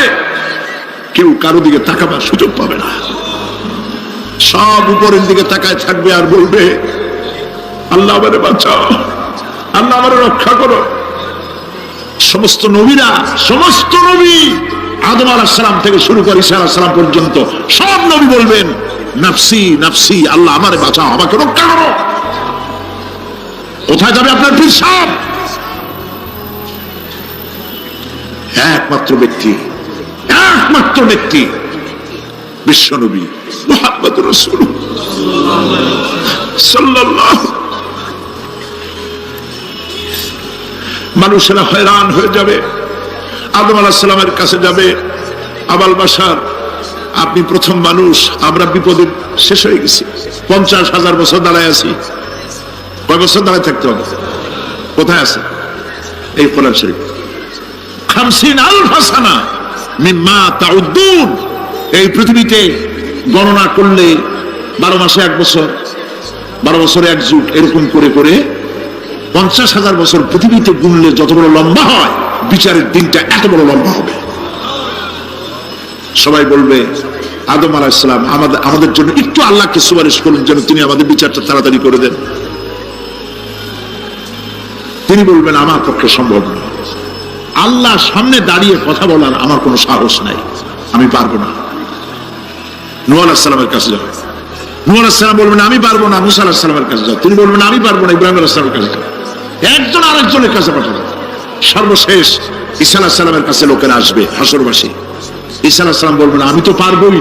কেউ কারো দিকে তাকাবার সুযোগ পাবে না, সব উপরের দিকে তাকায় থাকবে আর বলবে, আল্লাহ আমারে বাঁচাও, আল্লাহ আমারে রক্ষা করো। সমস্ত নবীরা, সমস্ত নবী আদম আলাইহিস সালাম থেকে শুরু করে ঈসা আলাইহিস সালাম পর্যন্ত সব নবী বলবেন, নাফসি নাফসি, আল্লাহ আমারে বাঁচাও, আমাকে রক্ষা করো। কোথায় যাবে আপনার পীর সাহেব? একমাত্র ব্যক্তি বিশ্বনবী মুহাম্মদুর রাসূলুল্লাহ সাল্লাল্লাহু। মানুষেরা হয়রান হয়ে যাবে, আদম আলাইহিস সালামের কাছে যাবে, আবাল বাশার, আপনি প্রথম মানুষ, আমরা বিপদে শেষ হয়ে গেছি, 50,000 বছর দাঁড়ায় আছি। কয় বছর দাঁড়ায় থাকতে হবে? কোথায় আছে? এই কোরআন শরীফ। 50,000 সানা মিম্মা তাউদ্দুন। এই পৃথিবীতে গণনা করলে 12 মাসে 1 বছর, 12 বছরে 1 যুগ, এরকম করে করে 50,000 বছর পৃথিবীতে গুনলে যত বড় লম্বা হয়, বিচারের দিনটা এত বড় লম্বা হবে। সবাই বলবে আদম আলাইহিস সালাম আমাদের জন্য একটু আল্লাহকে সুপারিশ করুন যেন তিনি আমাদের বিচারটা তাড়াতাড়ি করে দেন। তিনি বলবেন আমার পক্ষে সম্ভব না, আল্লাহ সামনে দাঁড়িয়ে কথা বলার আমার কোনো সাহস নাই, আমি পারবো না। নূহ আলাইহিস সালামের কাছে যাও, নূহ আলাইহিস সালাম বলবেন আমি পারবো না। মুসা আলাইহিস সালামের কাছে যাও, তিনি বলবেন আমি পারবো না। ইব্রাহিম আলাইহিস সালামের কাছে যাও, একজন আরেকজনের কাছে পাঠাবো। সর্বশেষ ঈসা আলাইহিস সালামের কাছে লোকেরা আসবে, হাসরবাসী। ঈসা আলাইহিস সালাম বলবেন আমি তো পারবোই।